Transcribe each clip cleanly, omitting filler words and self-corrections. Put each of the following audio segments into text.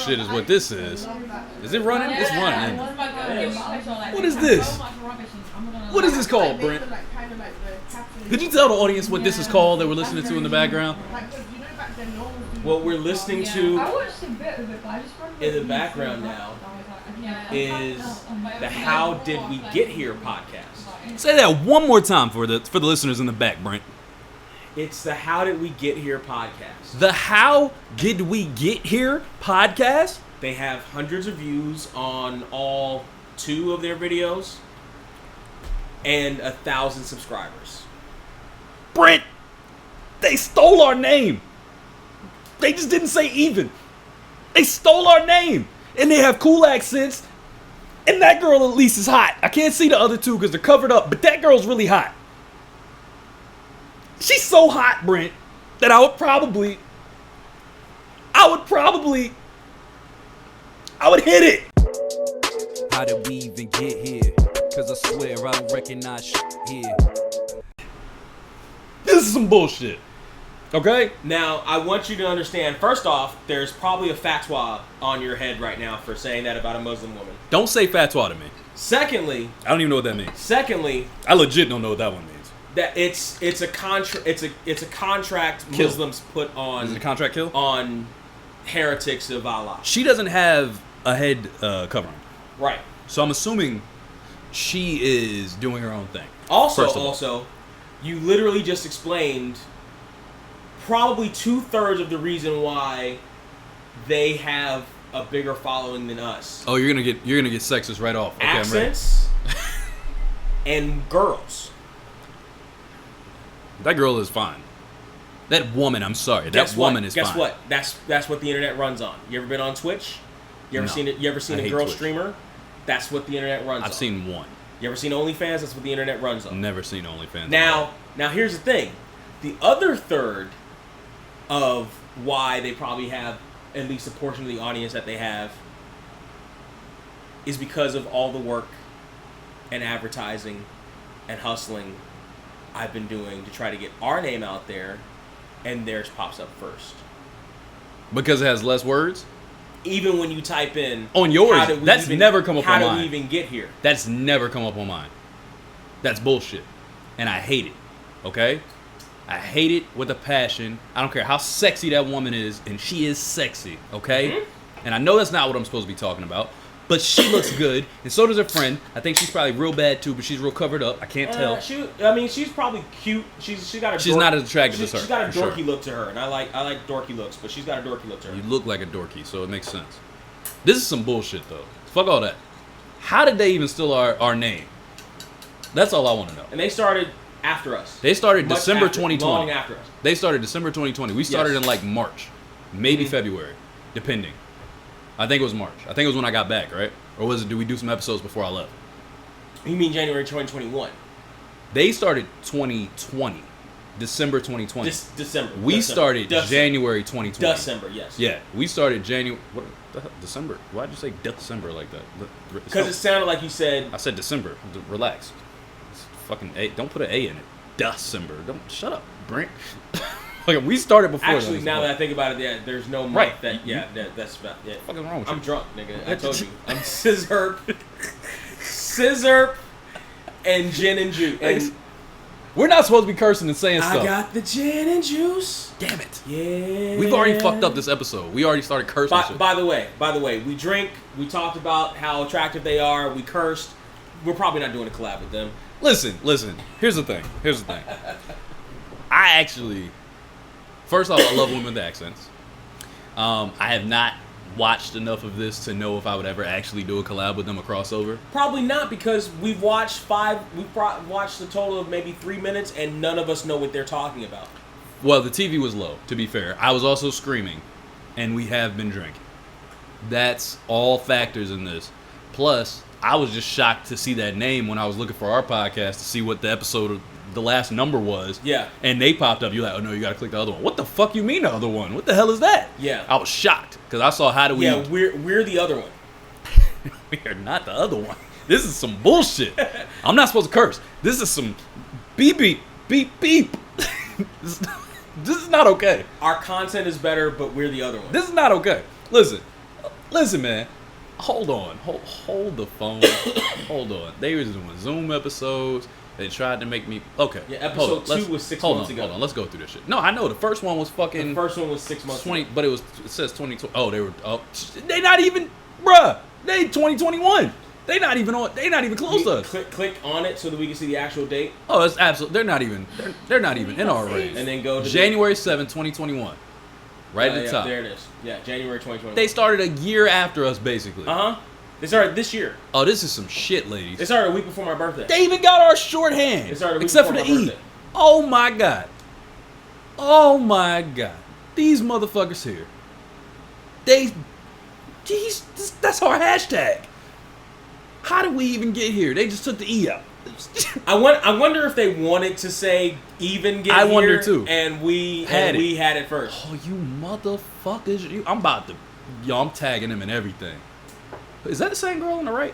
bullshit is what this is. Is it running? It's running. What is this? What is this called, Brent? Could you tell the audience what this is called that we're listening to in the background? What we're listening to I watched a bit of it, but I just in the background now is the How Did We Get Here podcast. Say that one more time for the listeners in the back, Brent. It's the How Did We Get Here podcast. The How Did We Get Here podcast? They have hundreds of views on all 2 of their videos and 1,000 subscribers. Brent, they stole our name. They just didn't say even. They stole our name. And they have cool accents. And that girl at least is hot. I can't see the other 2 because they're covered up. But that girl's really hot. She's so hot, Brent, that I would hit it. How did we even get here? Cause I swear I don't recognize shit here. This is some bullshit. Okay? Now, I want you to understand, first off, there's probably a fatwa on your head right now for saying that about a Muslim woman. Don't say fatwa to me. Secondly, I don't even know what that means. Secondly, I legit don't know what that one means. That it's a contract Kill. Muslims put on. Is it a contract kill? On heretics of Allah. She doesn't have a head covering. Right. So I'm assuming she is doing her own thing. Also, you literally just explained probably 2/3 of the reason why they have a bigger following than us. Oh, you're gonna get sexist right off. Okay, accents and girls. That girl is fine. That woman, I'm sorry. That woman is fine. Guess what? That's what the internet runs on. You ever been on Twitch? You ever seen it? You ever seen a girl Twitch. Streamer? That's what the internet runs on. I've seen one. You ever seen OnlyFans? That's what the internet runs on. Never seen OnlyFans. Now here's the thing. The other third of why they probably have at least a portion of the audience that they have is because of all the work and advertising and hustling I've been doing to try to get our name out there, and theirs pops up first. Because it has less words? Even when you type in on yours, that's never come up on mine. How did we even get here? That's never come up on mine. That's bullshit. And I hate it. Okay? I hate it with a passion. I don't care how sexy that woman is, and she is sexy, okay? Mm-hmm. And I know that's not what I'm supposed to be talking about, but she looks good, and so does her friend. I think she's probably real bad too, but she's real covered up. I can't tell. She's probably cute. She's not as attractive as her. She's got a dorky look to her, and I like dorky looks, but she's got a dorky look to her. You look like a dorky, so it makes sense. This is some bullshit though. Fuck all that. How did they even steal our name? That's all I want to know. And they started after us. They started December 2020. Long after us. They started December 2020. We started in like March, maybe February, depending. I think it was March. I think it was when I got back, right? Or was it, did we do some episodes before I left? You mean January 2021? They started 2020. December 2020. December. We started January 2020. December, yes. Yeah, we started January. What the hell? December? Why'd you say December like that? Because it sounded like you said. I said December. Relax. It's fucking A. Don't put an A in it. December. Don't shut up, Brent. Like we started before. Actually, now that I think about it, yeah, there's no month that's about it. Fucking wrong with you? I'm drunk, nigga. I told you. I'm scissor, and gin and juice. And we're not supposed to be cursing and saying stuff. I got the gin and juice. Damn it. Yeah. We've already fucked up this episode. We already started cursing. By the way, we drink. We talked about how attractive they are. We cursed. We're probably not doing a collab with them. Listen. Here's the thing. I actually, first off, I love women with accents. I have not watched enough of this to know if I would ever actually do a collab with them, a crossover. Probably not, because we've watched a total of maybe 3 minutes, and none of us know what they're talking about. Well, the TV was low, to be fair. I was also screaming, and we have been drinking. That's all factors in this. Plus, I was just shocked to see that name when I was looking for our podcast to see what the episode of the last number was. Yeah. And they popped up. You're like, oh no, you gotta click the other one. What the fuck you mean the other one? What the hell is that? Yeah. I was shocked because I saw how do we. Yeah, we're the other one. We are not the other one. This is some bullshit. I'm not supposed to curse. This is some beep beep beep beep. This is not okay. Our content is better, but we're the other one. This is not okay. Listen, Listen, man. Hold on. Hold the phone. Hold on. They was doing Zoom episodes. They tried to make me... Okay. Yeah, episode 2 was 6 months ago. Hold on. Let's go through this shit. No, I know. The first one was fucking... The first one was 6 months 20, ago. but it says 2020. Oh, they were... Oh, they not even... Bruh. They 2021. They not even close to us. Click on it so that we can see the actual date. Oh, it's absolutely... They're not even in our range. And then go to... January 7th, 2021. Right at the top. There it is. Yeah, January 2021. They started a year after us, basically. Uh-huh. They started this year. Oh, this is some shit, ladies. They started a week before my birthday. They even got our shorthand. They started a week except for before the my E. birthday. Oh my god. Oh my god. These motherfuckers here. That's our hashtag. How did we even get here? They just took the E out. I wonder if they wanted to say even get I here. wonder too. And we had it first. Oh, you motherfuckers. I'm tagging them in everything. Is that the same girl on the right?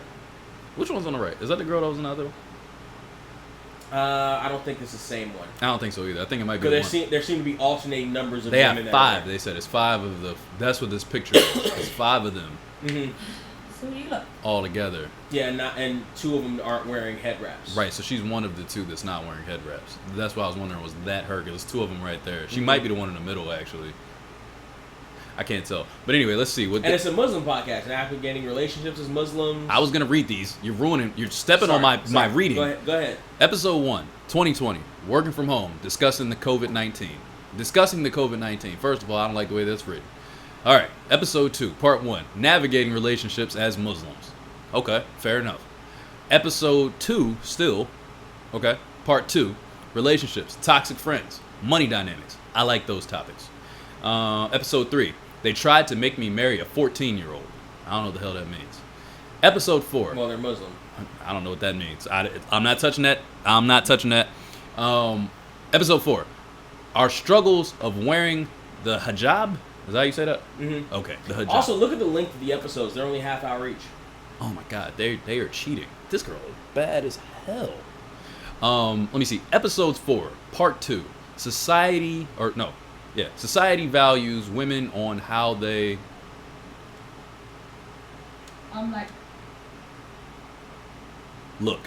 Which one's on the right? Is that the girl that was in the other one? I don't think it's the same one. I don't think so either. I think it might be Because one. there seem to be alternating numbers of They women. have 5. They said it's 5 of the... That's what this picture is. It's 5 of them. Mm-hmm. So you look. All together. Yeah, and 2 of them aren't wearing head wraps. Right, so she's one of the 2 that's not wearing head wraps. That's why I was wondering, was that her? Because there's 2 of them right there. She might be the one in the middle, actually. I can't tell. But anyway, let's see. And it's a Muslim podcast. And after getting relationships as Muslims. I was going to read these. You're stepping on my reading. Go ahead. Episode 1, 2020. Working from home. Discussing the COVID-19. First of all, I don't like the way that's written. All right. Episode 2, part 1. Navigating relationships as Muslims. Okay, fair enough. Episode 2, still. Okay, part 2. Relationships, toxic friends, money dynamics. I like those topics. Episode 3. They tried to make me marry a 14-year-old. I don't know what the hell that means. Episode 4. Well, they're Muslim. I don't know what that means. I'm not touching that. Episode 4. Our struggles of wearing the hijab. Is that how you say that? Mm-hmm. Okay, the hijab. Also, look at the length of the episodes. They're only half hour each. Oh my god, they are cheating. This girl is bad as hell. Let me see. Episode 4, part 2. Society values women on how they... I'm like, look.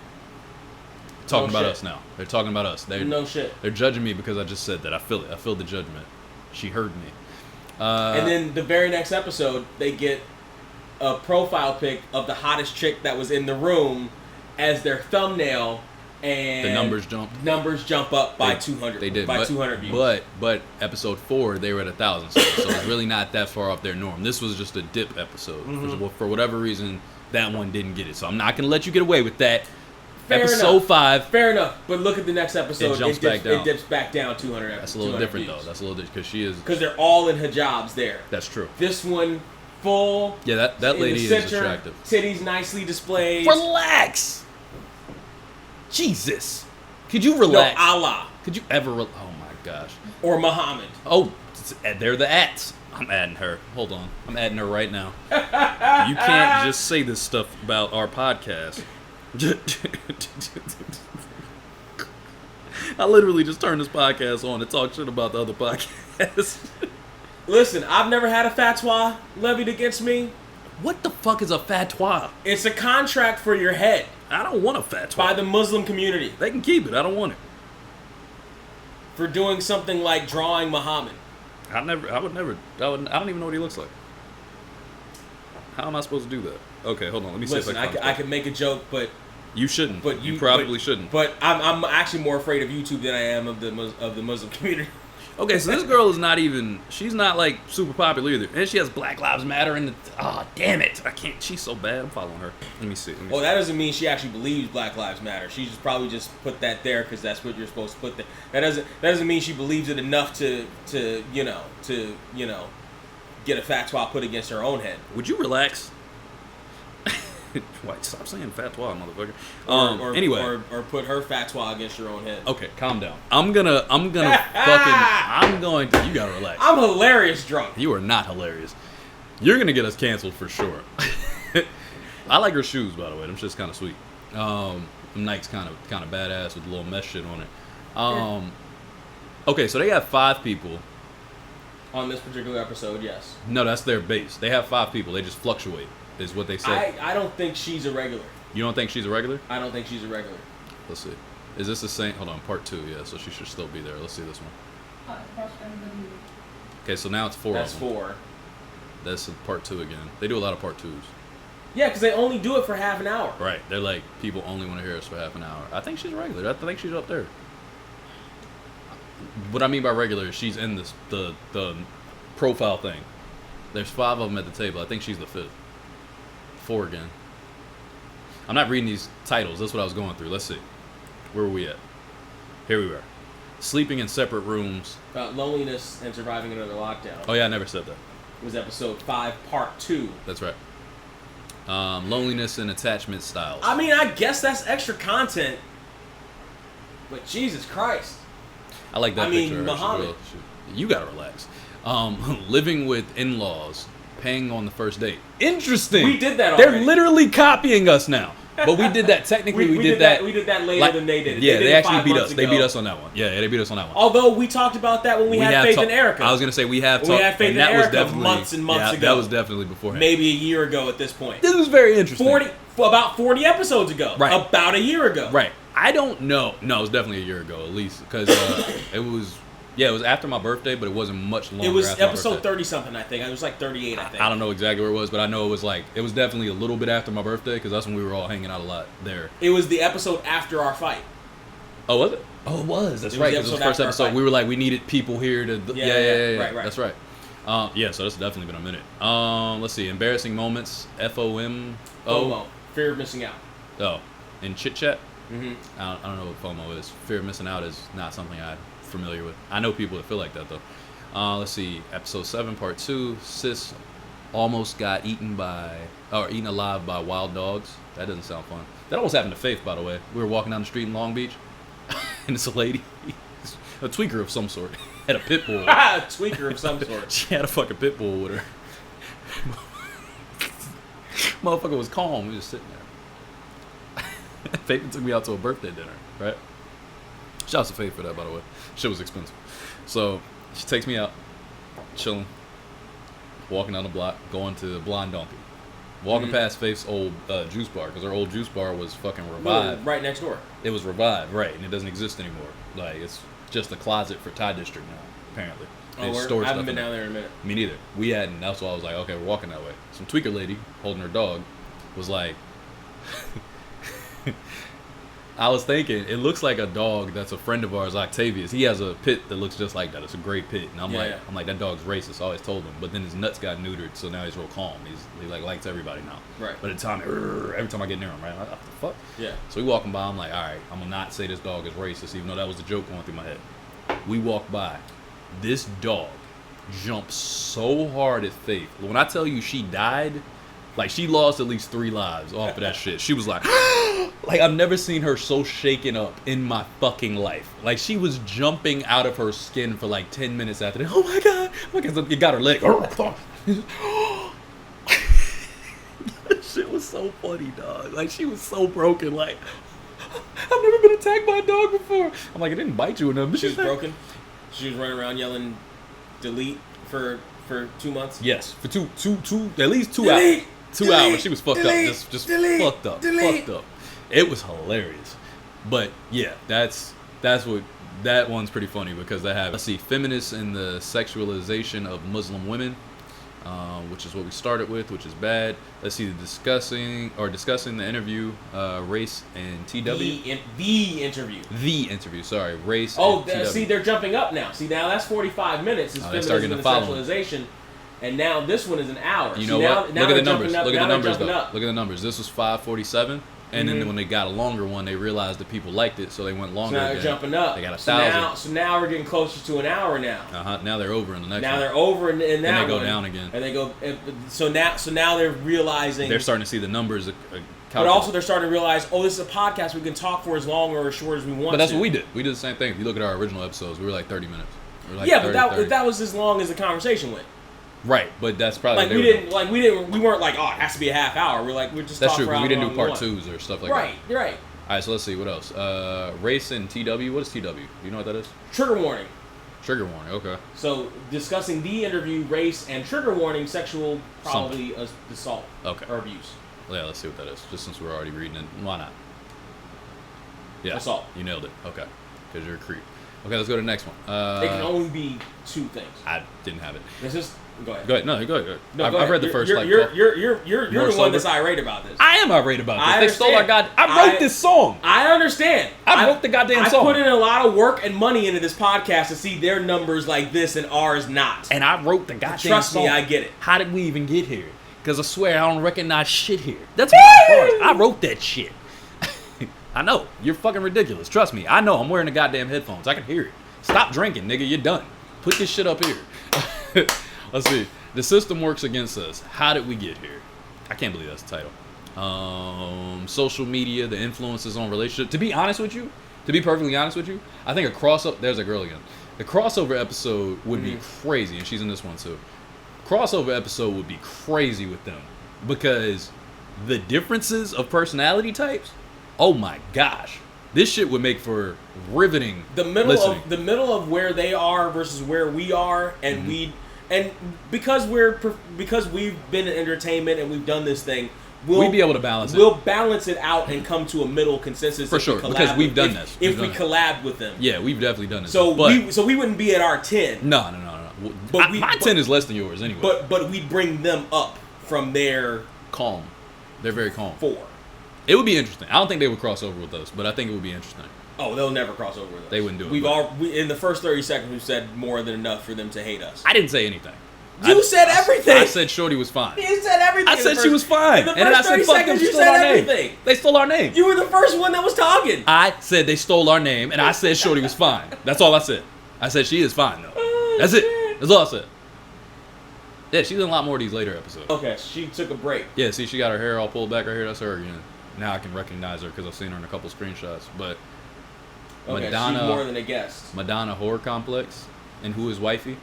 Talking No about shit. us now. They're talking about us. No shit. They're judging me because I just said that. I feel it. I feel the judgment. She heard me. And then the very next episode, they get a profile pic of the hottest chick that was in the room as their thumbnail, and the numbers jump up by 200. They did by but, 200 views. But episode 4 they were at 1,000, so it's really not that far off their norm. This was just a dip episode. For whatever reason, that one didn't get it. So I'm not gonna let you get away with that. Episode 5. Fair enough. But look at the next episode. It dips back down 200. That's a little different views. though. That's a little different because she is. Because they're all in hijabs there. That's true. This one full. Yeah, that lady in the is center, attractive. Titties nicely displayed. Relax. Jesus. Could you relax? No, Allah. Could you ever? Oh my gosh. Or Muhammad. Oh, they're the ats. I'm adding her. Hold on. I'm adding her right now. You can't just say this stuff about our podcast. I literally just turned this podcast on to talk shit about the other podcasts. Listen, I've never had a fatwa levied against me. What the fuck is a fatwa? It's a contract for your head I don't want a fatwa. by the Muslim community They can keep it. I don't want it. for doing something like drawing Muhammad. I don't even know what he looks like. How am I supposed to do that? Okay, hold on. Let me see Listen, if I can. I could make a joke, but You shouldn't. But you probably shouldn't. But I'm actually more afraid of YouTube than I am of the Muslim community. Okay, so this girl is not even. She's not like super popular either, and she has Black Lives Matter in the. Oh damn it! I can't. She's so bad. I'm following her. Let me see. Well, that doesn't mean she actually believes Black Lives Matter. She just probably just put that there because that's what you're supposed to put there. That doesn't mean she believes it enough to get a fatwa put against her own head. Would you relax? Wait, stop saying fatwa, motherfucker. Anyway, or put her fatwa against your own head. Okay, calm down. I'm going to. You gotta relax. I'm hilarious drunk. You are not hilarious. You're gonna get us canceled for sure. I like her shoes, by the way. Them shit's kind of sweet. Nike's kind of badass with a little mesh shit on it. Okay, so they have 5 people On this particular episode, yes. No, that's their base. They have 5 people. They just fluctuate, is what they say. I don't think she's a regular. You don't think she's a regular? I don't think she's a regular. Let's see. Is this the same? Hold on, part 2. Yeah, so she should still be there. Let's see this one. Okay, so now it's 4 That's of them. 4. That's part 2 again. They do a lot of part 2s. Yeah, because they only do it for half an hour. Right. They're like, people only want to hear us for half an hour. I think she's a regular. I think she's up there. What I mean by regular is she's in the profile thing. There's 5 of them at the table. I think she's the 5th. 4 again. I'm not reading these titles. That's what I was going through. Let's see. Where were we at? Here we were. Sleeping in separate rooms. Loneliness and surviving another lockdown. Oh, yeah, I never said that. It was episode 5, part 2. That's right. Loneliness and attachment styles. I mean, I guess that's extra content. But Jesus Christ. I like that I mean, picture. Muhammad. You gotta relax. Living with in-laws, paying on the first date. Interesting. We did that already. They're literally copying us now. But we did that. Technically, we did that. We did that later than they did. Yeah, they actually 5 beat months us. ago. They beat us on that one. Yeah, they beat us on that one. Although we talked about that when we had Faith in Erica. I was gonna say we have talked. We had Faith in that was Erica definitely months and months ago. That was definitely beforehand. Maybe a year ago at this point. This was very interesting. About 40 episodes ago. Right. About a year ago. Right. I don't know. No, it was definitely a year ago at least because it was. Yeah, it was after my birthday, but it wasn't much longer. It was after episode my birthday. 30 something, I think. It was like 38, I think. I don't know exactly where it was, but I know it was definitely a little bit after my birthday because that's when we were all hanging out a lot there. It was the episode after our fight. Oh, was it? Oh, it was. That's right. Because it was the first episode. We were like, we needed people here to. Yeah. Right. That's right. Yeah, so that's definitely been a minute. Let's see. Embarrassing moments. FOMO. FOMO. Fear of missing out. Oh, in chit chat. Mm-hmm. I don't know what FOMO is. Fear of missing out is not something I'm familiar with. I know people that feel like that though. Let's see. Episode 7, part 2. Sis almost got eaten alive by wild dogs. That doesn't sound fun. That almost happened to Faith, by the way. We were walking down the street in Long Beach, and this lady, a tweaker of some sort, had a pit bull. A tweaker of some sort. She had a fucking pit bull with her. Motherfucker was calm. We was sitting there. Faith took me out to a birthday dinner, right? Shouts to Faith for that, by the way. Shit was expensive. So she takes me out, chilling, walking down the block, going to Blind Donkey. Walking past Faith's old juice bar, because her old juice bar was fucking revived. Right next door. It was revived, right, and it doesn't exist anymore. Like, it's just a closet for Thai District now, apparently. I haven't been down there in a minute. Me neither. We hadn't. That's why I was like, okay, we're walking that way. Some tweaker lady holding her dog was like, I was thinking, it looks like a dog that's a friend of ours, Octavius. He has a pit that looks just like that. It's a great pit. And I'm like, that dog's racist. I always told him. But then his nuts got neutered, so now he's real calm. He like likes everybody now. Right. But every time I get near him, right? I'm like, what the fuck? Yeah. So we walking by, I'm like, all right, I'm going to not say this dog is racist, even though that was the joke going through my head. We walk by. This dog jumped so hard at Faith. When I tell you she died, like she lost at least 3 lives off of that shit. She was like, like I've never seen her so shaken up in my fucking life. Like she was jumping out of her skin for like 10 minutes after that. Oh my god! It got her leg. That shit was so funny, dog. Like she was so broken. Like I've never been attacked by a dog before. I'm like, it didn't bite you enough. She was broken. She was running around yelling, "Delete" for 2 months. Yes, for two at least 2 delete, hours. 2 hours. She was fucked delete, up. Just delete, fucked up. delete. Fucked up. It was hilarious. But yeah, that's what that one's pretty funny because they have. Let's see, feminists and the sexualization of Muslim women, which is what we started with, which is bad. Let's see, discussing the interview, race and TW. The interview. Sorry, race. Oh, and TW. see, they're jumping up now. See, now that's 45 minutes. Is feminism and sexualization. And now this one is an hour. You know what? Look at the numbers. Look at the numbers, though. Look at the numbers. This was 547, and then when they got a longer one, they realized that people liked it, so they went longer. So now they're jumping up. They got 1,000. So now we're getting closer to an hour now. Now they're over in the next one. Now they're over in that one. And they go down again. And they go. So now they're realizing. They're starting to see the numbers. But also they're starting to realize, oh, this is a podcast. We can talk for as long or as short as we want. But that's what we did. We did the same thing. If you look at our original episodes, we were like 30 minutes. We were like 30, but that was as long as the conversation went. Right, but that's probably we weren't like, oh, it has to be a half hour. We're just that's true. Because we didn't do part 2s or stuff like that. Right. All right, so let's see what else. Race and TW. What is TW? Do you know what that is? Trigger warning. Trigger warning. Okay. So discussing the interview, race, and trigger warning, sexual probably assault or abuse. Yeah, let's see what that is. Just since we're already reading it, why not? Yeah, assault. You nailed it. Okay, because you're a creep. Okay, let's go to the next one. It can only be 2 things. I didn't have it. This is go ahead. Go ahead. No, go ahead. No, I've read the first. You're the sober. one that's irate about this. I am irate about this. I They stole our understand. I wrote this song. I understand. I wrote the goddamn song. I put in a lot of work and money into this podcast to see their numbers like this and ours not. And I wrote the goddamn song. Trust me, I get it. How did we even get here? Because I swear I don't recognize shit here. That's my part. I wrote that shit. I know. You're fucking ridiculous. Trust me. I know. I'm wearing the goddamn headphones. I can hear it. Stop drinking, nigga. You're done. Put this shit up here. Let's see. The system works against us. How did we get here? I can't believe that's the title. Social media, the influences on relationship. To be honest with you, to be perfectly honest with you, I think a crossover. There's a girl again. The crossover episode would be crazy, and she's in this one too. Crossover episode would be crazy with them because the differences of personality types. Oh my gosh, this shit would make for riveting. The middle of where they are versus where we are, and because we've been in entertainment and we've done this thing, we'd be able to balance it. We'll balance it out and come to a middle consensus for sure because we've done this. If we collab with them, yeah, we've definitely done this. So we wouldn't be at our 10. No. But my 10 is less than yours anyway. But we bring them up from their calm. They're very calm. 4. It would be interesting. I don't think they would cross over with us, but I think it would be interesting. Oh, they'll never cross over with us. They wouldn't do it. In the first 30 seconds, we've said more than enough for them to hate us. I didn't say anything. You said everything. I said Shorty was fine. You said everything. I said she was fine. In the and then I first said, 30 fuck seconds, them, you stole said our everything. name. They stole our name. You were the first one that was talking. I said they stole our name, and I said Shorty was fine. That's all I said. I said she is fine, though. That's it. That's all I said. Yeah, she's in a lot more of these later episodes. Okay, she took a break. Yeah, see, she got her hair all pulled back right here. That's her again. Now I can recognize her because I've seen her in a couple screenshots. But okay, Madonna, she's more than a guest. Madonna Horror Complex and Who Is Wifey?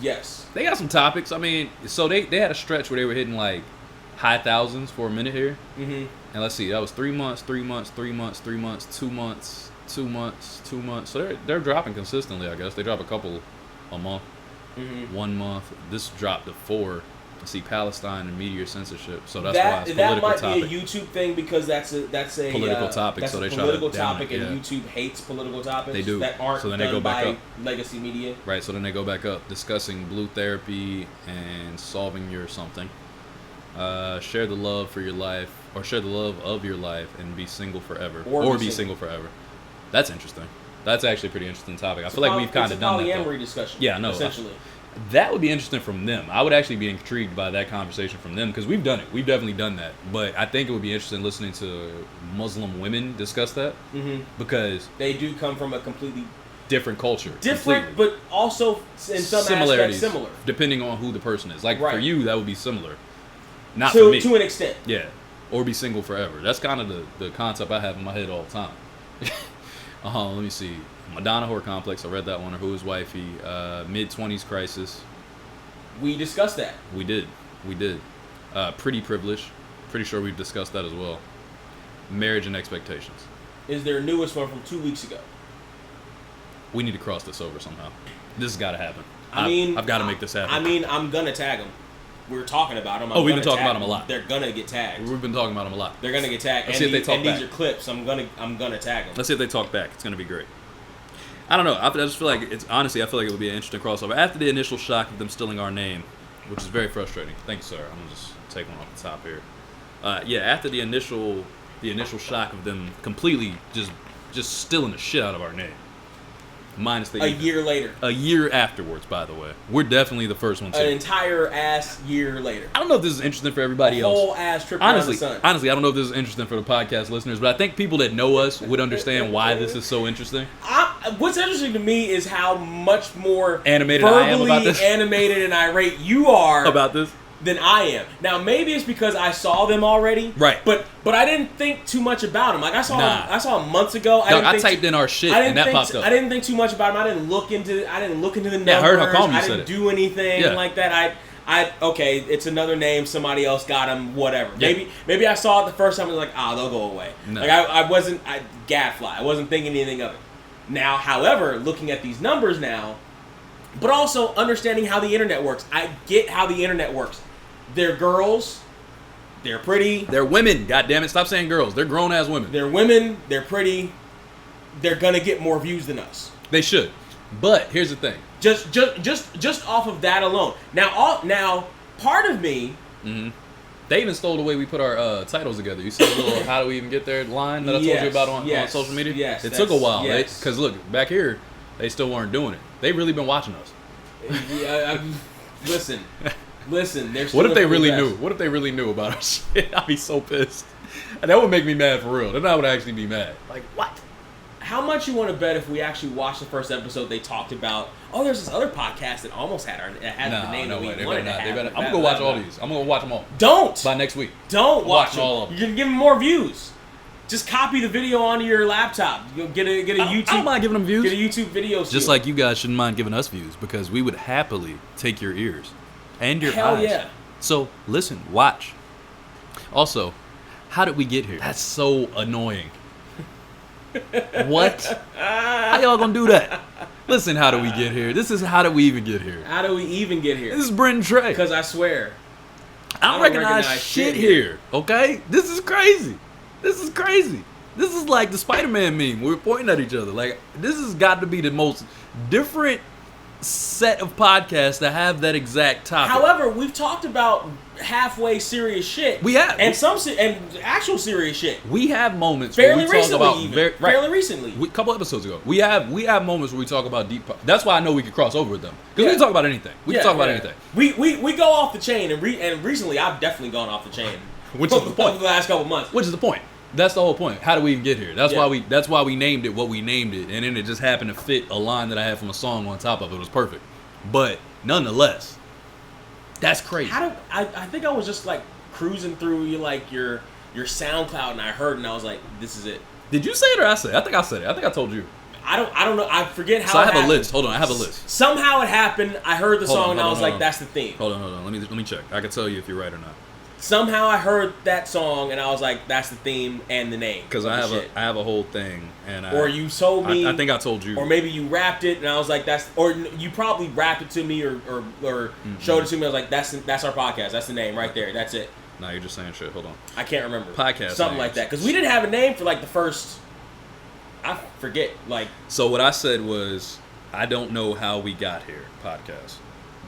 Yes. They got some topics. I mean, so they had a stretch where they were hitting like high thousands for a minute here. Mm-hmm. And let's see, that was 3 months, 3 months, 3 months, 3 months, 2 months, 2 months, 2 months. So they're dropping consistently, I guess. They drop a couple a month. 1 month. This dropped to 4. I see Palestine and media censorship, so that's why it's that political might topic. be a YouTube thing because that's a political topic. That's so they a try political to down topic, it, and YouTube hates political topics. They do. That aren't so then they done go back by up. legacy media. Right. So then they go back up discussing blue therapy and solving your something. Share the love for your life, or share the love of your life, and be single forever, or be single forever. That's interesting. That's actually a pretty interesting topic. I feel like we've kind of done that. It's a polyamory discussion. Yeah, no. Essentially. That would be interesting from them. I would actually be intrigued by that conversation from them because we've done it. We've definitely done that. But I think it would be interesting listening to Muslim women discuss that because they do come from a completely different culture. Different, but also in some aspects similar. Depending on who the person is. Like for you, that would be similar. Not for me. To an extent. Yeah. Or be single forever. That's kind of the concept I have in my head all the time. Let me see. Madonna Horror Complex, I read that one. Or Who Is Wifey? Mid-20s Crisis. We discussed that. We did. Pretty Privilege. Pretty sure we've discussed that as well. Marriage and Expectations. Is their newest one from 2 weeks ago. We need to cross this over somehow. This has got to happen. I've got to make this happen. I mean, I'm going to tag them. We're talking about them. We've been talking about them a lot. They're going to get tagged. We've been talking about them a lot. They're going to get tagged. Let's see if they talk back. These are clips. I'm gonna tag them. Let's see if they talk back. It's going to be great. I don't know. I just feel like I feel like it would be an interesting crossover. After the initial shock of them stealing our name, which is very frustrating. Thanks, sir. I'm going to just take one off the top here. After the initial shock of them completely just stealing the shit out of our name. Minus the year later. A year afterwards, by the way. We're definitely the first ones. An entire ass year later. I don't know if this is interesting for everybody else. Whole ass trip around the sun. Honestly, I don't know if this is interesting for the podcast listeners, but I think people that know us would understand why this is so interesting. What's interesting to me is how much more animated I am about this. Animated and irate you are about this than I am. Now maybe it's because I saw them already, right? But I didn't think too much about them. Like I saw them months ago. I typed in our shit and that popped up. I didn't think too much about them. I didn't look into the numbers. Yeah, I heard how calm you I said didn't it. do anything like that. Okay, it's another name. Somebody else got them. Whatever. Yeah. Maybe I saw it the first time. I was like, they'll go away. No. Like I wasn't gadfly. I wasn't thinking anything of it. Now, however, looking at these numbers now, but also understanding how the internet works. I get how the internet works. They're girls. They're pretty. They're women. God damn it! Stop saying girls. They're grown ass women. They're women. They're pretty. They're gonna get more views than us. They should. But here's the thing. Just off of that alone. Now, part of me. Mm-hmm. They even stole the way we put our titles together. You see the little "How do we even get there" line that I told you about on social media? Yes, it took a while. Yes. Because look, back here, they still weren't doing it. They really been watching us. Yeah, listen. What if they really knew? What if they really knew about our shit? I'd be so pissed. That would make me mad for real. Then I would actually be mad. Like, what? How much you want to bet if we actually watched the first episode, they talked about, oh, there's this other podcast that almost had the name that we wanted to have. I'm going to go watch all these. I'm going to watch them all. Don't! By next week. Don't watch them. all of them. You're going to give them more views. Just copy the video onto your laptop. You'll get a YouTube. I don't mind giving them views. Get a YouTube video. Just like you guys shouldn't mind giving us views, because we would happily take your ears and your Hell eyes. Yeah. So listen, watch. Also, how did we get here? That's so annoying. What? How y'all gonna do that? Listen, how do we get here? This is how did we even get here? How do we even get here? This is Brent and Trey. Because I swear, I don't recognize shit here. Okay? This is crazy. This is like the Spider-Man meme. We're pointing at each other. Like, this has got to be the most different set of podcasts that have that exact topic. However, we've talked about halfway serious shit. We have. And and actual serious shit. We have moments fairly where we talk about recently, fairly recently. A couple episodes ago. We have moments where we talk about deep. That's why I know we can cross over with them, because we can talk about anything. We can talk about anything. We go off the chain, and recently I've definitely gone off the chain. Which is the point. Over the last couple months. Which is the point. That's the whole point. How do we even get here? That's why we named it what we named it, and then it just happened to fit a line that I had from a song on top of it. It was perfect. But nonetheless, that's crazy. I think I was just like cruising through your SoundCloud, and I heard, and I was like, this is it. Did you say it or I said it? I think I said it. I think I told you. I don't know. I forget how. So I have happened. a list. Hold on, I have a list. Somehow it happened. I heard the song, and I was like, that's the theme. Hold on. Let me check. I can tell you if you're right or not. Somehow I heard that song, and I was like, that's the theme and the name. Because I have a whole thing, and or you told me. I think I told you. Or maybe you rapped it, and I was like, or you probably rapped it to me, or showed it to me. I was like, that's our podcast. That's the name right there. That's it. Nah, you're just saying shit. Hold on. I can't remember. Podcast something names. like that, because we didn't have a name for like the first. I forget. Like. So what I said was, I don't know how we got here. Podcast.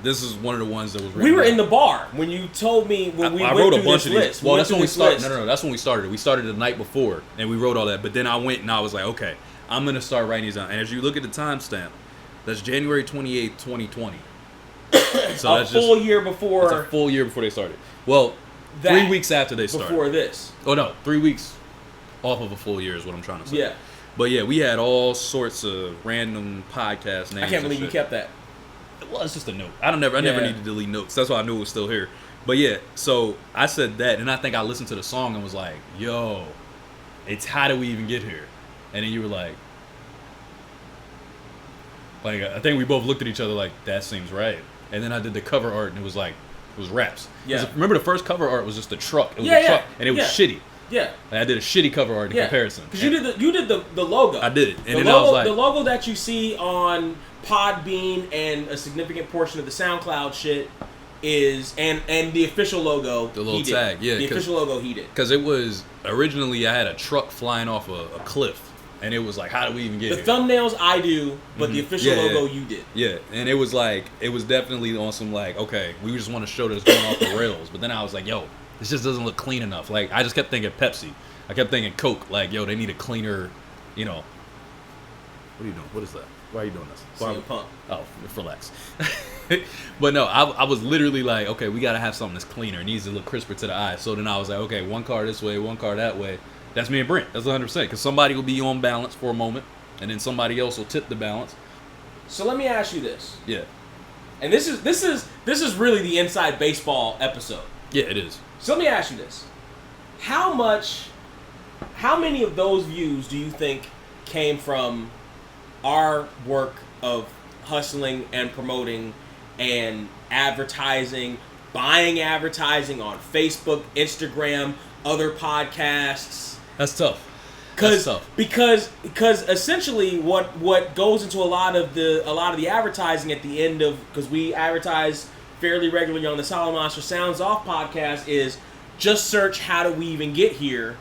This is one of the ones that was. We were in the bar when you told me when we I went wrote through a bunch this of these. list. Well, that's when we started. No, that's when we started. We started the night before, and we wrote all that. But then I went and I was like, okay, I'm gonna start writing these down. And as you look at the timestamp, that's January 28th, 2020. So that's a full year before. That's a full year before they started. Well, 3 weeks after they started. Before this. Oh no, 3 weeks off of a full year is what I'm trying to say. Yeah. But yeah, we had all sorts of random podcast names. I can't believe you kept that. Well, it's just a note. I never need to delete notes. That's why I knew it was still here. But yeah, so I said that, and I think I listened to the song and was like, yo, it's how do we even get here? And then you were like, I think we both looked at each other like, that seems right. And then I did the cover art, and it was raps. Yeah. Remember the first cover art was just a truck. It was a truck, and it was shitty. Yeah. And I did a shitty cover art in comparison. Because you did the logo. I did it. And then I was like, the logo that you see on Podbean and a significant portion of the SoundCloud shit is and the official logo. The little tag, yeah. The official logo he did. Because it was originally I had a truck flying off a cliff. And it was like, how do we even get here? The thumbnails I do, but the official logo you did. Yeah, and it was definitely on some okay, we just want to show that it's going off the rails. But then I was like, yo, this just doesn't look clean enough. Like, I just kept thinking Pepsi. I kept thinking Coke. Like, yo, they need a cleaner, What are you doing? What is that? Why are you doing this? CM Punk. Oh, relax. But no, I was literally like, okay, we got to have something that's cleaner. It needs to look crisper to the eye. So then I was like, okay, one car this way, one car that way. That's me and Brent. That's 100%. Because somebody will be on balance for a moment, and then somebody else will tip the balance. So let me ask you this. Yeah. And this is really the inside baseball episode. Yeah, it is. So let me ask you this. How many of those views do you think came from our work of hustling and promoting and advertising, buying advertising on Facebook, Instagram, other podcasts? That's tough. That's tough. Because essentially what goes into a lot of the advertising at the end of, because we advertise fairly regularly on the Solid Monster Sounds Off podcast, is just search "How Do We Even Get Here,"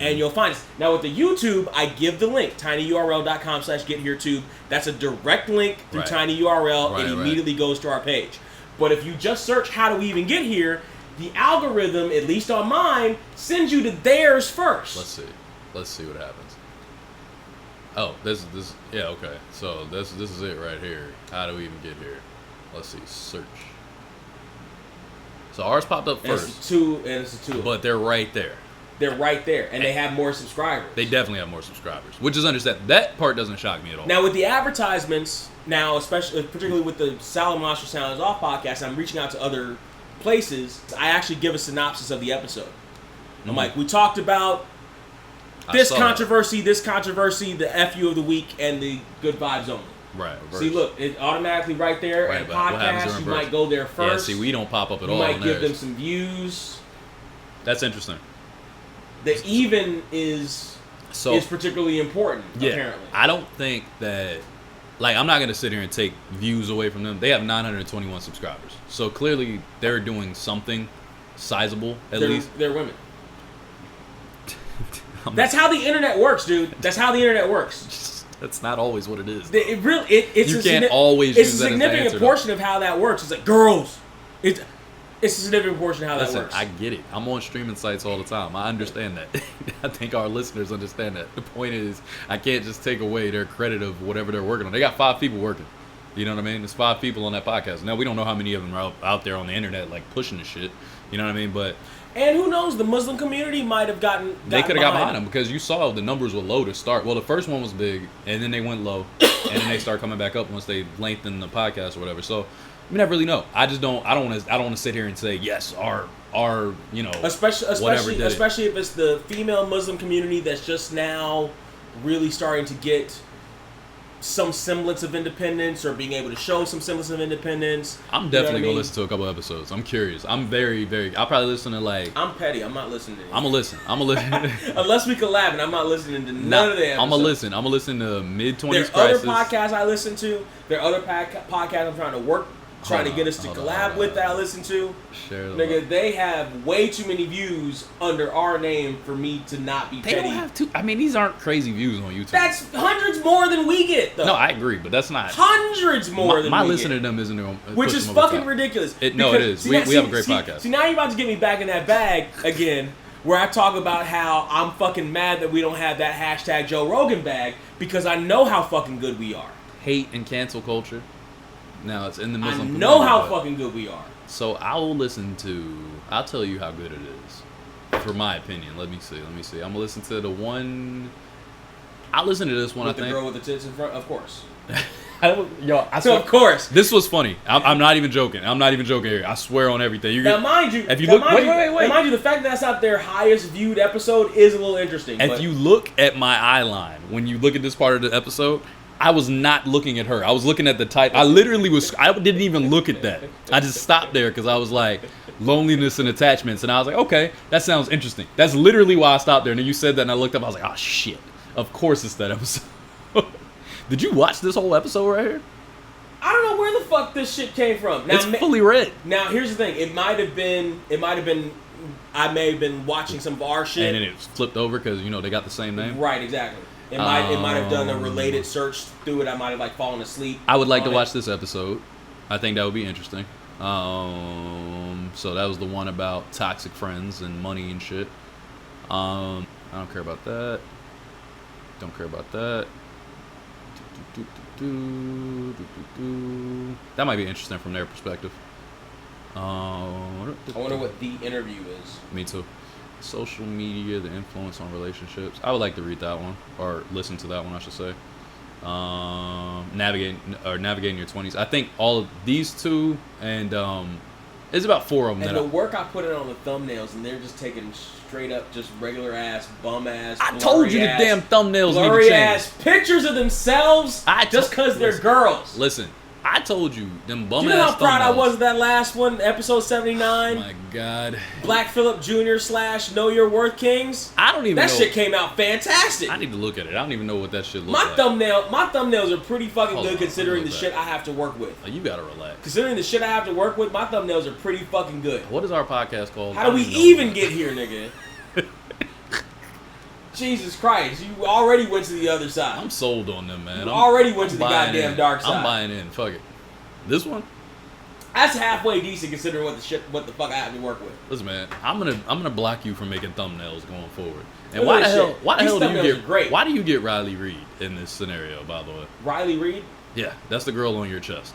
and you'll find us. Now with the YouTube, I give the link, tinyurl.com/getHereTube. That's a direct link through Right. tinyurl. Right, It immediately goes to our page. But if you just search "How Do We Even Get Here," the algorithm, at least on mine, sends you to theirs first. Let's see what happens. Oh, this yeah, okay. So this is it right here. How do we even get here? Let's see, search. So ours popped up first. It's a two. But they're right there. They're right there, and they have more subscribers. They definitely have more subscribers, which is understandable. That part doesn't shock me at all. Now with the advertisements, particularly with the Solid Monster Sounds Off podcast, I'm reaching out to other places. I actually give a synopsis of the episode. I'm like, we talked about this controversy, the FU of the week, and the good vibes only. Right. Reverse. See, look, it automatically right there. Right, and but what happens podcast, in you reverse? might go there first. Yeah, see, we don't pop up at all. You might on give theirs. them some views. That's interesting. The even is particularly important, apparently. I don't think that, like, I'm not going to sit here and take views away from them. They have 921 subscribers. So clearly they're doing something sizable, at least. They're women. That's how the internet works, dude. That's how the internet works. That's not always what it is. It really, it's you a can't always use It's a that as the significant answer, portion of how that works. It's like girls. It's a significant portion of how that works. I get it. I'm on streaming sites all the time. I understand that. I think our listeners understand that. The point is, I can't just take away their credit of whatever they're working on. They got 5 people working. You know what I mean? There's 5 people on that podcast. Now, we don't know how many of them are out there on the internet, like, pushing the shit. You know what I mean? But and who knows? The Muslim community might have gotten they could have got behind them because you saw the numbers were low to start. Well, the first one was big, and then they went low, and then they start coming back up once they lengthened the podcast or whatever. So we never really know. I don't want to sit here and say yes, our you know, especially if it's the female Muslim community that's just now really starting to get some semblance of independence or being able to show some semblance of independence. I'm definitely gonna listen to a couple episodes. I'm curious. I'm very, very. I'll probably listen to like. I'm petty. I'm not listening to anything. I'm gonna listen. Unless we collab, and I'm not listening to none of the episodes. I'm gonna listen to mid-20s There are crisis. other podcasts I listen to. There are other podcasts I'm trying to get us to collab with that I listen to. Share them. Nigga, they have way too many views under our name for me to not be They petty. don't have to. I mean, these aren't crazy views on YouTube. That's hundreds more than we get, though. No, I agree, but that's not. Hundreds more than my we listening get. to them isn't going. Which is fucking ridiculous. No, it is. We have a great podcast. See, now you're about to get me back in that bag again, where I talk about how I'm fucking mad that we don't have that hashtag Joe Rogan bag because I know how fucking good we are. Hate and cancel culture. Now it's in the Muslim community. I know how fucking good we are. So I'll tell you how good it is. For my opinion. Let me see. I'm gonna listen to the one. I'll listen to this one, With I think. the girl with the tits in front? Of course. Of course. This was funny. I'm not even joking. Here. I swear on everything. Now, mind you, if you look, wait. Now, mind you, the fact that that's not their highest viewed episode is a little interesting. If you look at my eye line, when you look at this part of the episode, I was not looking at her. I was looking at the title. I didn't even look at that. I just stopped there because I was like, loneliness and attachments. And I was like, okay, that sounds interesting. That's literally why I stopped there. And then you said that and I looked up. I was like, oh, shit. Of course it's that episode. Did you watch this whole episode right here? I don't know where the fuck this shit came from. Now, it's fully read. Now, here's the thing. It might have been, I may have been watching some of our shit. And then it flipped over because, you know, they got the same name. Right, exactly. It might have done a related search through it. I might have like fallen asleep. I would like to watch this episode. I think that would be interesting. So that was the one about toxic friends and money and shit. I don't care about that. That might be interesting from their perspective. I wonder what the interview is. Me too. Social media, the influence on relationships. I would like to read that one or listen to that one, I should say. Navigating your 20s. I think all of these two and it's about 4 of them. And the work I put in on the thumbnails, and they're just taking straight up just regular ass, bum ass. I told you the damn thumbnails need to blurry change. ass pictures of themselves just because they're girls. Listen, I told you, them bum Do you know ass how proud I thumbnails. was of that last one, episode 79? Oh my God. Black Phillip Jr. / Know Your Worth Kings. I don't even know. That shit came out fantastic. I need to look at it. I don't even know what that shit looks My like. thumbnails are pretty fucking Hold good on, considering hold the on shit back. I have to work with. Oh, you gotta relax. Considering the shit I have to work with, my thumbnails are pretty fucking good. What is our podcast called? How do we even get here, nigga? Jesus Christ, you already went to the other side. I'm sold on them, man. You already went to the buying goddamn in. dark side. I'm buying in. Fuck it. This one? That's halfway decent considering what the fuck I have to work with. Listen, man. I'm gonna block you from making thumbnails going forward. And Look why at the this hell? shit. Why the These hell do you thumbnails get? are great. Why do you get Riley Reid in this scenario? By the way. Riley Reid? Yeah, that's the girl on your chest.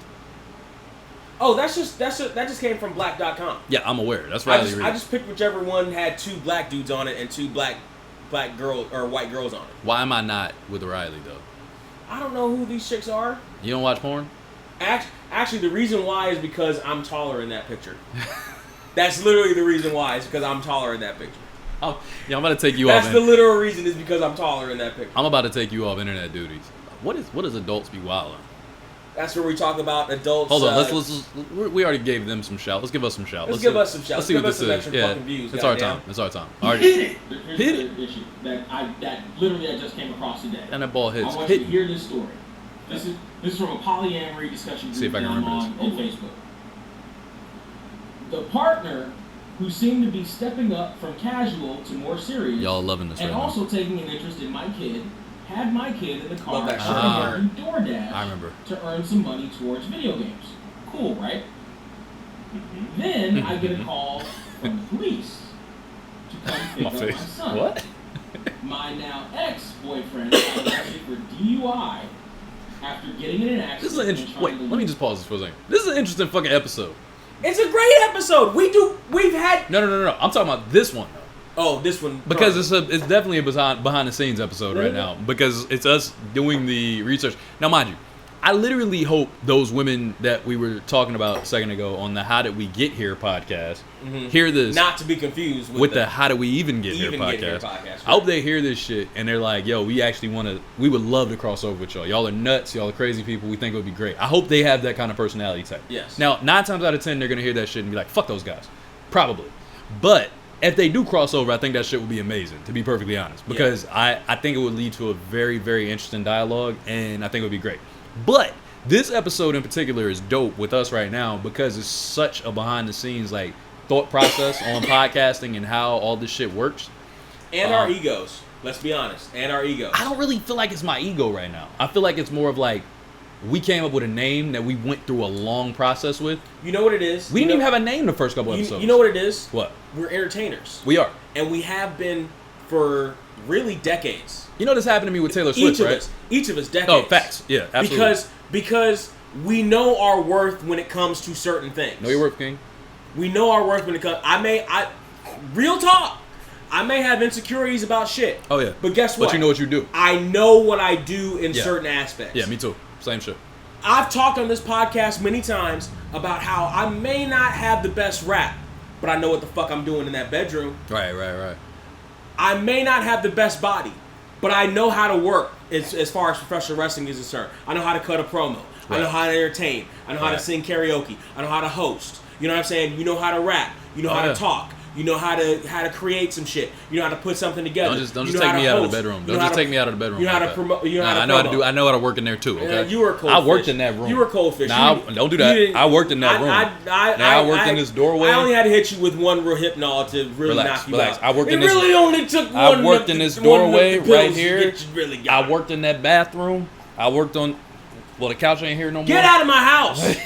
Oh, that just came from black.com. Yeah, I'm aware. That's Riley Reid. I just picked whichever one had 2 black dudes on it and 2 black girls or white girls on it. Why am I not with Riley though? I don't know who these chicks are. You don't watch porn? Actually, the reason why is because I'm taller in that picture. That's literally the reason why. Is because I'm taller in that picture. Oh, yeah, I'm about to take you That's off. the literal reason is because I'm taller in that picture. I'm about to take you off internet duties. What is adults be wilding? That's where we talk about adults. Hold on, let's we already gave them some shout. Let's give us some shout. Let's give us some shout. Let's see Give what us this some is. extra Yeah, fucking views, it's our goddamn. time. It's our time. He Already hit it. Hit Here's it. the issue that literally I just came across today. And that ball hits. I want Hit. you to hear this story. This is from a polyamory discussion group See if I can that I'm remember on Facebook. The partner who seemed to be stepping up from casual to more serious, Y'all loving this and right now. also taking an interest in my kid, had my kid in the car Love that shit. trying to DoorDash I remember. to earn some money towards video games. Cool, right? Then I get a call from the police to come pick My up my face. son. What? My now ex-boyfriend got arrested for DUI after getting in an accident. This is an and interesting. trying Wait, to let me leave. just pause this for a second. This is an interesting fucking episode. It's a great episode. We've had. No. I'm talking about this one though. Oh, this one. Because it's definitely a behind the scenes episode right now. Because it's us doing the research. Now, mind you, I literally hope those women that we were talking about a second ago on the How Did We Get Here podcast hear this. Not to be confused with the How Do We Even Get Here Even podcast. Get Here podcast, I hope they hear this shit and they're like, yo, we would love to cross over with y'all. Y'all are nuts. Y'all are crazy people. We think it would be great. I hope they have that kind of personality type. Yes. Now, 9 times out of 10, they're going to hear that shit and be like, fuck those guys. Probably. But if they do cross over, I think that shit would be amazing, to be perfectly honest. Because I think it would lead to a very, very interesting dialogue, and I think it would be great. But this episode in particular is dope with us right now because it's such a behind-the-scenes like thought process on podcasting and how all this shit works. And our egos. Let's be honest. And our egos. I don't really feel like it's my ego right now. I feel like it's more of like we came up with a name that we went through a long process with. You know what it is? We didn't even have a name the first couple episodes. You know what it is? What? We're entertainers. We are. And we have been for really decades. You know this happened to me with Taylor Swift, right? Each of us decades. Oh, facts. Yeah, absolutely. Because we know our worth when it comes to certain things. Know your worth, King? We know our worth when it comes. Real talk. I may have insecurities about shit. Oh yeah. But guess what? But you know what you do. I know what I do in certain aspects. Yeah, me too. Same shit. I've talked on this podcast many times about how I may not have the best rap, but I know what the fuck I'm doing in that bedroom. Right. I may not have the best body, but I know how to work as far as professional wrestling is concerned. I know how to cut a promo. Right. I know how to entertain. I know how to Right. sing karaoke. I know how to host. You know what I'm saying? You know how to rap. You know how yeah. to talk. You know how to create some shit. You know how to put something together. Don't You just know take how me to out of host. the bedroom. You Don't know how just take me out of the bedroom. You know how like to that. promote. You know how to I know how to promote. do. I know how to work in there too. Okay. You were a cold I worked fish. in that room. You were a cold fish. Nah, don't do that. You didn't- I worked in that room. I worked in this doorway. I only had to hit you with one real hypnol to really Relax, knock you relax. out. I worked in it this- really only took one. I worked in this doorway right here. Really I worked in that bathroom. I worked on. Well, the couch ain't here no more. Get out of my house.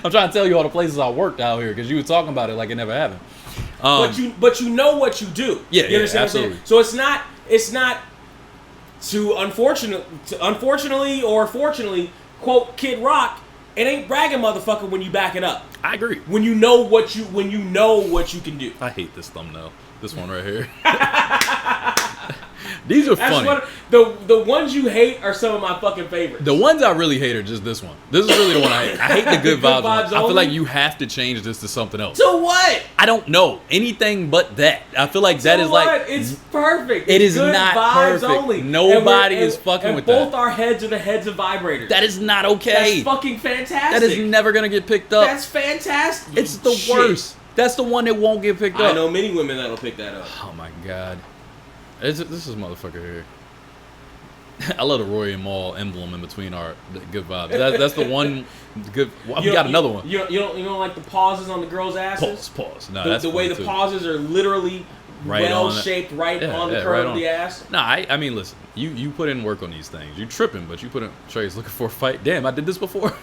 I'm trying to tell you all the places I worked out here because you were talking about it like it never happened. But you know what you do. Yeah, you understand absolutely. What I'm saying? So it's not to unfortunately or fortunately quote Kid Rock. It ain't bragging, motherfucker, when you back it up. I agree. When you know what you can do. I hate this thumbnail. This one right here. These are That's funny. what the ones you hate are some of my fucking favorites. The ones I really hate are just this one. This is really the one I hate. I hate the good vibes one. I feel only? like you have to change this to something else. To what? I don't know. Anything but that. I feel like that To is what? like... It's perfect. It It's is good not vibes perfect. only. Nobody And is fucking and with both that. our heads are the heads of vibrators. That is not okay. That's fucking fantastic. That is never going to get picked up. That's fantastic. It's the Shit. worst. That's the one that won't get picked up. I know many women that'll pick that up. Oh my god. This is motherfucker here. I love the Roy and Maul emblem in between our good vibes. That's the one good. Well, we got another one. You don't like the pauses on the girls' asses? Pause. No, The, that's the way funny the too. pauses are literally Right well on it. shaped, right Yeah, on the yeah, curve right of on. the ass. Nah, I mean, listen. You put in work on these things. You tripping, but you put in. Trey's looking for a fight. Damn, I did this before.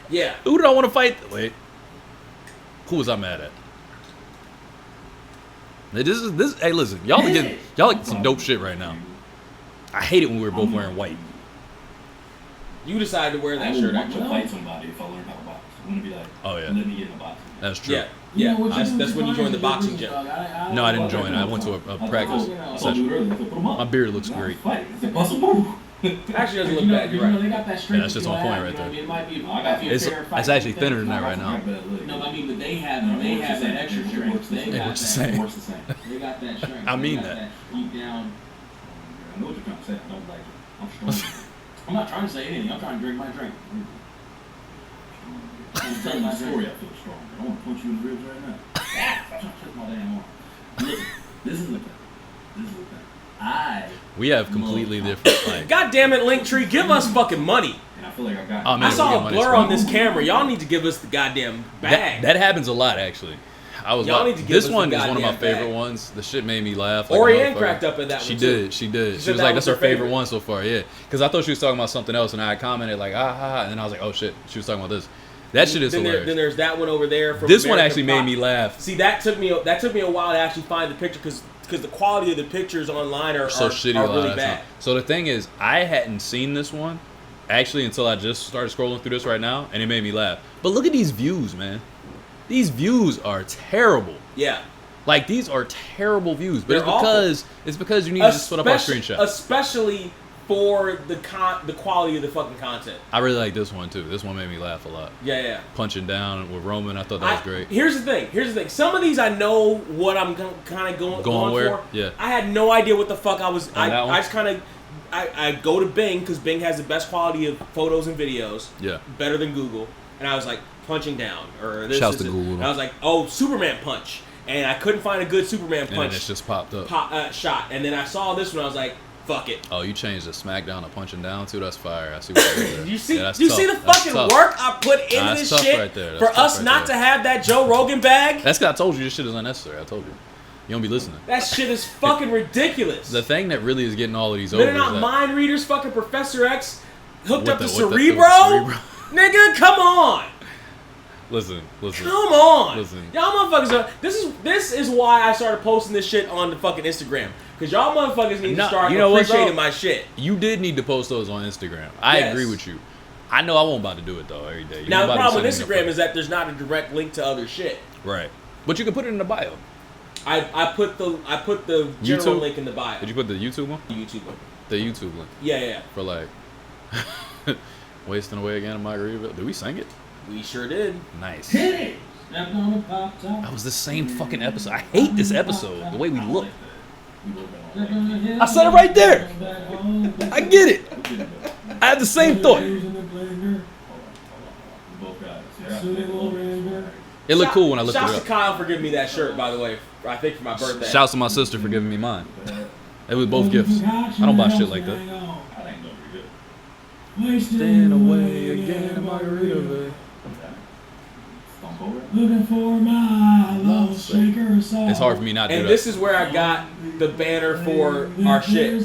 Yeah. Who did I want to fight? Wait. Who was I mad at? This. Hey, listen, y'all like some dope shit right now. I hate it when we were both wearing white. You decided to wear that I shirt, would want to actually. fight somebody if I learned how to box. I'm gonna be like, Oh, yeah. let me get in the box. That's true. Yeah. You Yeah. know what That's when you join the boxing gym. No, I didn't join. I went to a practice session. My beard looks great. Actually doesn't look bad. You're right. They got that strength. Yeah, that's just on point right there. It might be It's actually thinner than that right now. No, I mean, but they have that extra strength. They It got works the that. same. They got that strength. I mean They got that. Deep down. I know what you're trying to say. I don't like it. I'm strong. I'm not trying to say anything. I'm trying to drink my drink. I'm telling my story. I feel strong. I want to punch you in the ribs right now. I'm trying to touch my damn arm. Listen, this is the thing. We have completely different. Like, God damn it, Linktree, give us fucking money. And I feel like I got. Oh, man, I we saw get a money blur as on well. this camera. Y'all need to give us the goddamn bag. That happens a lot actually. Y'all need to give This us one the is one of my goddamn favorite bag. ones. The shit made me laugh. Like a Orianne motherfucker. cracked up at that She one, too. did. She did. She said was that like, was "That's her her favorite favorite. one so far." Yeah, because I thought she was talking about something else, and I commented like, "Ah ha," and then I was like, "Oh shit," she was talking about this. That shit is then hilarious. then there's that one over there. From This one American actually made Pop. me laugh. See, that took me a while to actually find the picture because the quality of the pictures online are So shitty a are lot really of bad. time. So the thing is, I hadn't seen this one actually until I just started scrolling through this right now, and it made me laugh. But look at these views, man. These views are terrible. Yeah. Like these are terrible views, but They're it's because you need to just put up our screenshot. Especially for the quality of the fucking content. I really like this one too. This one made me laugh a lot. Yeah. Punching down with Roman, I thought that was great. Here's the thing. Some of these I know what I'm kind of going where? for. Yeah. I had no idea what the fuck I was. On that one? I just kind of. I go to Bing because Bing has the best quality of photos and videos. Yeah. Better than Google. And I was like punching down or this. Shouts this, to this. Google. And I was like, oh, Superman punch. And I couldn't find a good Superman And then punch it's just popped up. shot. And then I saw this one. I was like, fuck it. Oh, you changed the SmackDown to punching down too? That's fire. I see what you did there. You see, Yeah, that's you tough. see the That's fucking tough. work I put into Nah, that's this tough shit right there. That's for tough us right not there. to have that Joe Rogan bag? That's because I told you this shit is unnecessary. I told you. You don't be listening. That shit is fucking ridiculous. The thing that really is getting all of these They're over is not that mind readers. Fucking Professor X hooked With up the- to with the- Cerebro. with the Cerebro. Nigga, come on. Listen. Come on. Listen. Y'all motherfuckers are, this is why I started posting this shit on the fucking Instagram. Because y'all motherfuckers need to start you know what, appreciating though? my shit. You did need to post those on Instagram. I Yes. agree with you. I know I won't about to do it though every day. You Now ain't the about to problem with send me no Instagram is that there's not a direct link to other shit. right, but you can put it in the bio. I put the general YouTube? link in the bio. Did you put the YouTube one? The YouTube one. The YouTube link Yeah. for like wasting away again in Margaritaville. Did we sing it? We sure did. Nice. Hey, I'm gonna pop top. That was the same fucking episode. I hate this episode. The way we look. I I said it right there. I get it. I had the same thought. It looked cool when I looked Shouts it to up. Kyle for giving me that shirt, by the way. I think for my birthday. Shouts to my sister for giving me mine. It was both gifts. I don't buy shit like that. Staying away again in Margaritaville. Looking for my love shaker song. It's hard for me not to do And that. this is where I got the banner for our shit.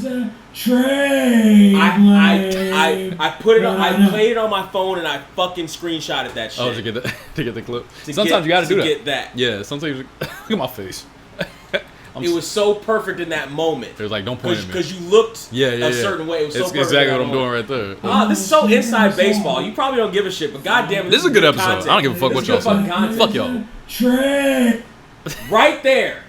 Trey. I put it on, I played it on my phone and I fucking screenshotted that shit. Oh, to get the to get the clip. To Sometimes get- you got to do that. get that. Yeah. Sometimes look at my face. It was so perfect in that moment. It was like, don't point at me. Because you looked Yeah. a certain way. It was so It's perfect exactly in what that I'm doing moment. right there. Ah, this is so inside baseball. You probably don't give a shit, but goddamn it, This is a good episode. content. I don't give a fuck what This y'all is good say. fucking content. Fuck y'all. Trey. Right there.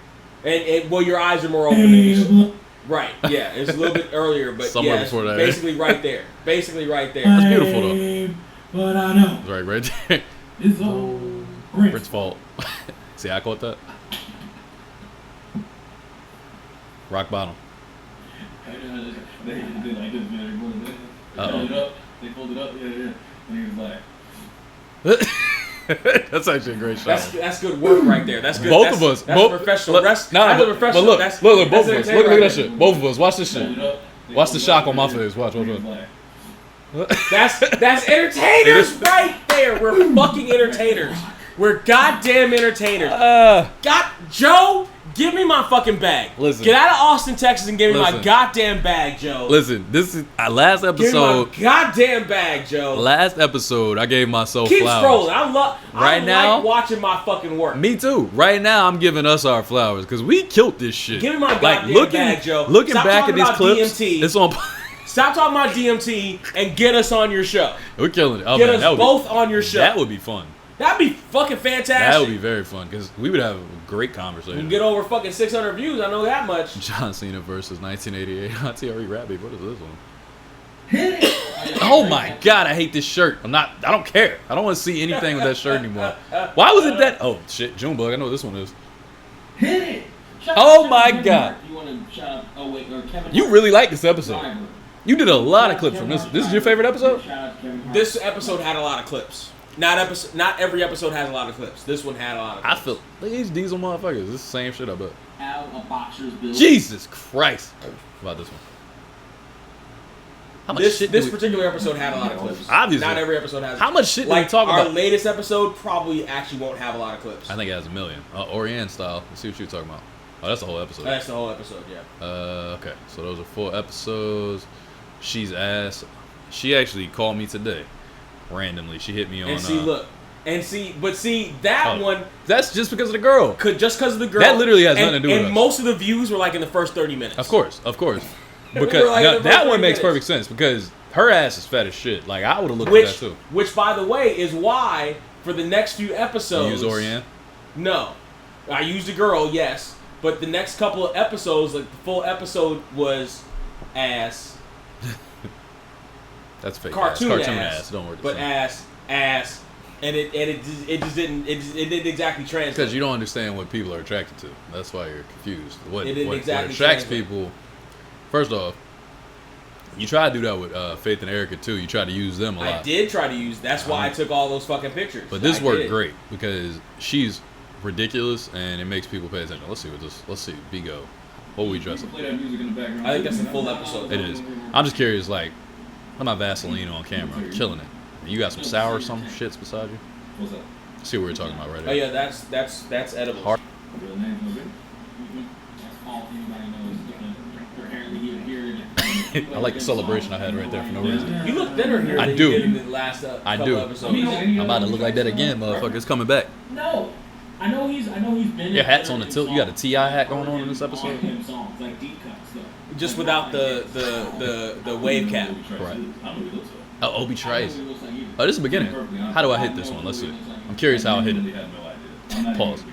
And well, your eyes are more open than you. Right, yeah, it's a little bit earlier, but Somewhere yeah, it's before that. basically right there. Basically right there. That's beautiful, though. But I know Right there. it's all Brent's fault. See, I caught that. Rock bottom. They did like this, man. They fold it up. They fold it up. Yeah. And he was like, That's actually a great shot. That's good work right there. That's good. Both of us. That's a professional. That's a professional. But look, that's, look, both that's of us. Look at right that there. shit. Both of us. Watch this shit. fold it up. Watch the shock on my face. Watch. That's entertainers right there. We're fucking entertainers. We're goddamn entertainers. Joe, give me my fucking bag. Listen. Get out of Austin, Texas, and give me my Listen. goddamn bag, Joe. Listen, this is last Give episode. me my goddamn bag, Joe. Last episode, I gave myself Keep flowers. scrolling. I now- like watching my fucking work. Me too. Right now, I'm giving us our flowers because we killed this shit. Give me my like goddamn bag, Joe. Looking Stop back at talking these about clips, DMT. it's on. Stop talking about DMT and get us on your show. We're killing it. Oh, Get man, us that would both be, on your show. That would be fun. That'd be fucking fantastic. That would be very fun because we would have a great We conversation. can get over fucking 600 views. I know that much. John Cena versus 1988 TRE Rabbit. What is this one? hit it. Oh my god, I hate this shirt. I don't care. I don't want to see anything with that shirt anymore. Why was it that? Oh shit, Junebug. I know what this one is. Hit it. Shout Oh out my Kevin God. Hart. You want to shout out? Oh wait, or Kevin. You Hart. really like this episode. Driver. You did a lot of clips from this. This is your favorite episode? Shout out to Kevin Hart. This episode had a lot of clips. Not every episode has a lot of clips. This one had a lot of clips. I feel look at these diesel motherfuckers. This is the same shit I bet. Out a boxer's bill. Jesus Christ. What about this one? How much This shit do we- particular episode had a lot of clips. Obviously. Not every episode has. How much shit do we like talk our about? latest episode probably actually won't have a lot of clips. I think it has 1 million. Orion style. Let's see what you're talking about. Oh, that's the whole episode. That's the whole episode, yeah. Okay. So those are 4 episodes. She's ass. She actually called me today. Randomly. She hit me on And see, look. And see, but see, that oh, one that's just because of the girl. could just because of the girl. That literally has and, nothing to do with And us. most of the views were like in the first 30 minutes. Of course. Because We're like in the that first one makes 30 perfect sense because her ass is fat as shit. Like I would have looked at that too. Which, by the way, is why for the next few episodes. You use Orion? No, I used a girl, yes, but the next couple of episodes, like the full episode, was ass, That's fake. cartoon ass. Don't worry. but ass, and it just didn't exactly translate. Because you don't understand what people are attracted to. That's why you're confused. What It didn't exactly what attracts translate. people? First off, you try to do that with Faith and Erica too. You try to use them a lot. I did try to use. That's why I took all those fucking pictures. But this I worked did. great because she's ridiculous and it makes people pay attention. Let's see. Bigo. What we dressing? Play that music in the background. I think that's a full episode. It is. I'm just curious, like, I'm not Vaseline on camera. I'm killing it. You got some sour some shits beside you? What's up? See what we're talking about right Oh here. yeah, that's edible. Heart. Real name was it? That's all anybody knows. Apparently here. I like the celebration I had right there for no reason. You look thinner here I than do. you did in the last I couple do. episodes. I'm about to look like that again, motherfucker. It's coming back. No. I know he's been. Your hat's on the tilt. You got a T.I. hat going on in this episode? Songs, like deep cuts, though. Just without the wave cap. Right. I know he looks like. Oh, Obi Trice. He looks like either. Oh, this is the beginning. How do I hit this one? Let's see. I'm curious how I hit it. Pause.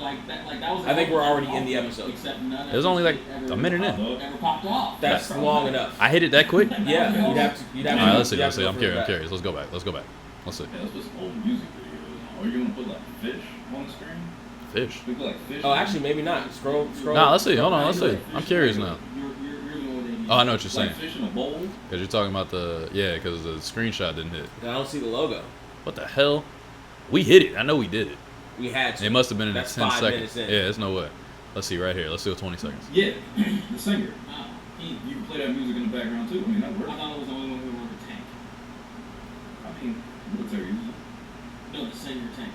I think we're already in the episode. It was only like a minute in. Ever popped off. That's long enough. I hit it that quick? Yeah, you'd have to. All right, let's see. you'd have to go I'm further curious. back. Let's go back. Let's see. Yeah, let's put some old music videos. Or you gonna put like fish on the screen? Fish. We put like fish. Oh, actually, maybe not. Scroll. Nah, let's see. Hold on. Let's see. I'm curious now. You're Oh, I know what you're saying. Like fish in a bowl. Because you're talking about because the screenshot didn't hit. I don't see the logo. What the hell? We hit it. I know we did it. We had to. It must have been in the That's 10 5 seconds. minutes in. Yeah, there's no way. Let's see right here. Let's do it 20 seconds. Yeah, the singer. You can play that music in the background too. I mean, that works. I thought it was the only one who wrote the tank. I mean, military music. No, the singer tank.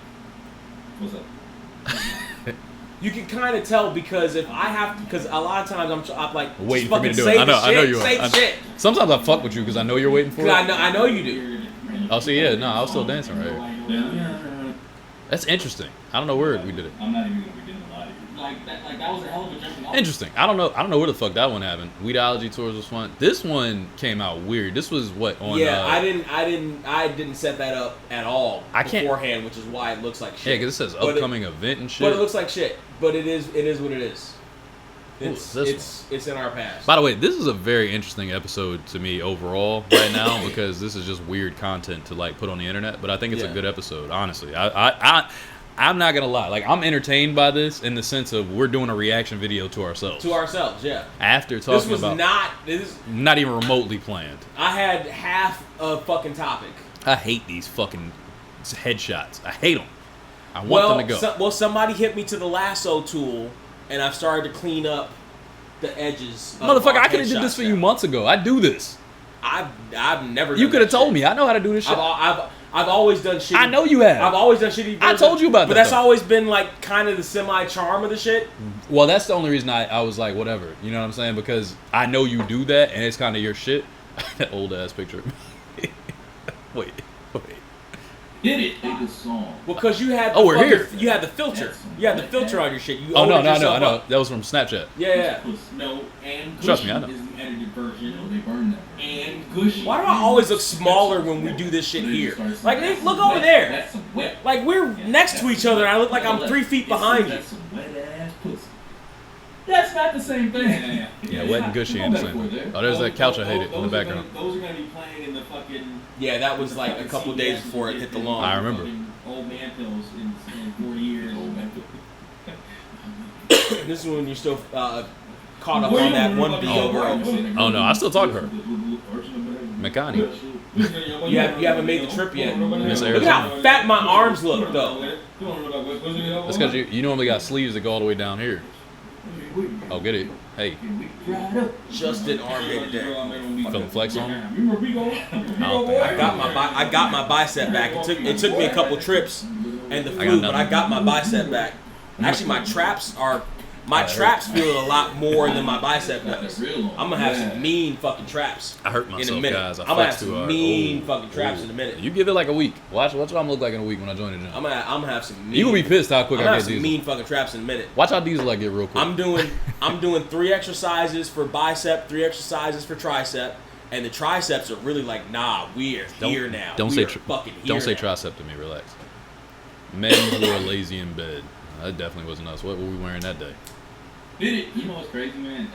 What's up? You can kind of tell because if I have, because a lot of times I'm like Waiting just for me to fucking do it. say I know the you shit, are. say the shit. Sometimes I fuck with you because I know you're waiting for 'Cause it. I know you do. Oh, see, yeah, no, I was still dancing right here. Yeah. That's interesting. I don't know where we did it. I'm not even gonna begin to lie to you. Like that was a hell of a jumping off. Interesting. I don't know where the fuck that one happened. Weedology tours was fun. This one came out weird. This was what on Yeah, I didn't set that up at all I can't- beforehand, which is why it looks like Yeah, shit. because it says But upcoming event and But shit. it looks like shit. But it is what it is. It's in our past. By the way, this is a very interesting episode to me overall right now because this is just weird content to like put on the internet. But I think it's a good episode, honestly. I'm not gonna lie. Like I'm entertained by this in the sense of we're doing a reaction video to ourselves. Yeah. After talking this was about not even remotely planned. I had half a fucking topic. I hate these fucking headshots. I hate them. I want them to go. Somebody hit me to the lasso tool, and I've started to clean up the edges. Motherfucker, I could have did this for you months ago. I do this. I've never. You could have told me. I know how to do this shit. I've always done shit. I know you have. I've always done shitty. I told you about that. But that's always been like kind of the semi-charm of the shit. Well, that's the only reason I was like, whatever. You know what I'm saying? Because I know you do that, and it's kind of your shit. That old ass picture. Wait. Did it? Did the song? Well, because you had. We're here. You had the filter. You had the filter on your shit. You no, I know. That was from Snapchat. Yeah. No, and Gushy trust me, I know. is the edited version. No, they burned that. And Gushy. Why do I always look smaller when we do this shit here? Like, look over there. That's some wet. Like we're next to each other, and I look like I'm 3 feet behind you. That's some wet ass pussy. That's not the same thing. Yeah, wet and gushy ain't the same. Oh, there's that couch I hated in the background. Those are gonna be playing in the fucking. Yeah, that was like a couple days before it hit the lawn. I remember. Old man pills in 4 years. Old man pills. This is when you're still caught up on that one video girl. Oh no, I still talk to her. Makani. You haven't made the trip yet. Miss Look at how fat my arms look, though. That's because you normally got sleeves that go all the way down here. Oh, get it. Hey. Just did arm day today. Feeling flex on? I got my bicep back. It took me a couple trips and the flu, but I got my bicep back. Actually, my traps feel a lot more than my bicep does. I'm gonna have some mean fucking traps. I hurt myself, in a minute. guys. I'm gonna have some mean fucking traps in a minute. You give it like a week. Watch what I'm look like in a week when I join the gym. I'm gonna have some mean. You gonna be pissed how quick I get these. Some mean fucking traps in a minute. Watch how these like get real quick. I'm doing 3 exercises for bicep, 3 exexercises for tricep, and the triceps are really like, nah, we're here now. Don't say tricep to me. Relax. Men who are lazy in bed. That definitely wasn't us. What were we wearing that day? You know what's crazy, man?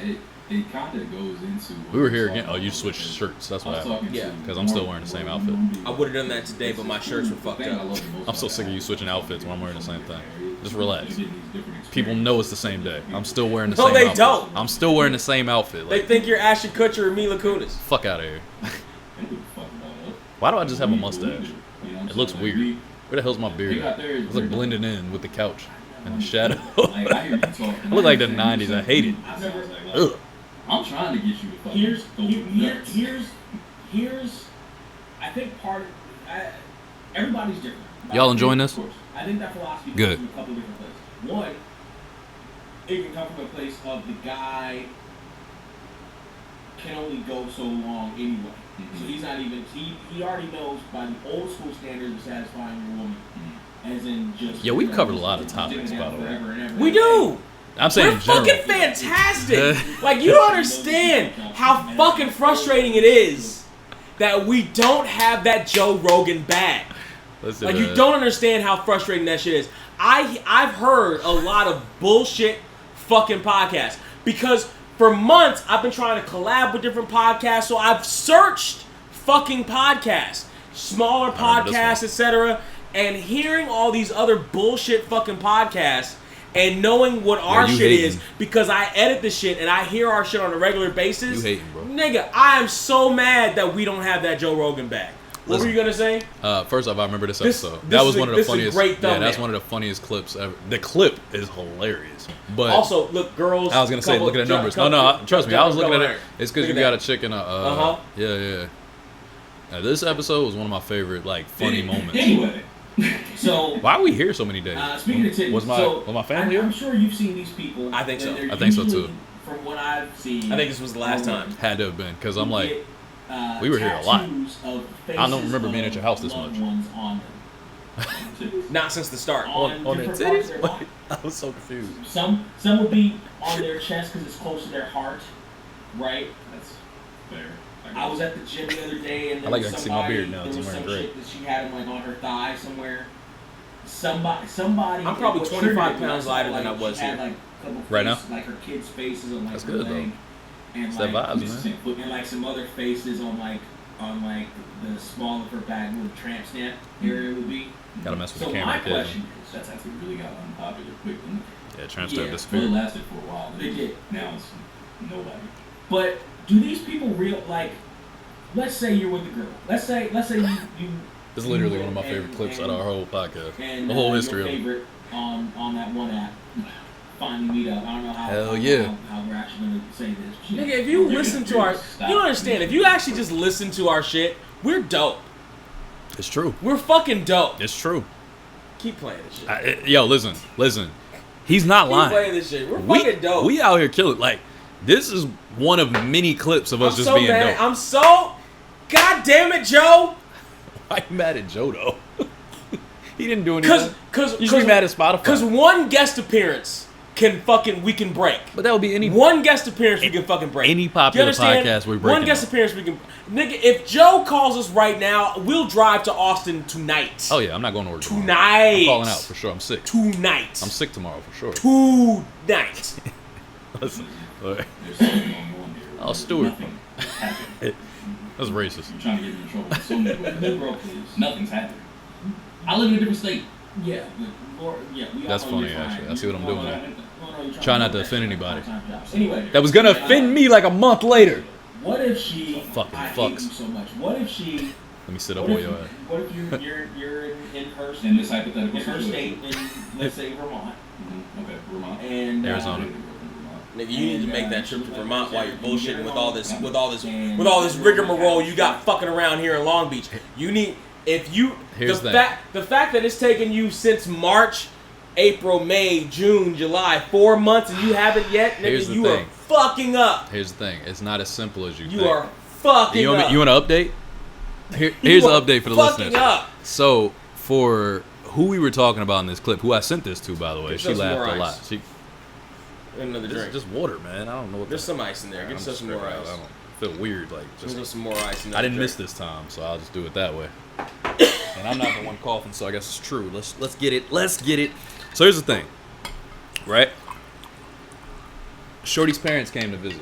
It kind of goes into. We were here again. Oh, you switched shirts. That's what happened. Yeah. Because I'm still wearing the same outfit. I would have done that today, but my shirts were fucked up. I'm so sick of you switching outfits when I'm wearing the same thing. Just relax. People know it's the same day. I'm still wearing the same outfit. No, they don't. I'm still wearing the same outfit. They think you're Ashton Kutcher or Mila Kunis. Fuck out of here. Why do I just have a mustache? It looks weird. Where the hell's my beard? It's like blending in with the couch and the shadow. I look like the 90s. I hate it. Ugh. I'm trying to get you to fucking here's I think everybody's different. Y'all enjoying this? I think that philosophy Good. comes from a couple different places. One, it can come from a place of the guy can only go so long anyway. Mm-hmm. So he's not even he already knows by the old school standards of satisfying your woman. Mm-hmm. As in just we've covered a lot of topics, by the way. We do. I'm saying we're fucking fantastic. Like, you don't understand how fucking frustrating it is that we don't have that Joe Rogan bag. Listen, like, you don't understand how frustrating that shit is. I've heard a lot of bullshit fucking podcasts because for months I've been trying to collab with different podcasts, so I've searched fucking podcasts, smaller podcasts, etc., and hearing all these other bullshit fucking podcasts. And knowing what our shit is, because I edit the shit and I hear our shit on a regular basis. You hating, bro. Nigga, I am so mad that we don't have that Joe Rogan bag. What were you gonna say? First off, I remember this episode. That was one of the funniest. That's one of the funniest clips ever. The clip is hilarious. But also, look, girls. I was gonna say, look at the numbers. No, trust me. I was looking at it. It's because you got a chick and a. Yeah. This episode was one of my favorite, like, funny moments. Anyway. So why are we here so many days? Speaking of titties, was my family here? I'm sure you've seen these people. I think so. I think so too. From what I've seen, I think this was the last time. Had to have been, because I'm like, we were here a lot. I don't remember being at your house this much. Not since the start. On their titties? I was so confused. Some will be on their chest because it's close to their heart, right? That's fair. I was at the gym the other day and there I like was to see my beard now. There was some gray. shit that she had like on her thigh somewhere. somebody. I'm probably what 25 triggered me, pounds lighter than I was she had, here. like, a couple Right now? faces, like her kids' faces on like That's her good, leg, and It's like that vibes, man. and like some other faces on like the small of her back where the tramp stamp area would be. Gotta mess with So the my camera, kid. question is, That's actually really got unpopular quick. Didn't it? Yeah, transfer Yeah, Well, it disappeared. lasted for a while. It did. Now it's nobody. But do these people like? Let's say you're with a girl. Let's say you. This is literally you one of my and- favorite clips out of our whole podcast. And The whole your history of it. favorite on that one app. Finally meet up. I don't know how. Hell yeah. How we're actually gonna say this. Nigga, if you listen to our, you don't understand. If you actually just listen to our shit, we're dope. It's true. We're fucking dope. It's true. Keep playing this shit. Yo, listen. He's not Keep lying. playing this shit. We're fucking dope. We out here killing. Like, this is one of many clips of us I'm just so being mad. dope. I'm so. God damn it, Joe. Why you mad at Joe though? He didn't do anything. Cause You should be mad at Spotify. Because one guest appearance we can break. But that would be any One guest appearance we can fucking break. any Do you popular understand? podcast we're One breaking. guest appearance we can. Nigga, if Joe calls us right now, we'll drive to Austin tonight. Oh yeah, I'm not going to work tomorrow. Tonight. I'm calling out for sure. I'm sick. Tonight. I'm sick tomorrow for sure. Tonight. Listen, all right. There's something going on here. Oh, Stuart. Nothing happened. That's racist. You're trying to get me in trouble with so many ways. Bro, please. Nothing's happened. I live in a different state. Yeah. We That's all funny, you're fine. actually. I see what I'm doing there. You're trying Try to not do to that offend shit, anybody. part-time jobs. Anyway. That was gonna offend me like a month later. What if she? Fucking I hate fucks. you so much. What if she? Let me sit up What on if, your ass. what if you're in her In this hypothetical in her state situation. in let's say Vermont Okay, Vermont. and Arizona. Nigga, you need to make that trip to Vermont while you're bullshitting with all this rigmarole you got fucking around here in Long Beach. You need Here's the that. fact that it's taken you since March, April, May, June, July, 4 months and you haven't yet, Here's nigga, the you thing. are fucking up. Here's the thing. It's not as simple as you think. You are fucking You up. want an update? Here's You an are update for the fucking listeners. up. So, for who we were talking about in this clip, who I sent this to, by the way, Get she us some laughed more a lot. ice. She, Another this is drink. just water, man. I don't know what. There's some ice in there. I'm Get us just some more figuring ice. out. I don't feel weird, like Give just. us some more ice. I didn't miss this time, so I'll just do it that way. And I'm not the one coughing, so I guess it's true. Let's get it. Let's get it. So here's the thing, right? Shorty's parents came to visit.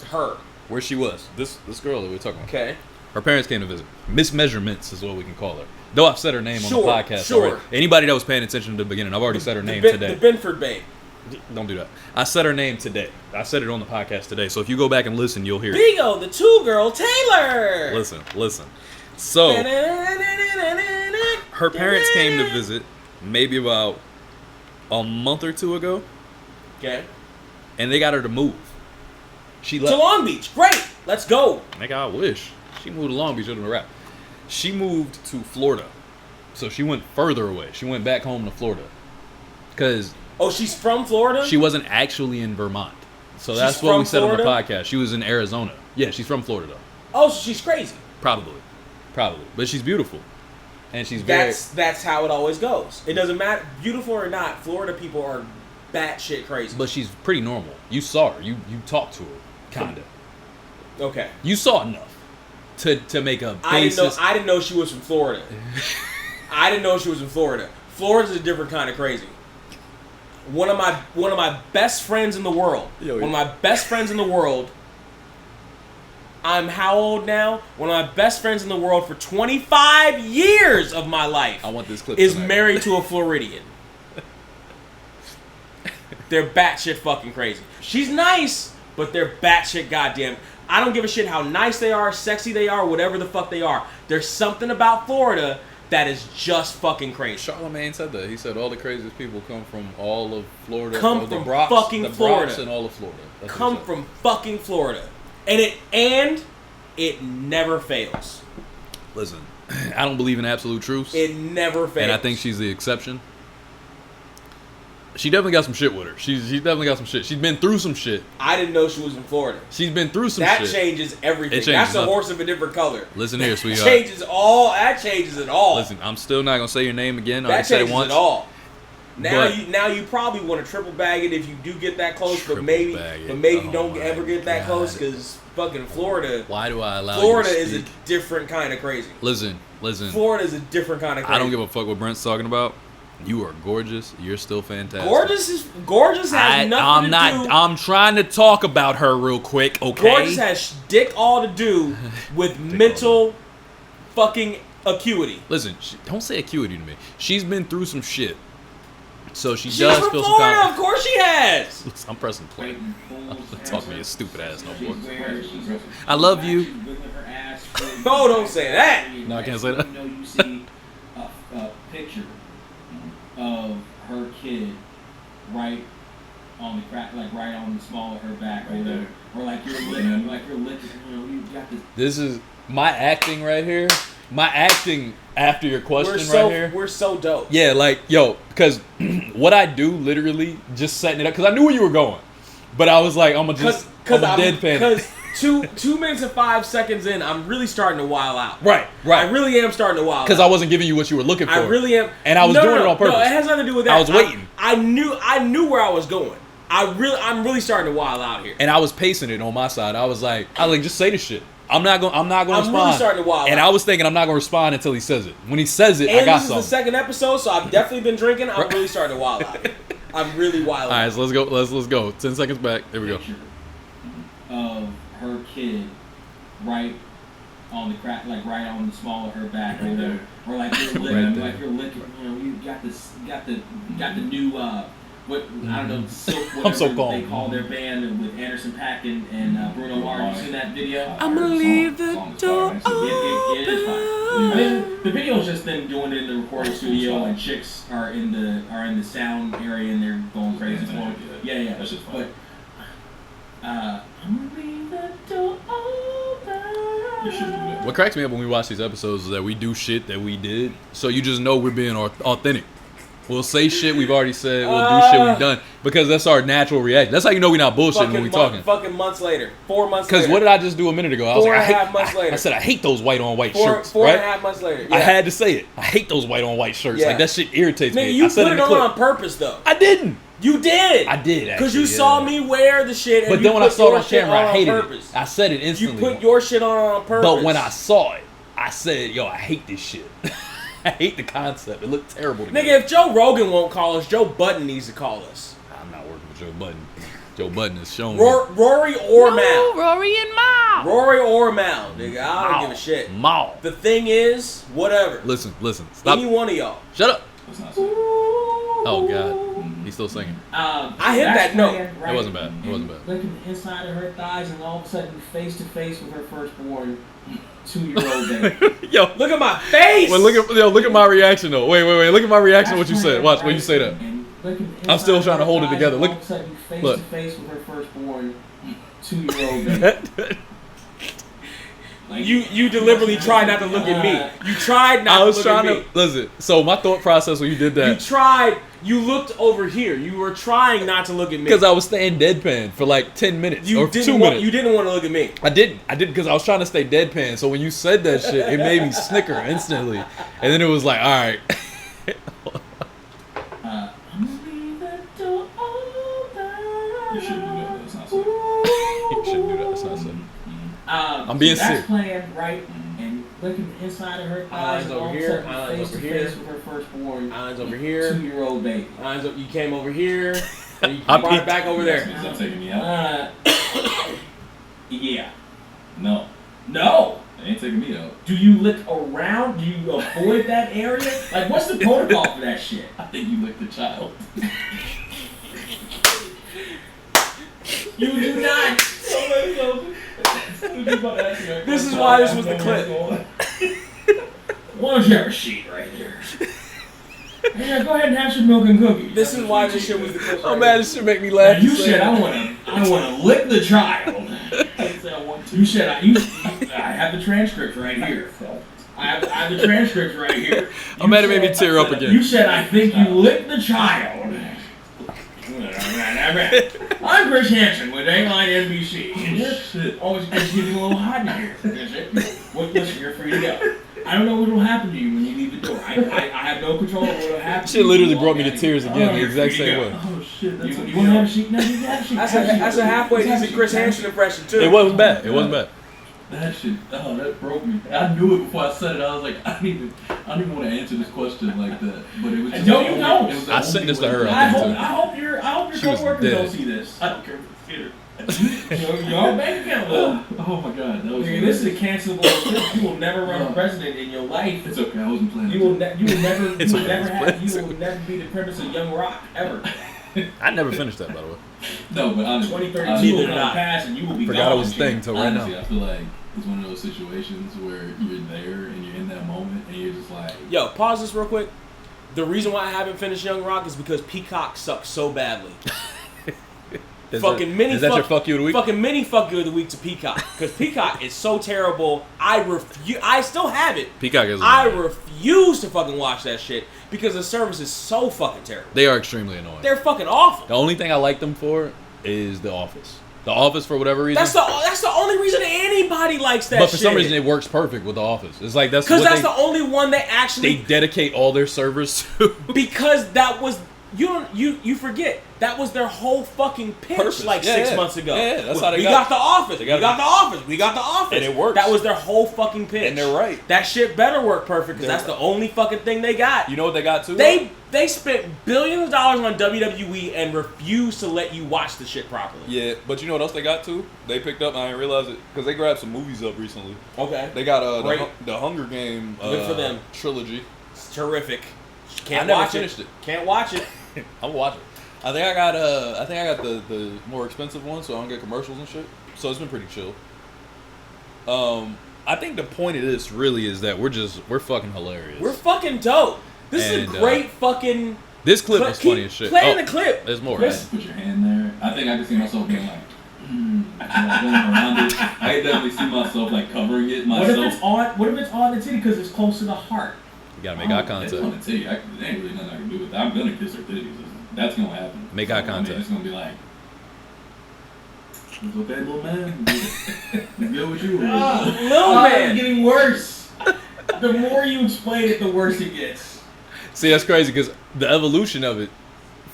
Her. Where she was. This girl that we're talking about. Okay. Her parents came to visit. Mismeasurements is what we can call her. Though I've said her name on Sure, the podcast sure. already. Anybody that was paying attention to the beginning, I've already said her name The today. Benford babe. Don't do that. I said her name today. I said it on the podcast today. So if you go back and listen, you'll hear it. Bigo, the 2-girl Taylor. Listen. So her parents came to visit maybe about a month or two ago, Okay. and they got her to move. She To left. Long Beach. Great. Let's go. Nigga, I wish. She moved to Long Beach under the wrap. She moved to Florida. So she went further away. She went back home to Florida. Because Oh, she's from Florida? she wasn't actually in Vermont. So She's that's what from we said Florida? on the podcast. She was in Arizona. Yeah, she's from Florida, though. Oh, so she's crazy. Probably. But she's beautiful. And she's very... That's how it always goes. It doesn't matter, beautiful or not, Florida people are batshit crazy. But she's pretty normal. You saw her. You talked to her. Kinda. Okay. You saw enough to make a basis. I didn't know she was from Florida. I didn't know she was from Florida. Florida's a different kind of crazy. One of my best friends in the world. Yo, One of my best friends in the world. I'm how old now? One of my best friends in the world for 25 years of my life. I want this clip is tonight. married to a Floridian. They're batshit fucking crazy. She's nice, but they're batshit goddamn. I don't give a shit how nice they are, sexy they are, whatever the fuck they are. There's something about Florida that is just fucking crazy. Charlemagne said that. He said all the craziest people come from all of Florida. Come or the from Bronx, fucking the Bronx Florida. and all of Florida. That's what Come he said. from fucking Florida. And it never fails. Listen, I don't believe in absolute truths. It never fails. And I think she's the exception. She definitely got some shit with her. She's definitely got some shit. She's been through some shit. I didn't know she was in Florida. She's been through some That shit. changes everything. It changes That's a nothing. horse of a different color. Listen here, That sweetheart. changes it all. Listen, I'm still not gonna say your name again. I That already said it changes once. it all. But- Now you probably want to triple bag it if you do get that close, but Triple maybe bag it. Oh don't my ever get that God. close because fucking Florida. Why do I allow Florida you to is a speak? different kind of crazy. Listen, Listen, Florida's a different kind of crazy. I don't give a fuck what Brent's talking about. You are gorgeous. You're still fantastic. Gorgeous has nothing to do. I'm trying to talk about her real quick, okay? Gorgeous has dick all to do with mental fucking acuity. Listen, don't say acuity to me. She's been through some shit. So she She's does from feel Florida, some of course she has. Listen, I'm pressing play. Talk me a stupid ass no more. She's I love you. No, don't say that. No, I can't say that. You know, you see a picture of her kid right on the crack, like right on the small of her back, Right there. or like you're licking, You know, you got this. This is my acting right here. My acting after your question right here. We're so dope. Yeah, like, yo, because what I do literally just setting it up, because I knew where you were going. But I was like, I'm going to just, I'm deadpan. Because 2 minutes and 5 seconds in, I'm really starting to wild out. Right. I really am starting to wild out. Because I wasn't giving you what you were looking for. I really am. And I was doing it on purpose. No, it has nothing to do with that. I was waiting. I knew where I was going. I'm really starting to wild out here. And I was pacing it on my side. I was like, just say the shit. I'm not going to respond. I'm really starting to wild and out. I was thinking I'm not going to respond until he says it. When he says it, and I got this something. is the second episode, so I've definitely been drinking. I'm really starting to wild out here. I'm really wild out. All right, so let's go. Let's go. 10 seconds back. There we go. Picture of her kid right on the crack, like right on the small of her back, Right there. or like you're licking, You know, you got the new what I don't know, silk, whatever I'm so calm. they call their band with Anderson .Paak and Bruno Mars. You seen that video? I'm gonna leave the door It is fine. I mean, the video's just them doing it in the recording studio, and chicks are in the sound area and they're going crazy for it. Yeah. That's just fun. But I'm gonna leave the door open. You should do that. What cracks me up when we watch these episodes is that we do shit that we did, so you just know we're being authentic. We'll say shit we've already said. We'll do shit we've done because that's our natural reaction. That's how you know we're not bullshitting when we talking. Fucking months later, 4 months later. Because what did I just do a minute ago? I was Four like, and a half months later. I said I hate those white on white shirts. Four right? and a half months later. I Yeah. had to say it. I hate those white on white shirts. Yeah. Like that shit irritates Nigga, me. you I said put it in the on clip. on purpose though. I didn't. You did. I did actually. Because you saw me wear the shit. And But you then when I put saw it your on shit camera, I hated purpose. it. I said it You instantly. put your shit on purpose. But when I saw it, I said, "Yo, I hate this shit. I hate the concept. It looked terrible to me." Nigga, if Joe Rogan won't call us, Joe Budden needs to call us. I'm not working with Joe Budden. Joe Budden has shown Rory or Mal. Rory and Mal. Rory or Mal, nigga. I don't give a shit. Mal. The thing is, whatever. Listen. Stop. Any one of y'all. Shut up. That's not safe. Oh God, he's still singing. I hit that note. It wasn't bad. It wasn't bad. Looking inside of her thighs, and all of a sudden, face to face with her firstborn 2-year-old baby. Yo, Look at my face. well, look at my reaction though. Wait. Look at my reaction. What you said. Watch when you say that. I'm still trying to hold it together. Look. All of a sudden, face Look. to face with her firstborn 2-year-old baby. You deliberately tried not to look at me. You tried not I was to look trying at me. to listen. So my thought process when you did You that, tried. You looked over here. You were trying not to look at me. because I was staying deadpan for like 10 minutes You or didn't 2 want, minutes. You didn't want to look at me. I didn't because I was trying to stay deadpan. So when you said that shit, it made me snicker instantly, and then it was like, all right. You shouldn't do that. That's not safe. You shouldn't do that. That's not safe. I'm being that's serious. playing right and looking inside of her thighs, Eyes and all over of a here, sudden, eyes face over to here. face with her firstborn Eyes over here. 2-year-old baby. Eyes up. You came over here. And you I brought it peeked. back over there. Is that taking me out? Yeah. No. No. It ain't taking me out. Do you lick around? Do you avoid that area? Like, what's the protocol for that shit? I think you licked the child. You do not. This is why this was the clip. Why don't you have a sheet right here? Yeah, go ahead and have some milk and cookies. This is why this shit was the clip. Oh man, this should make me laugh. Now, you said I want to lick the child. You said I have the transcripts right here. I have the transcripts right here. I'm mad it made me tear up again. You said I think you licked the child. I'm Chris Hansen with Dayline NBC. Always getting a little hot in here. Is it? Well, listen, you're free to go. I don't know what will happen to you when you leave the door. I have no control over what will happen. Shit literally brought me to tears again, the you're exact free to same go. way. Oh shit. That's You want to have a sheet? No, you have a sheet. That's a halfway decent Chris Hansen impression too. It wasn't bad. It wasn't bad. That shit, oh, that broke me. I knew it before I said it. I was like, I don't even want to answer this question like that. But it was just. No, you don't. It was I sent this to her. I hope your coworkers don't see this. I don't care if it's Your bank account will. Oh my god, that was. Nigga, this is a cancelable offense. You will never run for president in your life. It's okay. I wasn't planning. You will never be the premise of Young Rock ever. I never finished that, by the way. No, but honestly, 2032 will come pass and you will be Forgot gone. it was a thing till right honestly, now. I feel like it's one of those situations where you're there and you're in that moment and you're just like, Yo, pause this real quick. The reason why I haven't finished Young Rock is because Peacock sucks so badly. Is Fucking that your fuck you of the week? Fucking mini fuck you of the week to Peacock, because Peacock is so terrible. I still have it. Peacock is. I annoying. refuse to fucking watch that shit because the service is so fucking terrible. They are extremely annoying. They're fucking awful. The only thing I like them for is The Office. The Office, for whatever reason. That's the only reason anybody likes that. But for shit. some reason, it works perfect with The Office. It's like that's because what that's the only one they actually they dedicate all their servers to. because that was. You forget that was their whole fucking pitch Purpose. like Yeah, 6 months ago. Yeah, that's how they we got the office. They We got the office. We got the office. And it works. That was their whole fucking pitch. And they're right. That shit better work perfect because They're that's the only fucking thing they got. You know what they got too? They spent billions of dollars on WWE and refused to let you watch the shit properly. Yeah, but you know what else they got too? They picked up. I didn't realize it because they grabbed some movies up recently. Okay. They got Great. the Hunger Game Good for them. trilogy. It's terrific. Can't I never watch finished it. Can't watch it. I'm gonna watch it. I think I got the more expensive one, so I don't get commercials and shit. So it's been pretty chill. I think the point of this really is that we're fucking hilarious. We're fucking dope. This is a And, great fucking. This clip was funny as shit. Playing the clip. There's more. Chris, put your hand there. I think I can see myself being like, and like going around it. I can definitely see myself like covering it myself. What if it's on the titty because it's close to the heart? You gotta make eye It's contact. on the titty. There ain't really nothing I can do with that. I'm gonna kiss her titties. That's gonna happen. Make eye contact. I mean, it's gonna be like, it's okay, little man. I'm good with you. Little It's man. getting worse. The more you explain it, the worse it gets. See, that's crazy because the evolution of it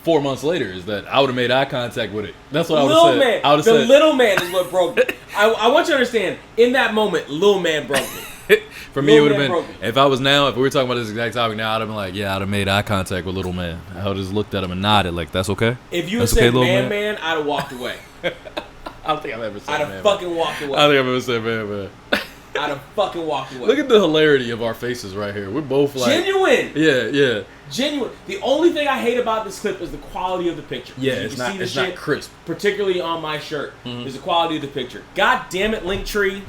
4 months later is that I would have made eye contact with it. That's what I would have Little said. man. I would have The said. little man is what broke me. I want you to understand. In that moment, little man broke me. For me, it would Little have man been, broke me. if I was now, if we were talking about this exact topic now, I'd have been like, yeah, I'd have made eye contact with little man. I would have just looked at him and nodded like, that's okay? If you had That's okay, said little man, I'd have walked away. I don't think I've ever said I'd man. have fucking walked I away. don't think I've ever said man. I'd have fucking walked away. Look at the hilarity of our faces right here. We're both like. Genuine. Yeah. Genuine. The only thing I hate about this clip is the quality of the picture. Yeah, You it's can not- see the it's not shit, crisp. Particularly on my shirt, is the quality of the picture. God damn it, Linktree.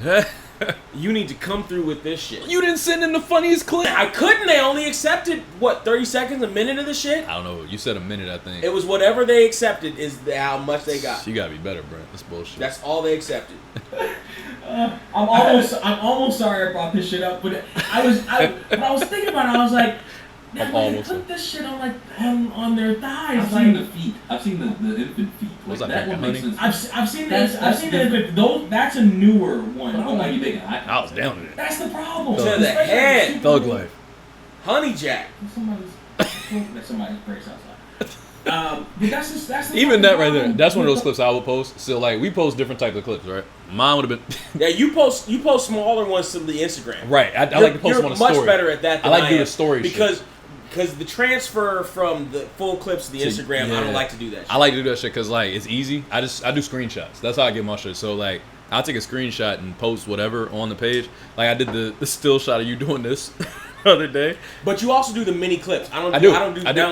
You need to come through with this shit. You didn't send in the funniest clip. I couldn't. They only accepted, 30 seconds, a minute of the shit? I don't know. You said a minute, I think. It was whatever they accepted is how much they got. You gotta be better, Brent. That's bullshit. That's all they accepted. I'm almost sorry I brought this shit up, but when I was thinking about it, I was like, I'm man, they almost put this shit on their thighs. I've like, seen the feet. I've seen the infant feet. What's Like, that, that one honey? makes sense. I've seen That's- this. I've that's seen different. it, but that's a newer one. But I don't like you making eye contact. I was down with it. That's the problem. To the Especially head. Super Thug Bowl. life. Honey Jack. Somebody's brace outside. But that's the Even that right fucking there. problem. That's one of those clips I would post. So like we post different types of clips, right? Mine would have been Yeah, you post smaller ones to the Instagram. right. I like to post You're them on a much story. better at that I than like to do am, the story shit. because the transfer from the full clips to the Instagram, I yeah. don't like to do that shit. I like to do that shit because like it's easy. I do screenshots. That's how I get my shit. So like I'll take a screenshot and post whatever on the page. Like I did the still shot of you doing this the other day. But you also do the mini clips. I don't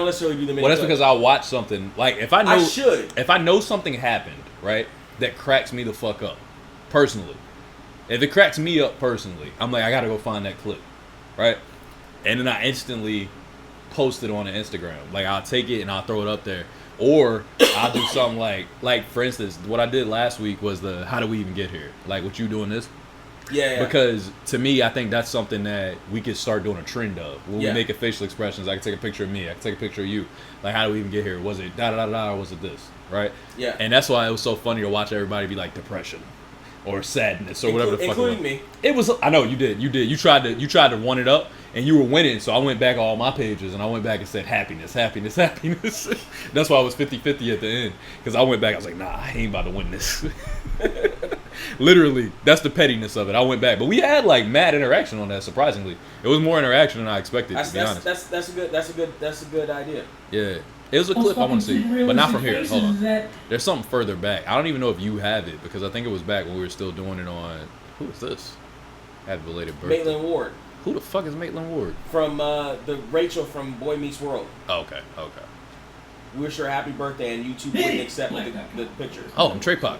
necessarily do the mini Well, that's clips. because I'll watch something. Like if I know I should. if I know something happened, right, that cracks me the fuck up, personally. If it cracks me up personally, I'm like, I gotta go find that clip, right? And then I instantly post it on the Instagram. Like I'll take it and I'll throw it up there. Or I'll do something like for instance, what I did last week was the how do we even get here? Like what you doing this? Yeah. Because to me, I think that's something that we could start doing a trend of. When Yeah. we make facial expressions, I can take a picture of me, I can take a picture of you. Like, how do we even get here? Was it da-da-da-da or was it this? Right? Yeah. And that's why it was so funny to watch everybody be like depression or sadness or whatever the fuck including it was. me. It was, I know, you did. You tried to one it up and you were winning. So I went back all my pages and I went back and said happiness, happiness, happiness. That's why I was 50-50 at the end. Because I went back, I was like, nah, I ain't about to win this. Literally, that's the pettiness of it. I went back, but we had like mad interaction on that. Surprisingly, it was more interaction than I expected. To be honest, That's a good idea. yeah, it was a clip I want to see, but not from here. Hold on, there's something further back. I don't even know if you have it because I think it was back when we were still doing it on. Who is this? Happy belated birthday. Maitland Ward. Who the fuck is Maitland Ward? From the Rachel from Boy Meets World. Oh, okay. Wish her a happy birthday, and YouTube wouldn't accept the picture. Oh, I'm Trey Pac.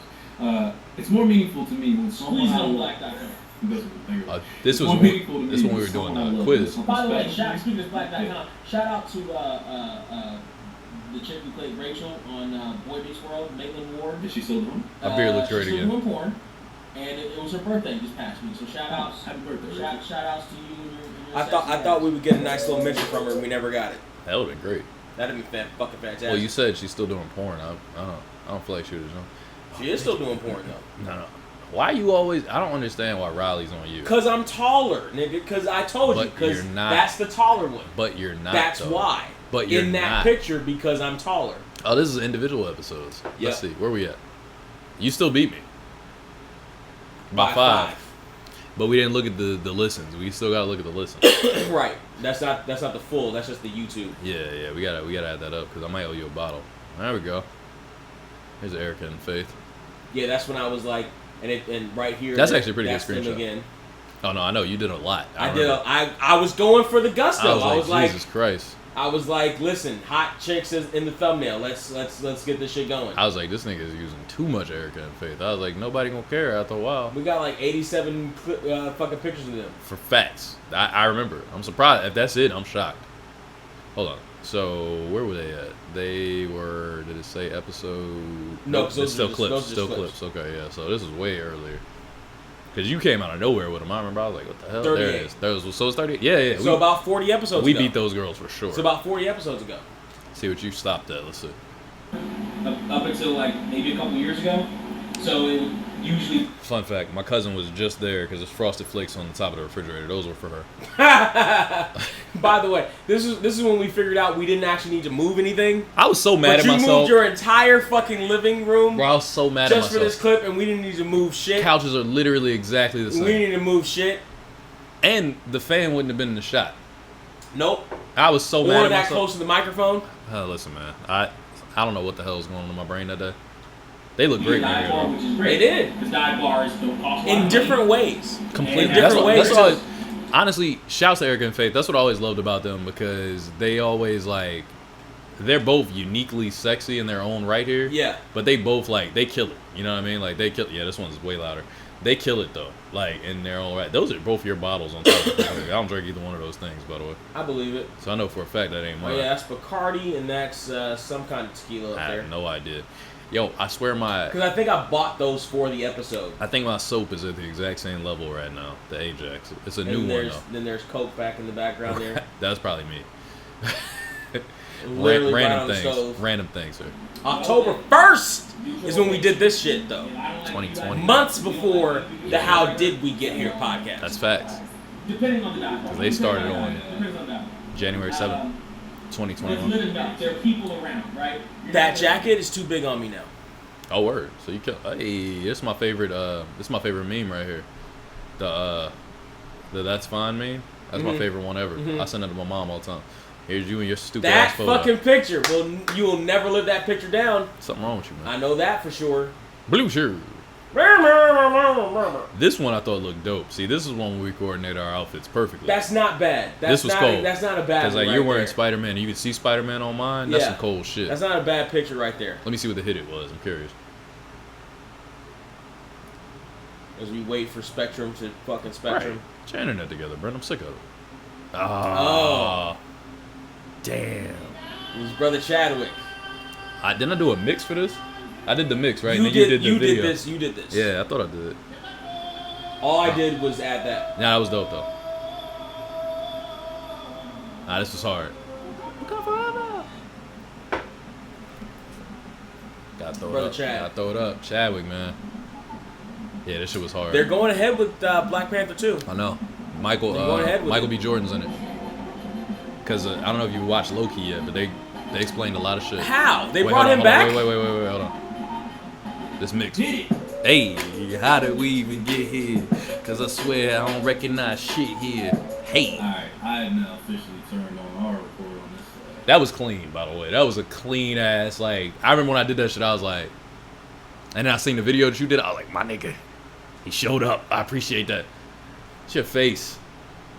It's more meaningful to me when someone Please don't black.com. This was when we were doing the quiz. By the way, speaking of black.com, shout out to the chick who played Rachel on Boy Meets World, Maitland Ward. Is she still doing? My beard looks great she's again. still doing porn, and it was her birthday this past week. So shout outs, Happy birthday. shout outs to you and your I thought we would get a nice little mention from her, and we never got it. That would have been great. That'd be fucking fantastic. Well, you said she's still doing porn. I don't feel like she was. She is still doing porn though. No. Why you always? I don't understand why Riley's on you. Cause I'm taller, nigga. Cause I told you. But Cause you're not. that's the taller one. But you're not. That's though. why. But you're in that not. picture because I'm taller. Oh, this is individual episodes. Yep. Let's see. Where we at? You still beat me. By 5. But we didn't look at the listens. We still gotta look at the listens. Right. That's not the full. That's just the YouTube. Yeah. We gotta add that up because I might owe you a bottle. There we go. Here's Erica and Faith. Yeah, that's when I was like, and right here. That's actually a pretty good that's them screenshot. Again. Oh no, I know you did a lot. I was going for the gusto. I was like, Jesus Christ. I was like, listen, hot chicks is in the thumbnail. Let's get this shit going. I was like, this nigga is using too much Erica and Faith. I was like, nobody gonna care after a while. We got like 87 fucking pictures of them. For facts. I remember. I'm surprised. If that's it, I'm shocked. Hold on. So, where were they at? They were, did it say episode? No, it's still clips. Still clips. Okay, yeah. So, this is way earlier. Because you came out of nowhere with them. I remember I was like, what the hell? 38. There it is. So, it's 38? Yeah. So, about 40 episodes we ago. beat those girls for sure. It's about 40 episodes ago. See what you stopped at. Let's see. up until like maybe a couple years ago. So it would usually. Fun fact, my cousin was just there because there's Frosted Flakes on the top of the refrigerator. Those were for her. By the way, this is when we figured out we didn't actually need to move anything. I was so mad but at you myself. moved your entire fucking living room. Bro, I was so mad at myself. Just for this clip, and we didn't need to move shit. Couches are literally exactly the same. We didn't need to move shit. And the fan wouldn't have been in the shot. Nope. I was so mad Or at that myself. close to the microphone. Listen, man. I don't know what the hell was going on in my brain that day. They look great, dive bar, man. which is great. They did. Because dive bars don't cost a lot In of different money. ways. Completely. In different ways. That's what honestly, shouts to Erica and Faith. That's what I always loved about them because they always like, they're both uniquely sexy in their own right here. Yeah. But they both like, they kill it. You know what I mean? Like they kill. Yeah, this one's way louder. They kill it though, like in their own right. Those are both your bottles on top of the I don't drink either one of those things, by the way. I believe it. So I know for a fact that ain't mine. Oh yeah, that's Bacardi, and that's some kind of tequila up I there. have no idea. Yo, I swear my... Because I think I bought those for the episode. I think my soap is at the exact same level right now. The Ajax. It's a new one, though. Then there's Coke back in the background there. That's probably me. Literally right on Random the things. stove. Random things, sir. October 1st is when we did this shit, though. 2020. Months before the How Did We Get Here podcast. That's facts. Depending on the dive bar. They started on Depends on that. January 7th, It's 2021. lit enough. There are people around, right? That jacket is too big on me now. Oh, word. So you kill... Hey, this is my favorite meme right here. The That's Fine meme. That's my favorite one ever. I send it to my mom all the time. Here's you and your stupid That ass photo. fucking picture. Well, you will never live that picture down. Something wrong with you, man. I know that for sure. Blue shirt. This one I thought looked dope. See, this is one we coordinated our outfits perfectly. That's not bad. This was cold. That's not a bad Because one like you're right wearing there. Spider-Man and you can see Spider-Man on mine. That's some cold shit. That's not a bad picture right there. Let me see what the hit it was. I'm curious. As we wait for Spectrum to fucking Spectrum. Right. Get your internet together, Brent. I'm sick of it. Oh. Damn. It was Brother Chadwick. Didn't I do a mix for this? I did the mix, right? You And then did the video. You did this. Yeah, I thought I did. All I did was add that. Nah, that was dope, though. Nah, this was hard. Gotta throw Brother it up. Chad. Gotta throw it up. Chadwick, man. Yeah, this shit was hard. They're going ahead with Black Panther 2. I know. Michael They're going ahead with Michael it. B. Jordan's in it. Because I don't know if you watched Loki yet, but they explained a lot of shit. How? They Wait, brought hold him on, back? Wait, hold on. This mix. Did it. Hey, how did we even get here? Cause I swear I don't recognize shit here. Hey. Alright, I have now officially turned on our record on this side. That was clean, by the way. That was a clean ass, like, I remember when I did that shit, I was like, and then I seen the video that you did, I was like, my nigga, he showed up. I appreciate that. It's your face.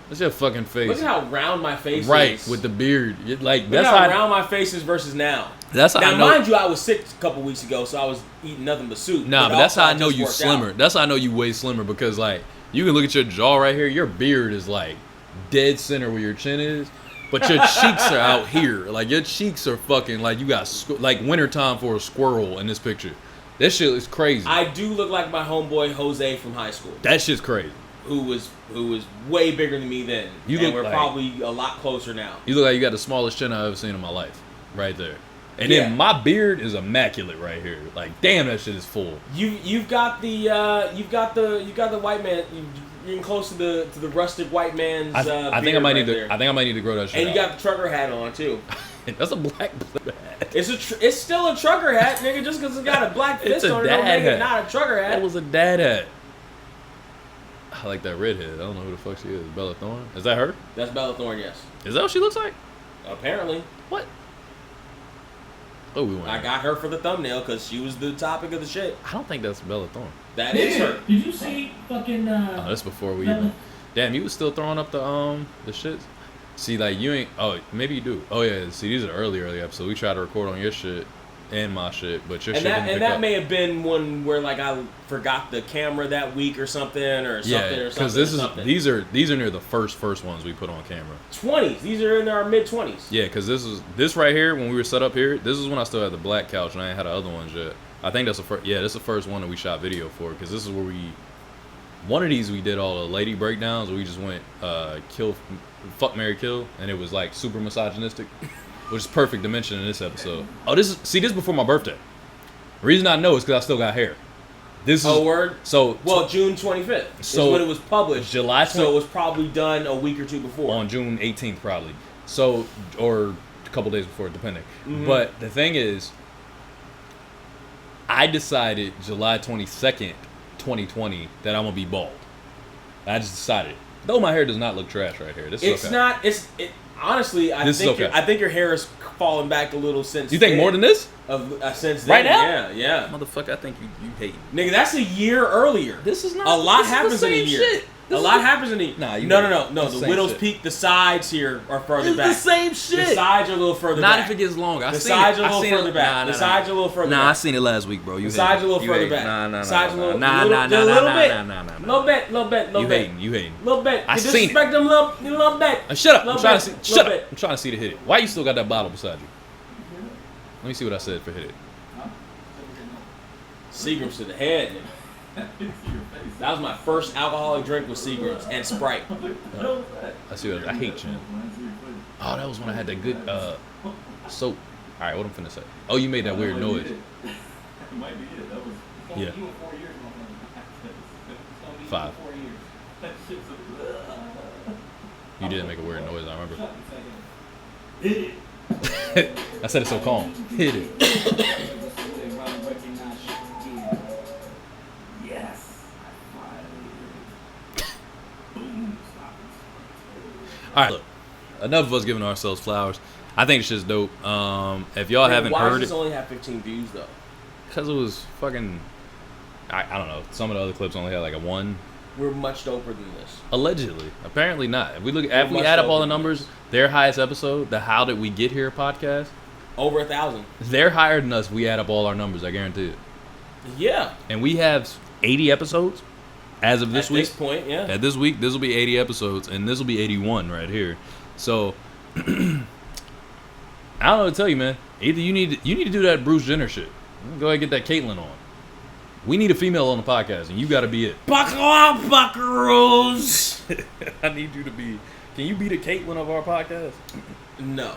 That's your fucking face. Look at how round my face is. Right, with the beard. Like, Look that's at how how round my face is versus now. That's how now, I know. mind you, I was sick a couple weeks ago, so I was eating nothing but soup. Nah, but that's also how I know just you worked slimmer. out. That's how I know you way slimmer because, like, you can look at your jaw right here. Your beard is, like, dead center where your chin is. But your cheeks are out here. Like, your cheeks are fucking, like, you got, like, wintertime for a squirrel in this picture. That shit is crazy. I do look like my homeboy Jose from high school. That shit's crazy. Who was way bigger than me then. You and look we're like- probably a lot closer now. You look like you got the smallest chin I've ever seen in my life. Right there. And Yeah. then my beard is immaculate right here. Like, damn, that shit is full. You've got the white man. You're getting close to the rustic white man's. I think I beard might right need to. there. I think I might need to grow that shit And you out. got the trucker hat on too. That's a black hat. It's still a trucker hat, nigga. Just because it's got a black It's fist a on it, don't dad make it hat. not a trucker hat. That was a dad hat. I like that redhead. I don't know who the fuck she is. Bella Thorne? Is that her? That's Bella Thorne, yes. Is that what she looks like? Apparently, What? Oh, we went. I got her for the thumbnail because she was the topic of the shit. I don't think that's Bella Thorne. That is her. Did you see fucking Oh, that's before we even. Damn, you was still throwing up the shits. See, like you ain't. Oh, maybe you do. Oh yeah. See, these are early episodes. We tried to record on your shit and my shit, but your And shit that didn't and pick that up. may have been one where like I forgot the camera that week or something or something Yeah, or because something. these are near the first ones we put on camera. 20s. These are in our mid 20s. Yeah, because this right here when we were set up here. This is when I still had the black couch and I ain't had the other ones yet. I think that's the first. Yeah, this is the first one that we shot video for because this is where one of these we did all the lady breakdowns. Where we just went fuck, marry, kill, and it was like super misogynistic, which is perfect to mention in this episode. Oh, this is before my birthday. The reason I know is because I still got hair. This is Oh, word? so Well, June 25th So, is when it was published. July So it was probably done a week or two before. on June 18th probably. So or a couple days before, depending. Mhm. But the thing is, I decided July 22nd, 2020 that I'm gonna be bald. I just decided. Though my hair does not look trash right here. This is It's okay. not. Honestly, I This is think okay. I think your hair has fallen back a little since. You think then. more than this? Since Right then? now? Yeah. Motherfucker, I think you hate. Nigga, that's a year earlier. This is not. A lot this is the happens in a same year. shit. A lot happens in a year. Nah, you no. right. The It's the same widow's shit. peak. The sides here are further It's back. the same The shit. sides are a little further Not back. if it gets longer. I The seen sides it. are a I little seen further it. back. The sides are a little further Nah, I back. seen it last week, bro. You The sides are a little You further hating. back. Nah, Sides a little bit. nah. Little bit. You hating. You hating. Little bit. I You seen it. disrespect them little bit. Shut up. I'm Little trying bit. to see. Little Shut up. bit. I'm trying to see the hit it. Why you still got that bottle beside you? Let me see what I said for hit it. Seagrams to the head. Nigga. That was my first alcoholic drink with Seagrams and Sprite. I see what I hate Chin. Oh, that was when I had that good soap. All right, what I'm finna say. Oh, you made that weird noise. It might be it. That was Yeah. 5. You did make a weird noise. I remember. I said it so calm. Hit it. All right, look. Enough of us giving ourselves flowers. I think it's just dope. If y'all haven't Why heard does it, this only have 15 views though? because it was fucking. I don't know. Some of the other clips only had like a 1. We're much doper than this. Allegedly, apparently not. If we add much up all doper the than numbers, their highest episode, the How Did We Get Here podcast, Over 1,000. they're higher than us. If we add up all our numbers, I guarantee it. Yeah. And we have 80 episodes as of this At week. this point, yeah. At this week, this will be 80 episodes, and this will be 81 right here. So I don't know what to tell you, man. Either you need to do that Bruce Jenner shit. Go ahead and get that Caitlyn on. We need a female on the podcast, and you got to be it. Buckle up, buckaroos! I need you to be. Can you be the Caitlyn of our podcast? No.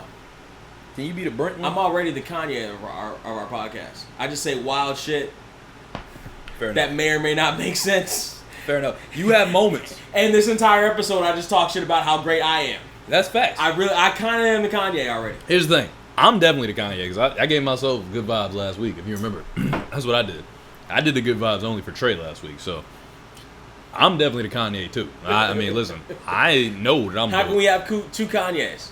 Can you be the Brent one? I'm already the Kanye of our podcast. I just say wild shit Fair enough. that may or may not make sense. Fair enough. You have moments. And this entire episode, I just talk shit about how great I am. That's facts. I kind of am the Kanye already. Here's the thing. I'm definitely the Kanye because I gave myself good vibes last week, if you remember. That's what I did. I did the good vibes only for Trey last week, so I'm definitely the Kanye too. I mean, listen, I know that I'm. How can we have two Kanyes?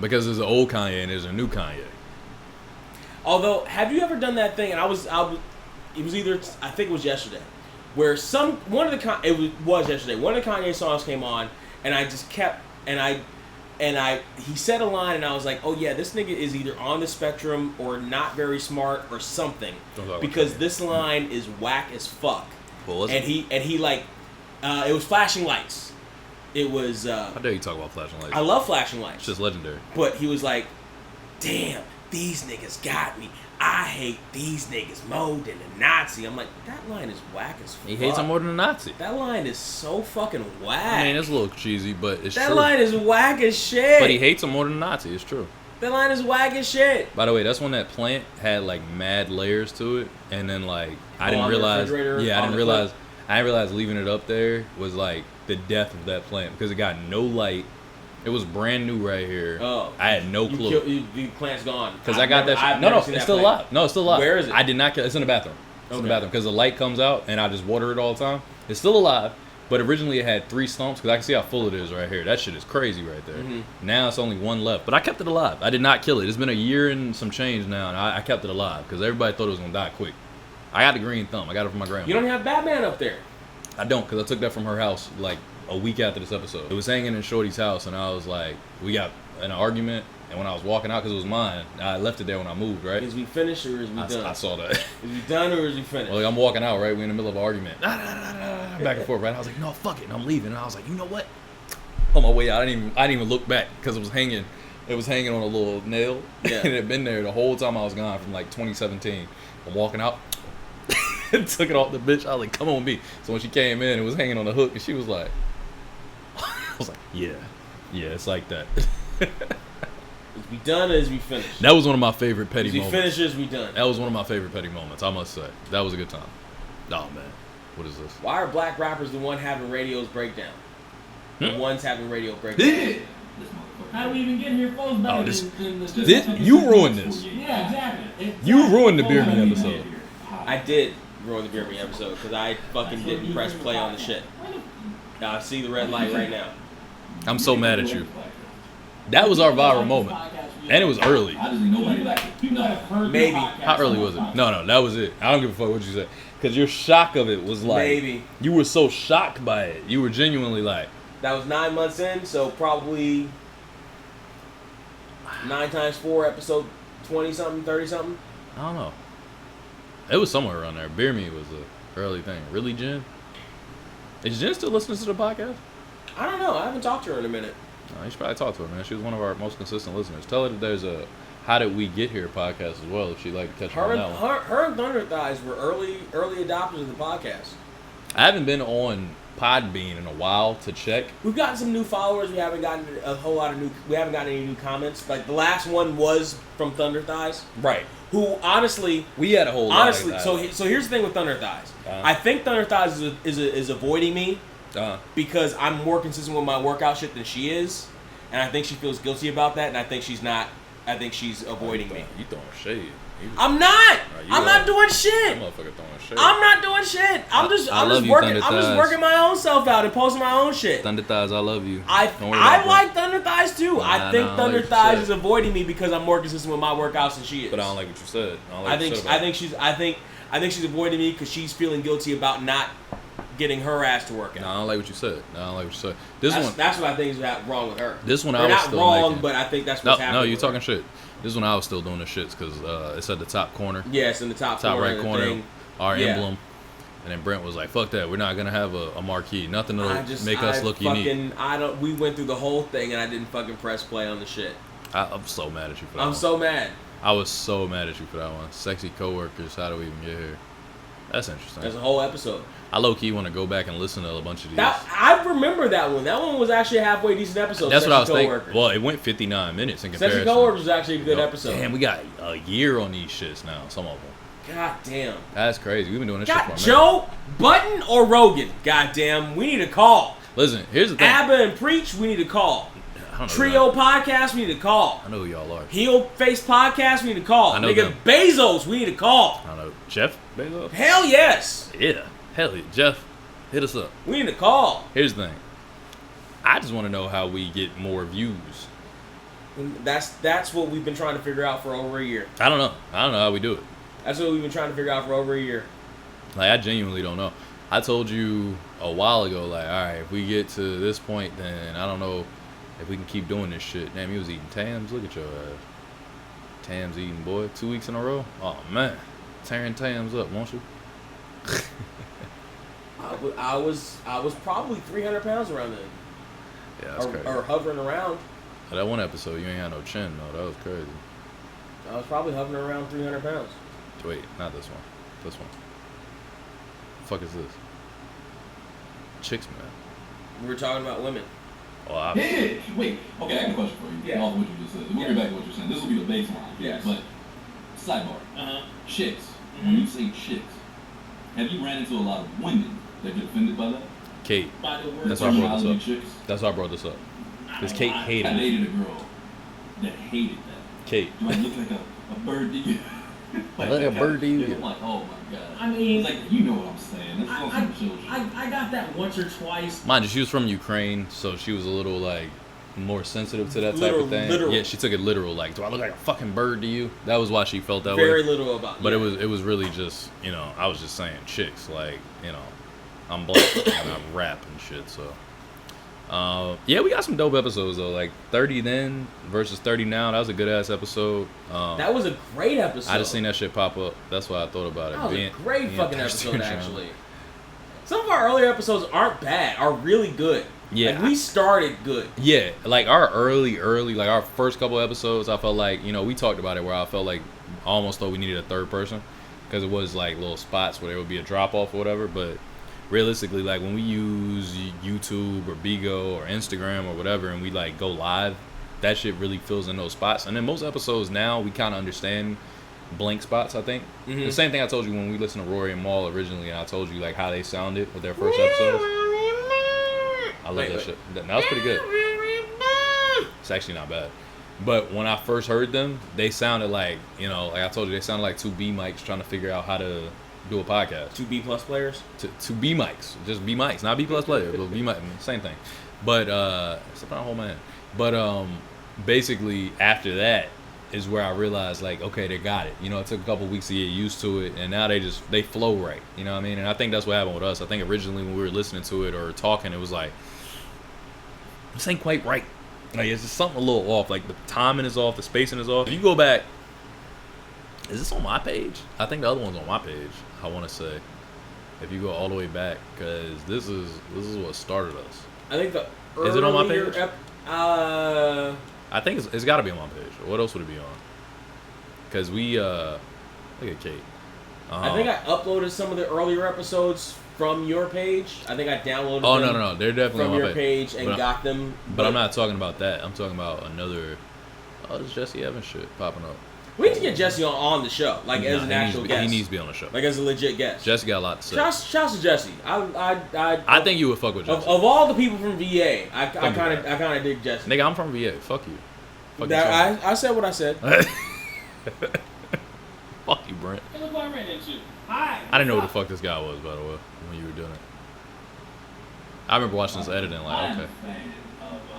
Because there's an old Kanye and there's a new Kanye. Although, have you ever done that thing? And it was either, I think it was yesterday, where it was yesterday. One of the Kanye songs came on, and I just kept, he said a line, and I was like, oh yeah, this nigga is either on the spectrum or not very smart or something, because this line is whack as fuck. And he like, it was Flashing Lights. It was. How dare you talk about Flashing Lights? I love Flashing Lights. It's just legendary. But he was like, damn, these niggas got me. I hate these niggas more than a Nazi. I'm like, that line is whack as fuck. He hates him more than a Nazi. That line is so fucking whack. I mean, it's a little cheesy, but it's true. That line is whack as shit. But he hates him more than a Nazi. It's true. That line is whack as shit. By the way, that's when that plant had like mad layers to it, and then like I didn't realize. Yeah, I didn't realize leaving it up there was like the death of that plant because it got no light. It was brand new right here. Oh, I had no clue. The plant's gone. Because I got that shit. No, it's still alive. No, it's still alive. Where is it? I did not kill it. It's in the bathroom. It's in the bathroom because the light comes out and I just water it all the time. It's still alive, but originally it had 3 stumps because I can see how full it is right here. That shit is crazy right there. Mm-hmm. Now it's only 1 left, but I kept it alive. I did not kill it. It's been a year and some change now, and I kept it alive because everybody thought it was going to die quick. I got the green thumb. I got it from my grandma. You don't have Batman up there. I don't, because I took that from her house like a week after this episode. It was hanging in Shorty's house, and I was like, we got in an argument, and when I was walking out, because it was mine, I left it there when I moved, right? Is we finished or is we done? I saw that. Is we done or is we finished? Well, like, I'm walking out, right? We're in the middle of an argument. Back and forth, right? I was like, no, fuck it, and I'm leaving. And I was like, you know what? On my way out, I didn't even look back, because it was hanging on a little nail. Yeah. And it had been there the whole time I was gone from like 2017. I'm walking out. Took it off the bitch. I was like, come on, me. So when she came in, it was hanging on the hook, and she was like, I was like, yeah, it's like that. Is we done or is we finished? That was one of my favorite petty moments. Is we finished or is we done? That was one of my favorite petty moments, I must say. That was a good time. Oh, man. What is this? Why are black rappers the one having radios break down? The ones having radio breakdown. How do we even get here, folks? You ruined this. Yeah, exactly. You ruined the Beer Me episode. I did ruin the Beer Me episode because I fucking didn't press play on the shit. Now I see the red light right now. I'm so mad at you. That was our viral moment. And it was early. Maybe. How early was it? No, that was it. I don't give a fuck what you said. Because your shock of it was like... Maybe. You were so shocked by it. You were genuinely like... That was 9 months in, so probably 9 times 4, episode 20-something, 30-something. I don't know. It was somewhere around there. Beer Me was a early thing. Really, Jen? Is Jen still listening to the podcast? I don't know. I haven't talked to her in a minute. No, you should probably talk to her, man. She was one of our most consistent listeners. Tell her that there's a How Did We Get Here podcast as well if she'd like to catch her on that one. Her and Thunder Thighs were early adopters of the podcast. I haven't been on Podbean in a while to check. We've gotten some new followers. We haven't gotten we haven't gotten any new comments. Like the last one was from Thunder Thighs. Right. Who honestly we had a whole lot honestly of that. So here's the thing with Thunder Thighs. I think Thunder Thighs is avoiding me because I'm more consistent with my workout shit than she is, and I think she feels guilty about that, and I think she's not. I think she's avoiding me. You throwing shade. I'm not. I'm not doing shit. That motherfucker throwing shade. I'm not doing shit. I'm just working my own self out and posting my own shit. Thunder Thighs, I love you. I like Thunder Thighs too. I think Thunder Thighs is avoiding me because I'm more consistent with my workouts than she is. But I don't like what you said. I think she's avoiding me because she's feeling guilty about not getting her ass to work out. No, I don't like what you said. That's what I think is wrong with her. This one I was still not wrong, making. but I think that's what's happening. No, you're talking shit. This one I was still doing the shits because it's at the top corner. Yeah, it's in the top corner, right corner. Our emblem. And then Brent was like, "Fuck that. We're not gonna have a marquee. Nothing that'll make us look unique." We went through the whole thing and I didn't fucking press play on the shit. I'm so mad at you for that. I'm so mad. I was so mad at you for that one. Sexy coworkers. How do we even get here? That's interesting. That's a whole episode. I low-key want to go back and listen to a bunch of these. I remember that one. That one was actually a halfway decent episode. That's what I was thinking. Well, it went 59 minutes in comparison. Sexy Coworkers was actually a good episode. Damn, we got a year on these shits now, some of them. God damn. That's crazy. We've been doing this shit for a minute. Joe Button or Rogan? God damn, we need a call. Listen, here's the thing. Abba and Preach, we need a call. don't know. Trio Podcast, we need to call. I know who y'all are. Heel Face Podcast, we need to call. I know Nigga, them. Bezos, we need to call. I don't know. Jeff Bezos? Hell yes. Yeah. Hell yeah. Jeff, hit us up. We need to call. Here's the thing. I just want to know how we get more views. And that's what we've been trying to figure out for over a year. I don't know. I don't know how we do it. That's what we've been trying to figure out for over a year. Like, I genuinely don't know. I told you a while ago, like, all right, if we get to this point, then I don't know if we can keep doing this shit. Damn, you was eating Tams. Look at your ass. Tams eating, boy. 2 weeks in a row. Oh, man. Tearing Tams up, won't you? I was probably 300 pounds around then. Yeah, that's crazy. Or hovering around. That one episode, you ain't had no chin, though. That was crazy. I was probably hovering around 300 pounds. Wait, not this one. This one. The fuck is this? Chicks, man. We were talking about women. Oh, Yeah. Wait. Okay, I got a question for you. Yeah. Off what you just said. We'll get back to what you're saying. This will be the baseline. Yes. But sidebar. Uh-huh. Chicks. When you say chicks, have you ran into a lot of women that get offended by that? Kate. By the word. That's why I brought this Terminology up. Chicks. That's why I brought this up. Because Kate I hated it. dated a girl that hated that. Kate. Do I look like a bird to you? Like a bird to you? I'm like, oh my god. I mean, it's like, you know what I'm saying. That's some chill shit. I got that once or twice. Mind you, she was from Ukraine, so she was a little, like, more sensitive to that type of thing. Literal. Yeah, she took it literal. Like, do I look like a fucking bird to you? That was why she felt that Very way. little about it. But it was really just, you know, I was just saying chicks. Like, you know, I'm black and I rap and shit, so. Yeah, we got some dope episodes, though. Like, 30 then versus 30 now. That was a good-ass episode. That was a great episode. I just seen that shit pop up. That's why I thought about it. That was a great being fucking Pastor episode, John. actually. Some of our earlier episodes aren't bad, are really good. Yeah. Like, we started good. Yeah, like our early, like our first couple episodes, I felt like, you know, we talked about it where I felt like I almost thought we needed a third person because it was like little spots where there would be a drop off or whatever. But realistically, like when we use YouTube or Bigo or Instagram or whatever and we like go live, that shit really fills in those spots. And then most episodes now we kind of understand blank spots, I think. Mm-hmm. The same thing I told you when we listened to Rory and Maul originally, and I told you like how they sounded with their first episodes. I love that shit. That was pretty good. It's actually not bad. But when I first heard them, they sounded like, you know, like I told you, they sounded like two B mics trying to figure out how to do a podcast. 2 B+ players? Two B mics. Just B mics. Not B+ players, but B mics. Same thing. But, it's not a whole man. But, basically, after that is where I realized, like, okay, they got it. You know, it took a couple weeks to get used to it, and now they flow right. You know what I mean? And I think that's what happened with us. I think originally when we were listening to it or talking, it was like, this ain't quite right. Like, it's just something a little off. Like, the timing is off, the spacing is off. If you go back, is this on my page? I think the other one's on my page, I want to say. If you go all the way back, because this is what started us. I think the Is it on my earlier page? I think it's got to be on my page. What else would it be on? Because we, look at Kate. I think I uploaded some of the earlier episodes from your page. I think I downloaded Oh, them no. They're definitely from on my your page and But got them. But I'm not talking about that. I'm talking about another. Oh, there's Jesse Evans shit popping up. We need to get Jesse on the show, like as an actual guest. He needs to be on the show. Like as a legit guest. Jesse got a lot to say. Shouts to Jesse. I think you would fuck with Jesse. Of all the people from VA, I kind of dig Jesse. Nigga, I'm from VA. Fuck you. Fuck I said what I said. Fuck you, Brent. Hey, look what I ran into. Hi. I didn't know who the fuck this guy was, by the way, when you were doing it. I remember watching this editing, like, okay.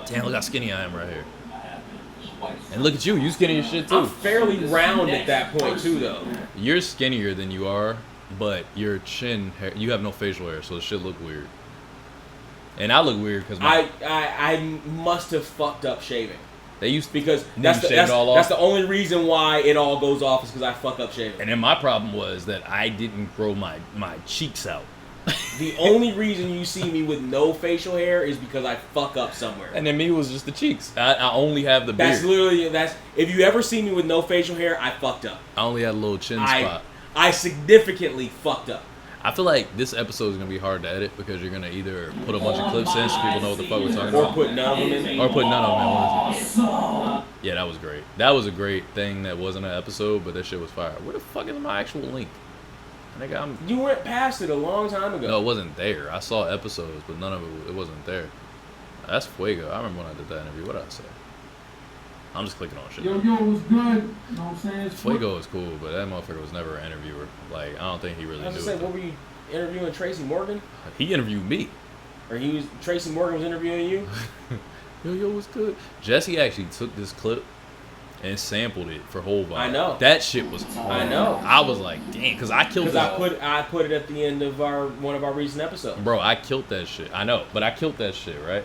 Damn, look how skinny I am right here. And look at you, you skinny as shit too. I'm fairly round at that point too, though. You're skinnier than you are, but your chin hair, you have no facial hair, so it should look weird. And I look weird because I must have fucked up shaving. They used Because that's the only reason why it all goes off is because I fuck up shaving. And then my problem was that I didn't grow my cheeks out. The only reason you see me with no facial hair is because I fuck up somewhere. And then me was just the cheeks. I only have the beard. If you ever see me with no facial hair, I fucked up. I only had a little chin spot. I significantly fucked up. I feel like this episode is gonna be hard to edit because you're gonna either put a bunch of clips in so people know what the fuck we're talking about, Or put none of them in. or put none of them in. Yeah, that was great. That was a great thing that wasn't an episode, but that shit was fire. Where the fuck is my actual link? Nigga, You went past it a long time ago. No, it wasn't there. I saw episodes, but none of it wasn't there. That's Fuego. I remember when I did that interview. What did I say? I'm just clicking on shit. Yo, was good. You know what I'm saying? Fuego is cool, but that motherfucker was never an interviewer. Like, I don't think he really I was knew gonna it. say, what were you interviewing Tracy Morgan? He interviewed me. Or Tracy Morgan was interviewing you? Yo, was good. Jesse actually took this clip and sampled it for whole vibe. I know. That shit was. I know. I was like, damn, because I killed that. I put it at the end of one of our recent episodes. Bro, I killed that shit. I know, but I killed that shit, right?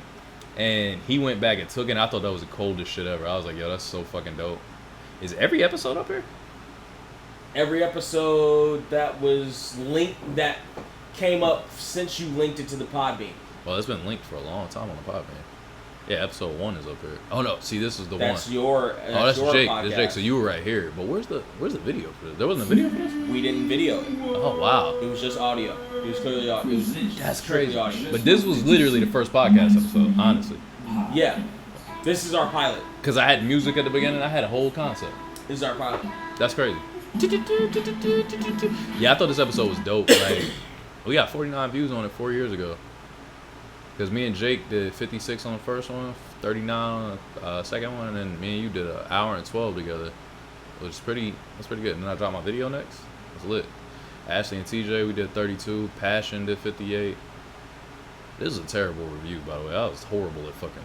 And he went back and took it. And I thought that was the coldest shit ever. I was like, yo, that's so fucking dope. Is every episode up here? Every episode that was linked, that came up since you linked it to the Podbean. Well, it's been linked for a long time on the Podbean. Yeah, episode 1 is up here. Oh no, see, this is the That's one. That's your Jake. podcast. That's Jake. So you were right here. But where's the video for this? There wasn't a video for this? We didn't video it. Oh wow. It was just audio. It was clearly audio. That's strictly crazy. audio. But this was literally the first podcast episode, honestly. Yeah. This is our pilot. Because I had music at the beginning. I had a whole concept. This is our pilot. That's crazy. Yeah, I thought this episode was dope. Like, we got 49 views on it 4 years ago. Because me and Jake did 56 on the first one, 39 on the second one, and then me and you did an hour and 12 together. Which is that's pretty good. And then I dropped my video next. It's lit. Ashley and TJ, we did 32. Passion did 58. This is a terrible review, by the way. I was horrible at fucking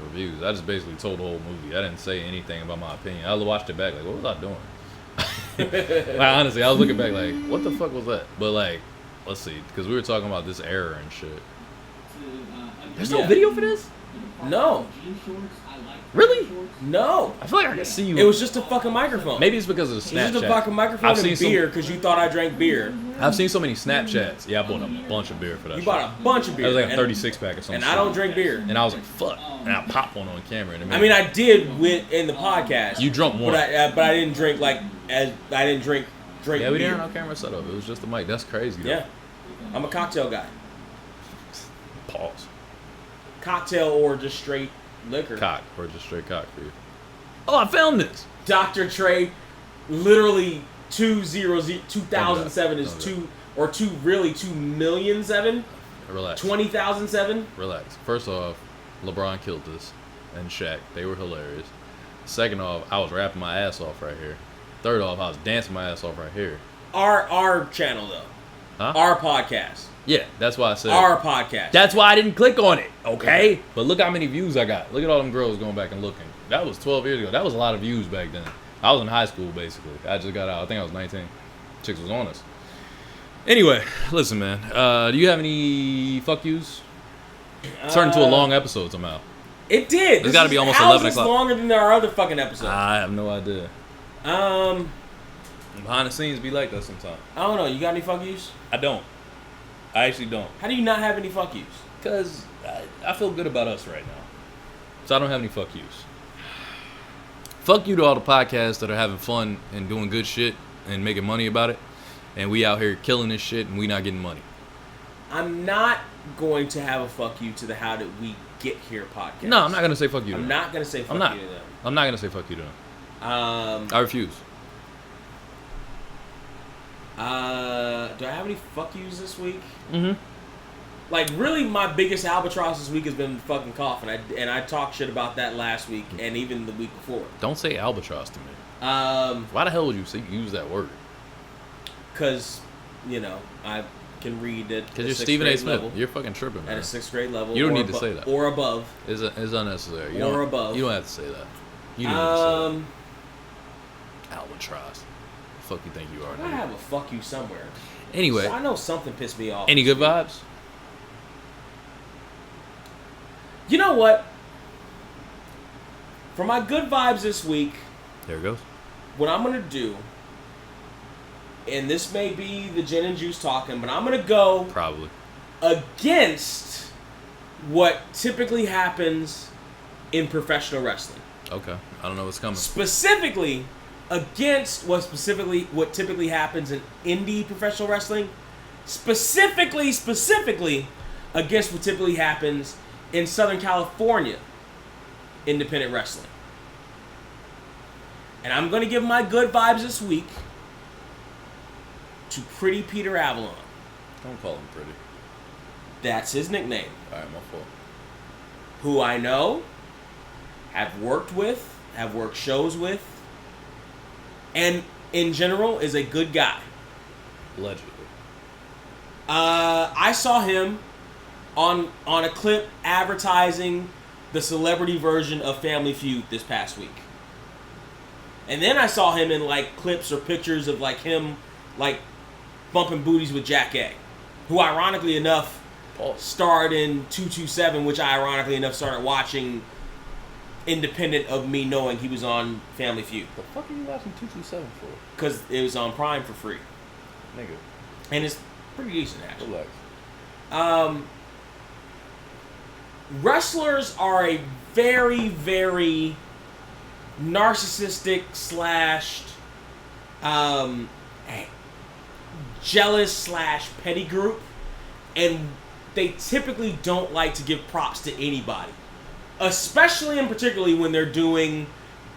reviews. I just basically told the whole movie. I didn't say anything about my opinion. I watched it back like, what was I doing? Like, honestly, I was looking back like, what the fuck was that? But like, let's see, because we were talking about this error and shit. There's no video for this? No. Really? No. I feel like I can see you. It was just a fucking microphone. Maybe it's because of the Snapchat. It was just a fucking microphone and beer because you thought I drank beer. I've seen so many Snapchats. Yeah, I bought a bunch of beer for that. You bought a bunch of beer. It was like a 36 pack or something. And I don't drink beer. And I was like, fuck. And I popped one on camera. I mean, I did in the podcast. You drunk one. But I didn't drink drink Yeah, we beer. didn't have no camera set up. It was just the mic. That's crazy, though. Yeah. I'm a cocktail guy. Pause. Cocktail or just straight liquor. Cock. Or just straight cock for you. Oh, I found this. Dr. Trey, literally 2007 is 2,000,007? Relax. 20,007? Relax. First off, LeBron killed this. And Shaq. They were hilarious. Second off, I was rapping my ass off right here. Third off, I was dancing my ass off right here. Our channel, though. Huh? Our podcast. Yeah, that's why I said our podcast. That's why I didn't click on it, okay? But look how many views I got. Look at all them girls going back and looking. That was 12 years ago. That was a lot of views back then. I was in high school, basically. I just got out. I think I was 19. Chicks was on us. Anyway, listen, man. Do you have any fuck yous? Turned into a long episode somehow. It did. It's got to be almost how 11 is this o'clock. Longer than our other fucking episodes. I have no idea. Behind the scenes be like that sometimes. I don't know. You got any fuck yous? I don't. I actually don't. How do you not have any fuck yous? Because I feel good about us right now. So I don't have any fuck yous. Fuck you to all the podcasts that are having fun and doing good shit and making money about it. And we out here killing this shit and we not getting money. I'm not going to have a fuck you to the How Did We Get Here podcast. No, I'm not going to say fuck you to I'm them. not going to say fuck you to them. I'm not going to say fuck you to them. I refuse. Do I have any fuck yous this week? Mm-hmm. Like, really, my biggest albatross this week has been fucking cough, and I talked shit about that last week and even the week before. Don't say albatross to me. Why the hell would you use that word? Because, I can read at because you're Stephen A. Smith. You're fucking tripping, man. At a 6th grade level. You don't need to say that. Or above. It's unnecessary. Or above. You don't have to say that. You don't have to say that. Albatross. Fuck you think you are? I have a fuck you somewhere. Anyway, so I know something pissed me off. Any good vibes? You know what? For my good vibes this week, there it goes. What I'm gonna do, and this may be the gin and juice talking, but I'm gonna go probably against what typically happens in professional wrestling. Okay, I don't know what's coming. Specifically against what typically happens in indie professional wrestling. Specifically against what typically happens in Southern California independent wrestling. And I'm going to give my good vibes this week to Pretty Peter Avalon. Don't call him Pretty. That's his nickname. Alright, my fault. who I know, have worked with, have worked shows with, and in general is a good guy. Allegedly. I saw him on a clip advertising the celebrity version of Family Feud this past week. And then I saw him in like clips or pictures of like him like bumping booties with Jack A, who ironically enough starred in 227, which I ironically enough started watching independent of me knowing he was on Family Feud. The fuck are you watching 227 for? Because it was on Prime for free. Nigga. And it's pretty decent, actually. Relax. Wrestlers are a very, very narcissistic / jealous / petty group, and they typically don't like to give props to anybody, especially and particularly when they're doing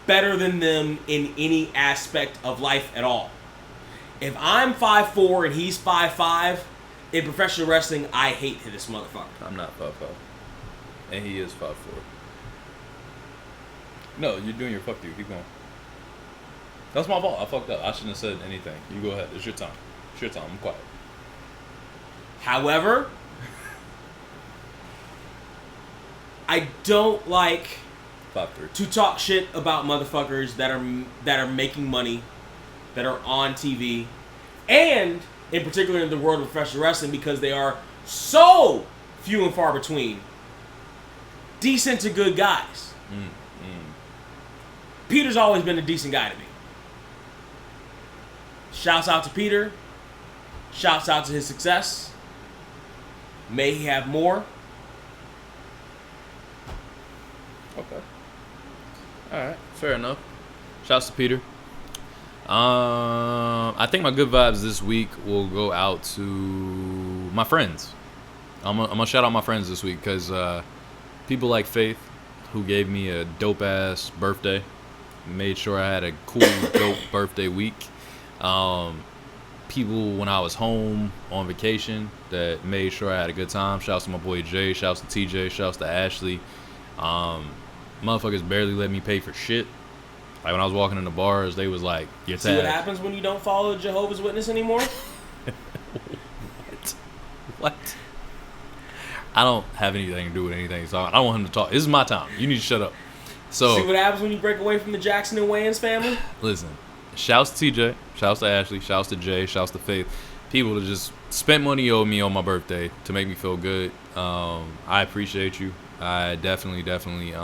better than them in any aspect of life at all. If I'm 5'4" and he's 5'5", in professional wrestling, I hate this motherfucker. I'm not 5'5". And he is 5'4". No, you're doing your fuck you. Keep going. That's my fault. I fucked up. I shouldn't have said anything. You go ahead. It's your time. It's your time. I'm quiet. However, I don't like 5'3". to talk shit about motherfuckers that are making money, that are on TV, and in particular in the world of professional wrestling, because they are so few and far between, decent to good guys. Peter's always been a decent guy to me. Shouts out to Peter. Shouts out to his success. May he have more. Okay. Alright, fair enough. Shouts to Peter. I think my good vibes this week will go out to my friends. I'm gonna shout out my friends this week because people like Faith, who gave me a dope ass birthday, made sure I had a cool dope birthday week. People when I was home on vacation that made sure I had a good time. Shouts to my boy Jay. Shouts to TJ. Shouts to Ashley. Motherfuckers barely let me pay for shit. Like when I was walking in the bars, they was like, "You're See what happens when you don't follow Jehovah's Witness anymore?" What? I don't have anything to do with anything, so I don't want him to talk. This is my time. You need to shut up. So see what happens when you break away from the Jackson and Wayans family? Listen, shouts to TJ, shouts to Ashley, shouts to Jay, shouts to Faith. People that just spent money on me on my birthday to make me feel good. I appreciate you. I definitely.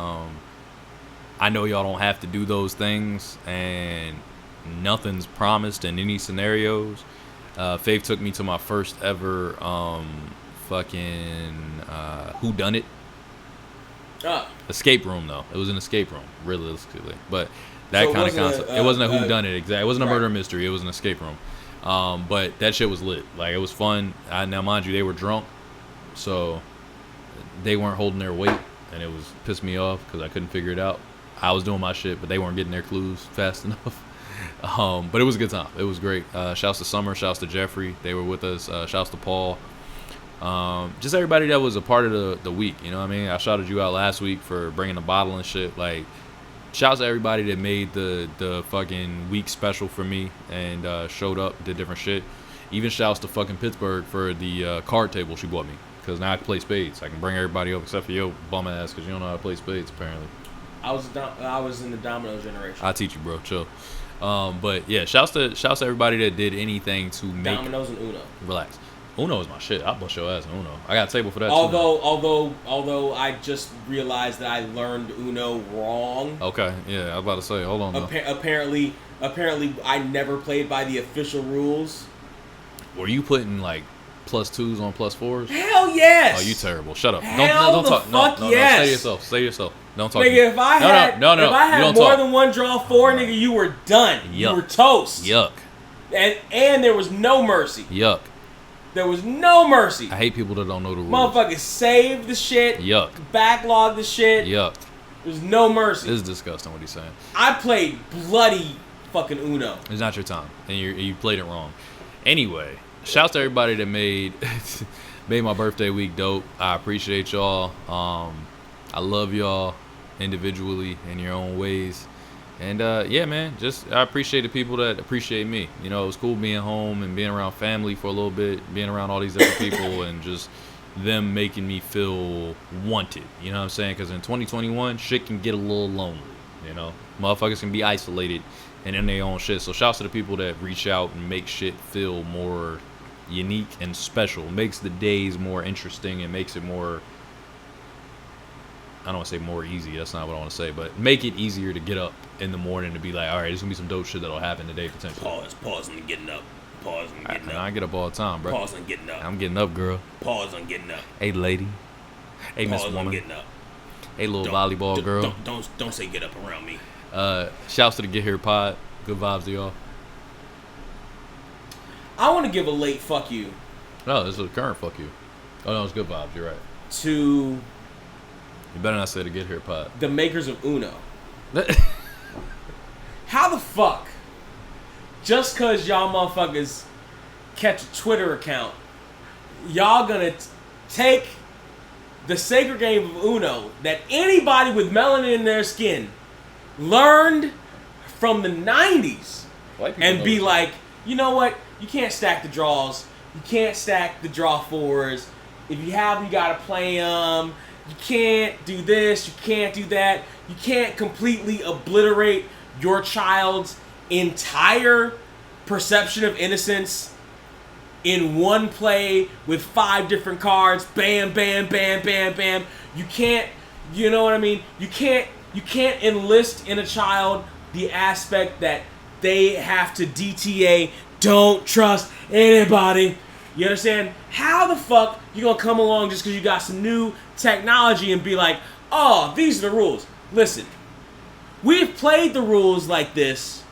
I know y'all don't have to do those things, and nothing's promised in any scenarios. Faith took me to my first ever whodunit. Escape room, though. It was an escape room, realistically. But that kind of concept. It wasn't a whodunit, exactly. It wasn't a murder mystery. It was an escape room. But that shit was lit. Like, it was fun. Now, mind you, they were drunk, so they weren't holding their weight, and it was pissed me off because I couldn't figure it out. I was doing my shit, but they weren't getting their clues fast enough. But it was a good time. It was great. Shouts to Summer. Shouts to Jeffrey. They were with us. Shouts to Paul. Just everybody that was a part of the week. You know what I mean? I shouted you out last week for bringing the bottle and shit. Like, shouts to everybody that made the fucking week special for me and showed up, did different shit. Even shouts to fucking Pittsburgh for the card table she bought me. Because now I can play spades. I can bring everybody over except for your bum ass because you don't know how to play spades, apparently. I was in the domino generation. I'll teach you, bro. Chill. But yeah, shouts to everybody that did anything to make Dominoes and Uno. Relax. Uno is my shit. I'll bust your ass in Uno. I got a table for that. Although I just realized that I learned Uno wrong. Okay, yeah, I was about to say. Hold on. Apparently, I never played by the official rules. Were you putting like +2s on +4s? Hell yes. Oh, you terrible. Shut up. Hell don't talk. Fuck No. yes. Say yourself. Don't talk. Nigga, if I had more talk. than one draw 4, nigga, you were done. Yuck. You were toast. Yuck. And there was no mercy. Yuck. There was no mercy. I hate people that don't know the rules. Motherfuckers saved the shit. Yuck. Backlogged the shit. Yuck. There's no mercy. This is disgusting what he's saying. I played bloody fucking Uno. It's not your time, and you played it wrong. Anyway, shouts to everybody that made my birthday week dope. I appreciate y'all. I love y'all individually in your own ways. And yeah, man, just I appreciate the people that appreciate me. You know, it was cool being home and being around family for a little bit, being around all these different people, and just them making me feel wanted. You know what I'm saying? Because in 2021, shit can get a little lonely. You know, motherfuckers can be isolated and in their own shit. So shouts to the people that reach out and make shit feel more unique and special. Makes the days more interesting and makes it more, I don't want to say more easy. That's not what I want to say, but make it easier to get up in the morning to be like, all right, there's gonna be some dope shit that'll happen today potentially. Pause on getting up. Pause on getting up. I get up all the time, bro. Pause on getting up. I'm getting up, girl. Pause on getting up. Hey, lady. Hey, Miss Pause on Woman. getting up. Hey, little volleyball girl. Don't say get up around me. Shouts to the Get Here Pod. Good vibes to y'all. I want to give a late fuck you. No, this is a current fuck you. Oh no, it's good vibes. You're right. To You better not say the Get Here Pod. the makers of Uno. How the fuck? Just cause y'all motherfuckers catch a Twitter account, y'all gonna take the sacred game of Uno that anybody with melanin in their skin learned from the 90s and be like, you know what? You can't stack the draws. You can't stack the draw fours. If you have them, you gotta play them. You can't do this. You can't do that. You can't completely obliterate your child's entire perception of innocence in one play with 5 different cards. Bam, bam, bam, bam, bam. You can't, you know what I mean? You can't enlist in a child the aspect that they have to DTA, don't trust anybody. You understand? How the fuck you gonna come along just because you got some new technology and be like, oh, these are the rules? Listen, we've played the rules like this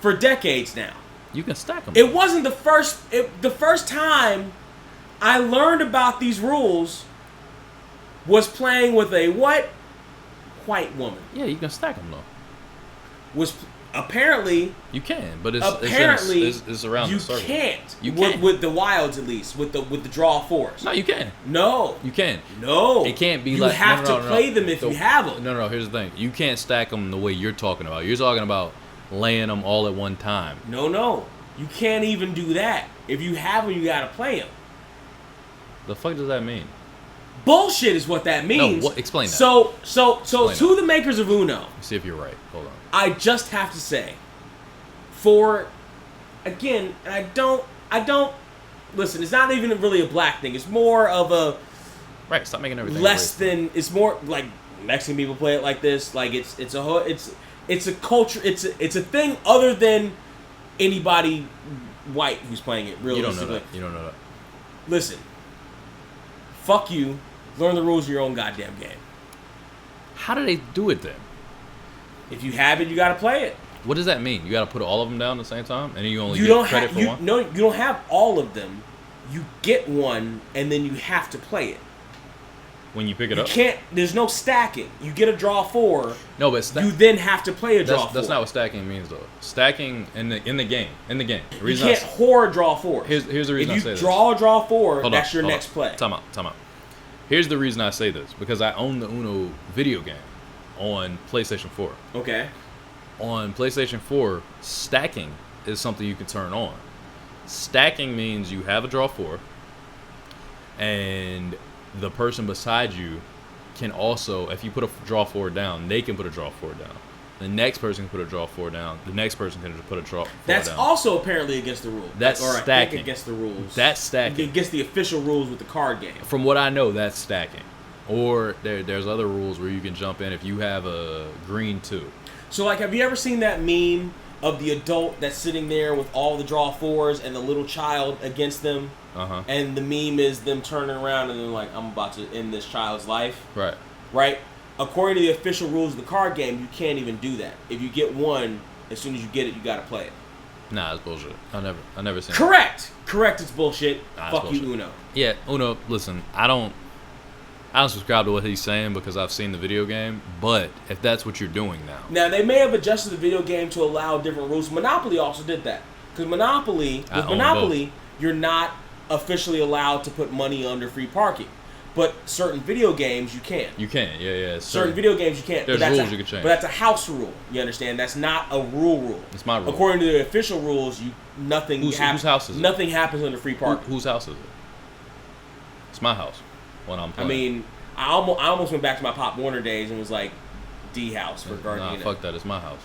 for decades now. You can stack them. It wasn't the first time I learned about these rules was playing with a what? White woman. Yeah, you can stack them though. Was apparently You can, but it's around you the circle. can't. You can't. With the wilds at least with the draw fours. No, you can. No, You can. no. It can't be you like You have no, to play them if you have them. No, here's the thing. You can't stack them the way you're talking about. You're talking about laying them all at one time. No. You can't even do that. If you have them, you gotta play them. The fuck does that mean? Bullshit is what that means. No, what? Explain that. So Explain to the makers of Uno, Let's see if you're right. Hold on. I just have to say, for again, and I don't listen. It's not even really a black thing. It's more of a Right. Stop making everything less racist. than. It's more like Mexican people play it like this. Like it's a culture. It's a thing other than anybody white who's playing it. You don't know Realistically, that. You don't know that. listen. Fuck you. Learn the rules of your own goddamn game. How do they do it then? If you have it, you gotta play it. What does that mean? You got to put all of them down at the same time, and then you only You get don't credit have for one. No, you don't have all of them. You get one, and then you have to play it. When you pick it You up. can't. There's no stacking. You get a draw 4. No, but You then have to play a draw 4. that's not what stacking means though. Stacking in the game. The You reason can't hoard draw 4. Here's the reason I say If you this. draw a draw 4, Hold that's on, your hold next on. play. Time out. Here's the reason I say this, because I own the Uno video game on PlayStation 4. Okay. On PlayStation 4, stacking is something you can turn on. Stacking means you have a draw 4, and the person beside you can also, if you put a draw 4 down, they can put a draw 4 down. The next person can put a draw 4 down. The next person can just put a draw 4 That's down. also apparently against the rules. That's or stacking. I think against the rules. That's stacking. Against the official rules with the card game. From what I know, that's stacking. Or there's other rules where you can jump in if you have a green 2. So, like, have you ever seen that meme of the adult that's sitting there with all the draw 4s and the little child against them? Uh-huh. And the meme is them turning around and they're like, I'm about to end this child's life. Right. Right? According to the official rules of the card game, you can't even do that. If you get one, as soon as you get it, you gotta play it. Nah, it's bullshit. I never seen Correct! Correct, it's bullshit. Nah, it's Fuck bullshit. you, Uno. Yeah, Uno, listen, I don't subscribe to what he's saying because I've seen the video game, but if that's what you're doing now. Now, they may have adjusted the video game to allow different rules. Monopoly also did that. Because Monopoly, I own you're not officially allowed to put money under free parking. But certain video games you can. You can, yeah. Certain video games you can't. There's but that's rules you can change. But that's a house rule. You understand? That's not a rule. It's my rule. According to the official rules, whose house is it? Nothing happens under free parking. Whose house is it? It's my house. When I'm playing. I mean, I almost went back to my Pop Warner days and was like, D house for Gardena. Nah, fuck that. It's my house.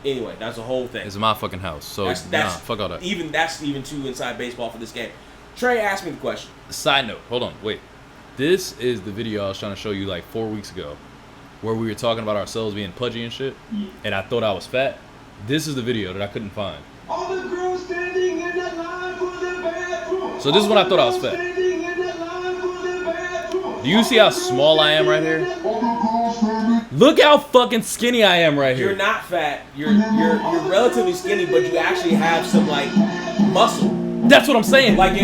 Anyway, that's the whole thing. It's my fucking house. So fuck all that. That's even too inside baseball for this game. Trey asked me the question. Side note, hold on, wait. This is the video I was trying to show you like 4 weeks ago, where we were talking about ourselves being pudgy and shit, and I thought I was fat. This is the video that I couldn't find. All the girls standing in that line for the bathroom. So this is when I thought I was fat. Do you see how small I am right here? Look how fucking skinny I am right here. You're not fat. You're relatively skinny, but you actually have some like muscle. That's what I'm saying. If I'd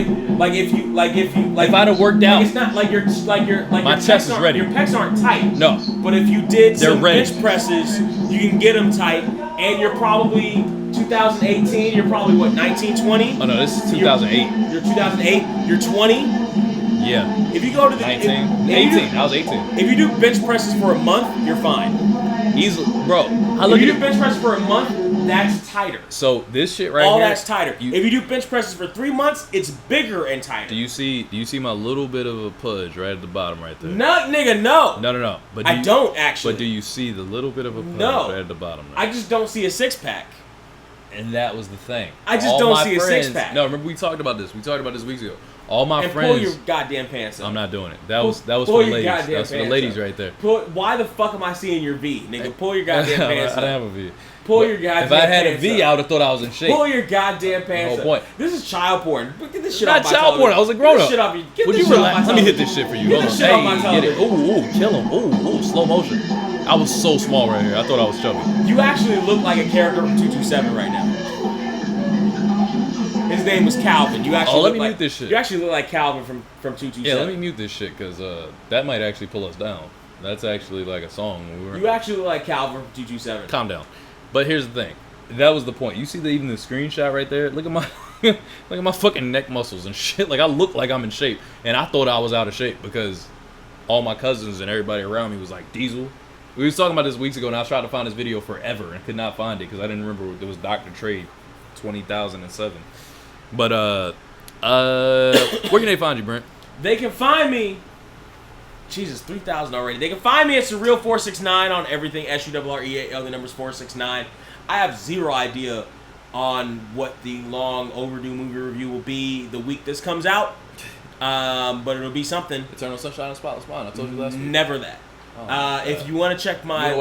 have worked out, it's not like my chest is ready. Your pecs aren't tight. No. But if you did some ready. bench presses, you can get them tight, and you're probably 2018. You're probably what 19, 20. Oh no, this is 2008. You're 2008. You're 20. Yeah. If you go to the 19, 18. I was 18. If you do bench presses for a month, you're fine. Easily, bro. If you do bench presses for a month, that's tighter. So this shit right all here. That's tighter. If you do bench presses for 3 months, it's bigger and tighter. Do you see my little bit of a pudge right at the bottom right there? No, nigga, no. No. But I don't actually. But do you see the little bit of a pudge right at the bottom? Right? I just don't see a 6-pack. And that was the thing. I just don't see a 6-pack. No, remember we talked about this. We talked about this weeks ago. All my and friends. Pull your goddamn pants up. I'm not doing it. That was for the ladies. That's for the ladies right there. Why the fuck am I seeing your V, nigga? Pull your goddamn pants up. I don't have a V. Pull your goddamn pants up. If I had a V, I would have thought I was in shape. Pull your goddamn pants up. Point. This is child porn. Get this shit not off my child porn. I was a grown up. Would you relax? Let me hit this shit for you. Get this shit off my television. Get it. Ooh, kill him. Ooh, slow motion. I was so small right here. I thought I was chubby. You actually look like a character from 227 right now. His name was Calvin. You actually let me mute this shit. You actually look like Calvin from 227. Yeah, let me mute this shit because that might actually pull us down. That's actually like a song. You actually look like Calvin from 227. Calm down. But here's the thing. That was the point. You see even the screenshot right there? Look at my look at my fucking neck muscles and shit. Like I look like I'm in shape. And I thought I was out of shape because all my cousins and everybody around me was like, Diesel. We was talking about this weeks ago and I tried to find this video forever and could not find it because I didn't remember it was Dr. Trey 20,007. But where can they find you, Brent? They can find me. Jesus, 3,000 already. They can find me at Surreal469 on everything. SURREAL, the number's 469. I have zero idea on what the long overdue movie review will be the week this comes out. But it'll be something. Eternal Sunshine of Spotless Mind. I told you last week. Never that. If you want to check my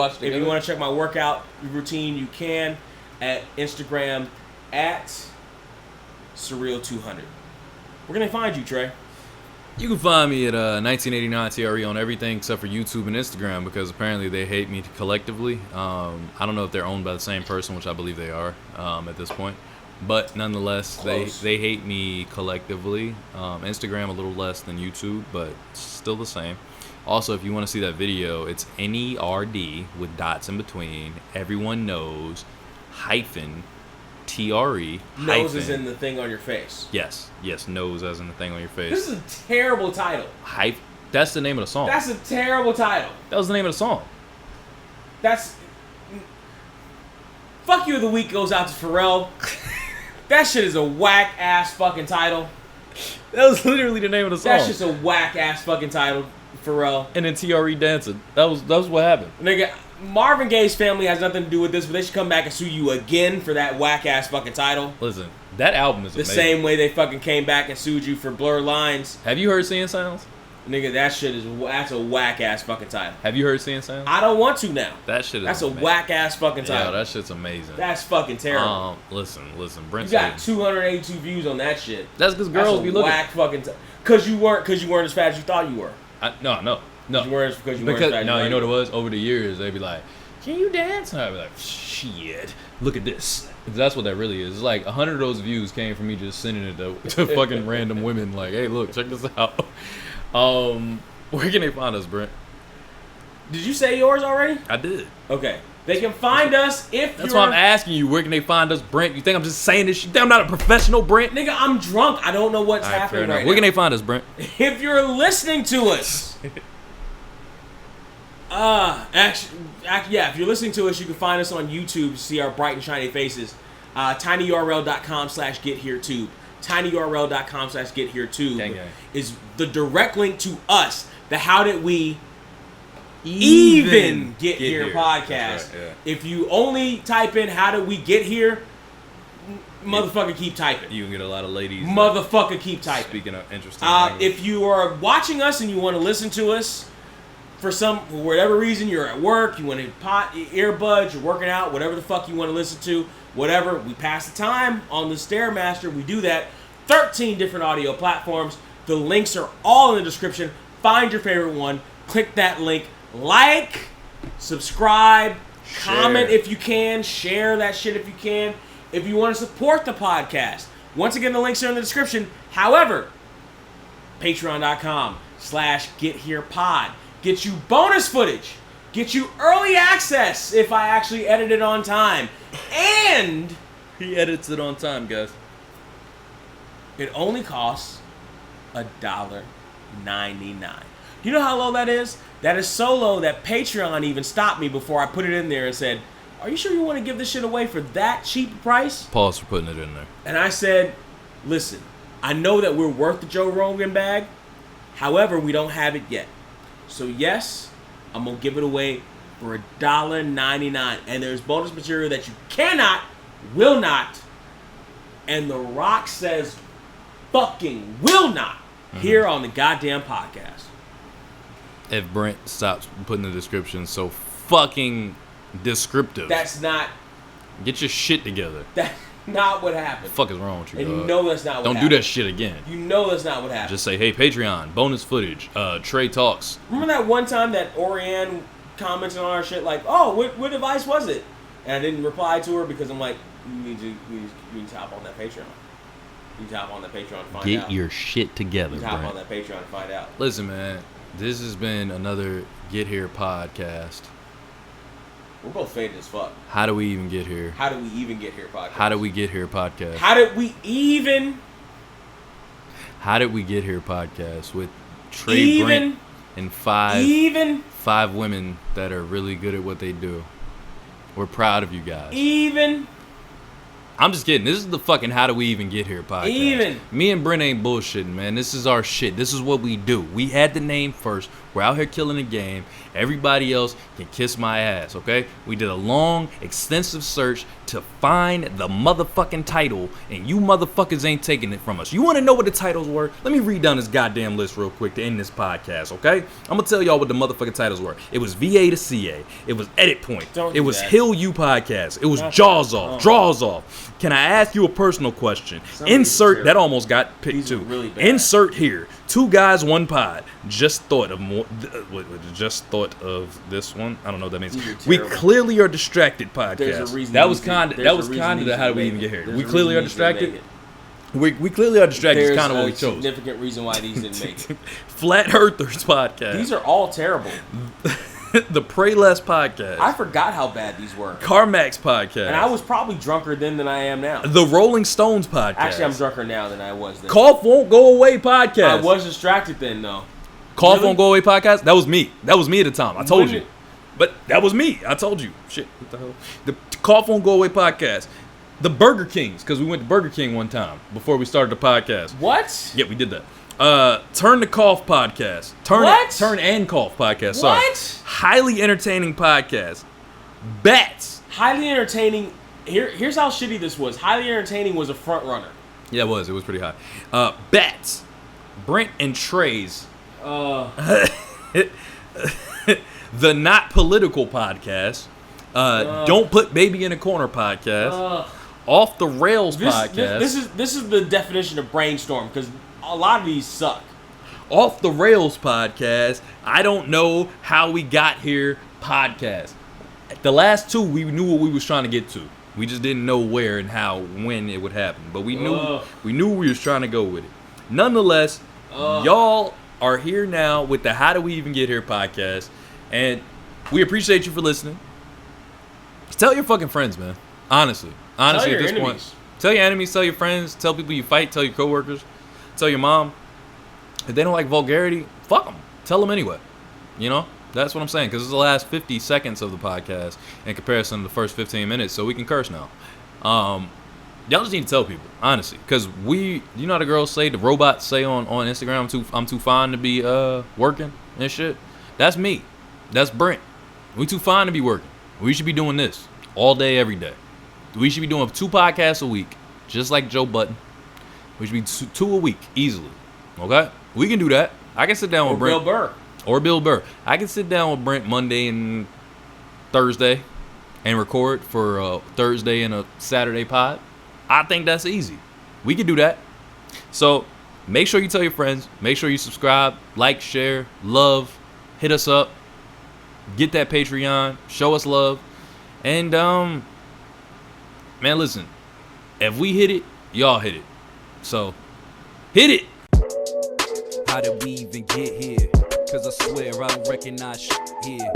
workout routine, you can at Instagram at Surreal200. Where can they find you, Trey? You can find me at 1989 TRE on everything except for YouTube and Instagram because apparently they hate me collectively. I don't know if they're owned by the same person, which I believe they are at this point. But nonetheless, they hate me collectively. Instagram a little less than YouTube, but still the same. Also, if you want to see that video, it's NERD with dots in between. Everyone knows hyphen TRE. Nose is in the thing on your face. Yes, nose as in the thing on your face. This is a terrible title. That's the name of the song. That's a terrible title. That was the name of the song. Fuck You of the Week goes out to Pharrell. That shit is a whack ass fucking title. That was literally the name of the song. That's just a whack ass fucking title, Pharrell. And then TRE dancing. That was what happened. Nigga, Marvin Gaye's family has nothing to do with this, but they should come back and sue you again for that whack ass fucking title. Listen, that album is amazing. The same way they fucking came back and sued you for Blurred Lines. Have you heard Seeing Sounds? Nigga, that's a whack ass fucking title. Have you heard Seeing Sounds? I don't want to now. That shit is amazing. A whack ass fucking title. Yeah, that shit's amazing. That's fucking terrible. Listen, Brent. You got 282 views on that shit. That's because girls be looking. Whack fucking. Cause you weren't as fat as you thought you were. No. Because you weren't as fat as you no, you know what it was? Over the years, they'd be like, "Can you dance?" And I'd be like, "Shit, look at this." That's what that really is. It's like 100 of those views came from me just sending it to fucking random women. Like, "Hey, look, check this out." Where can they find us, Brent? Did you say yours already? I did. Okay. They can find us if That's you're... why I'm asking you. Where can they find us, Brent? You think I'm just saying this shit? You think I'm not a professional, Brent? Nigga, I'm drunk. I don't know what's happening right now. Where can they find us, Brent? If you're listening to us... if you're listening to us, you can find us on YouTube to see our bright and shiny faces. tinyurl.com/getHereTube. tinyurl.com/getHereTube Gang. is the direct link to us. The How Did We Even Get Here podcast. Right, yeah. If you only type in How Did We Get Here, motherfucker, keep typing. You can get a lot of ladies. Motherfucker, keep typing. Speaking of interesting things. If you are watching us and you want to listen to us for whatever reason, you're at work, you want to earbuds, you're working out, whatever the fuck you want to listen to, whatever, we pass the time on the Stairmaster. We do that. 13 different audio platforms. The links are all in the description. Find your favorite one. Click that link. Like, subscribe, comment if you can, share that shit if you can. If you want to support the podcast, once again, the links are in the description. However, patreon.com/getherepod. Get you bonus footage. Get you early access if I actually edit it on time. And he edits it on time, guys. It only costs $1.99. You know how low that is? That is so low that Patreon even stopped me before I put it in there and said, "Are you sure you want to give this shit away for that cheap price?" Pause for putting it in there. And I said, "Listen, I know that we're worth the Joe Rogan bag. However, we don't have it yet. So yes, I'm going to give it away for $1.99. And there's bonus material that you cannot, will not, and The Rock says fucking will not hear on the goddamn podcast." If Brent stops putting the description so fucking descriptive. That's not... Get your shit together. That's not what happened. The fuck is wrong with you, And dog? you know that's not what happened. Don't do that shit again. You know that's not what happened. Just say, hey, Patreon, bonus footage, Trey talks. Remember that one time that Orianne commented on our shit like, "Oh, what device was it?" And I didn't reply to her because I'm like, you need to hop on that Patreon. You need to hop on that Patreon and find out. Get your shit together, You need to hop Brent. on that Patreon and find out. Listen, man, this has been another Get Here podcast. We're both faded as fuck. How do we even get here? How do we even get here podcast? How do we get here podcast? How did we even... How did we get here podcast with Trey, Brent, and five women that are really good at what they do. We're proud of you guys. I'm just kidding. This is the fucking How Do We Even Get Here podcast. Me and Brent ain't bullshitting, man. This is our shit. This is what we do. We had the name first. We're out here killing the game. Everybody else can kiss my ass, okay? We did a long, extensive search to find the motherfucking title, and you motherfuckers ain't taking it from us. You want to know what the titles were? Let me read down this goddamn list real quick to end this podcast, okay? I'm going to tell y'all what the motherfucking titles were. It was VA to CA. It was Edit Point. It was Hill U Podcast. It was Jaws Off. Draws Off. Can I ask you a personal question? Insert, that almost got picked too. Really bad. Insert here. 2 guys, 1 pod. Just thought of more. Just thought of this one. I don't know what that means. We clearly are distracted podcast. That was kind of the How Do We Even Get Here. We clearly are distracted. We clearly are distracted. It's kind of what we chose. Significant reason why these didn't make it. Flat Earthers podcast. These are all terrible. The Pray Less podcast. I forgot how bad these were. CarMax podcast. And I was probably drunker then than I am now. The Rolling Stones podcast. Actually, I'm drunker now than I was then. Cough Won't Go Away podcast. I was distracted then, though. Cough Won't Go Away podcast? That was me. That was me at the time. I told you. But that was me. I told you. Shit. What the hell? The Cough Won't Go Away podcast. The Burger Kings, because we went to Burger King one time before we started the podcast. What? Yeah, we did that. Turn the Cough podcast. Turn and Cough podcast. Sorry. What? Highly entertaining podcast. Bats. Highly entertaining. Here's how shitty this was. Highly entertaining was a front runner. Yeah, it was. It was pretty high. Bats. Brent and Trey's. The Not Political podcast. Don't Put Baby in a Corner podcast. Off the Rails podcast. This is the definition of brainstorm, because a lot of these suck. Off the Rails podcast. I Don't Know How We Got Here podcast. The last 2, we knew what we was trying to get to. We just didn't know where and how, when it would happen. But we knew we was trying to go with it. Nonetheless, y'all are here now with the How Do We Even Get Here podcast. And we appreciate you for listening. Tell your fucking friends, man. Honestly, Tell your at this enemies. point, tell your enemies, tell your friends, tell people you fight, tell your coworkers, tell your mom. If they don't like vulgarity, fuck them. Tell them anyway. You know, that's what I'm saying. Because it's the last 50 seconds of the podcast in comparison to the first 15 minutes, so we can curse now. Y'all just need to tell people, honestly, because you know how the girls say, the robots say on Instagram, I'm too fine to be working and shit. That's me. That's Brent. We too fine to be working. We should be doing this all day, every day. We should be doing 2 podcasts a week, just like Joe Budden. We should be 2 a week, easily. Okay? We can do that. I can sit down with Brent. Bill Burr. I can sit down with Brent Monday and Thursday and record for a Thursday and a Saturday pod. I think that's easy. We can do that. So make sure you tell your friends. Make sure you subscribe, like, share, love, hit us up. Get that Patreon. Show us love. And, man, listen. If we hit it, y'all hit it. So, hit it. How did we even get here? Cause I swear I don't recognize shit here.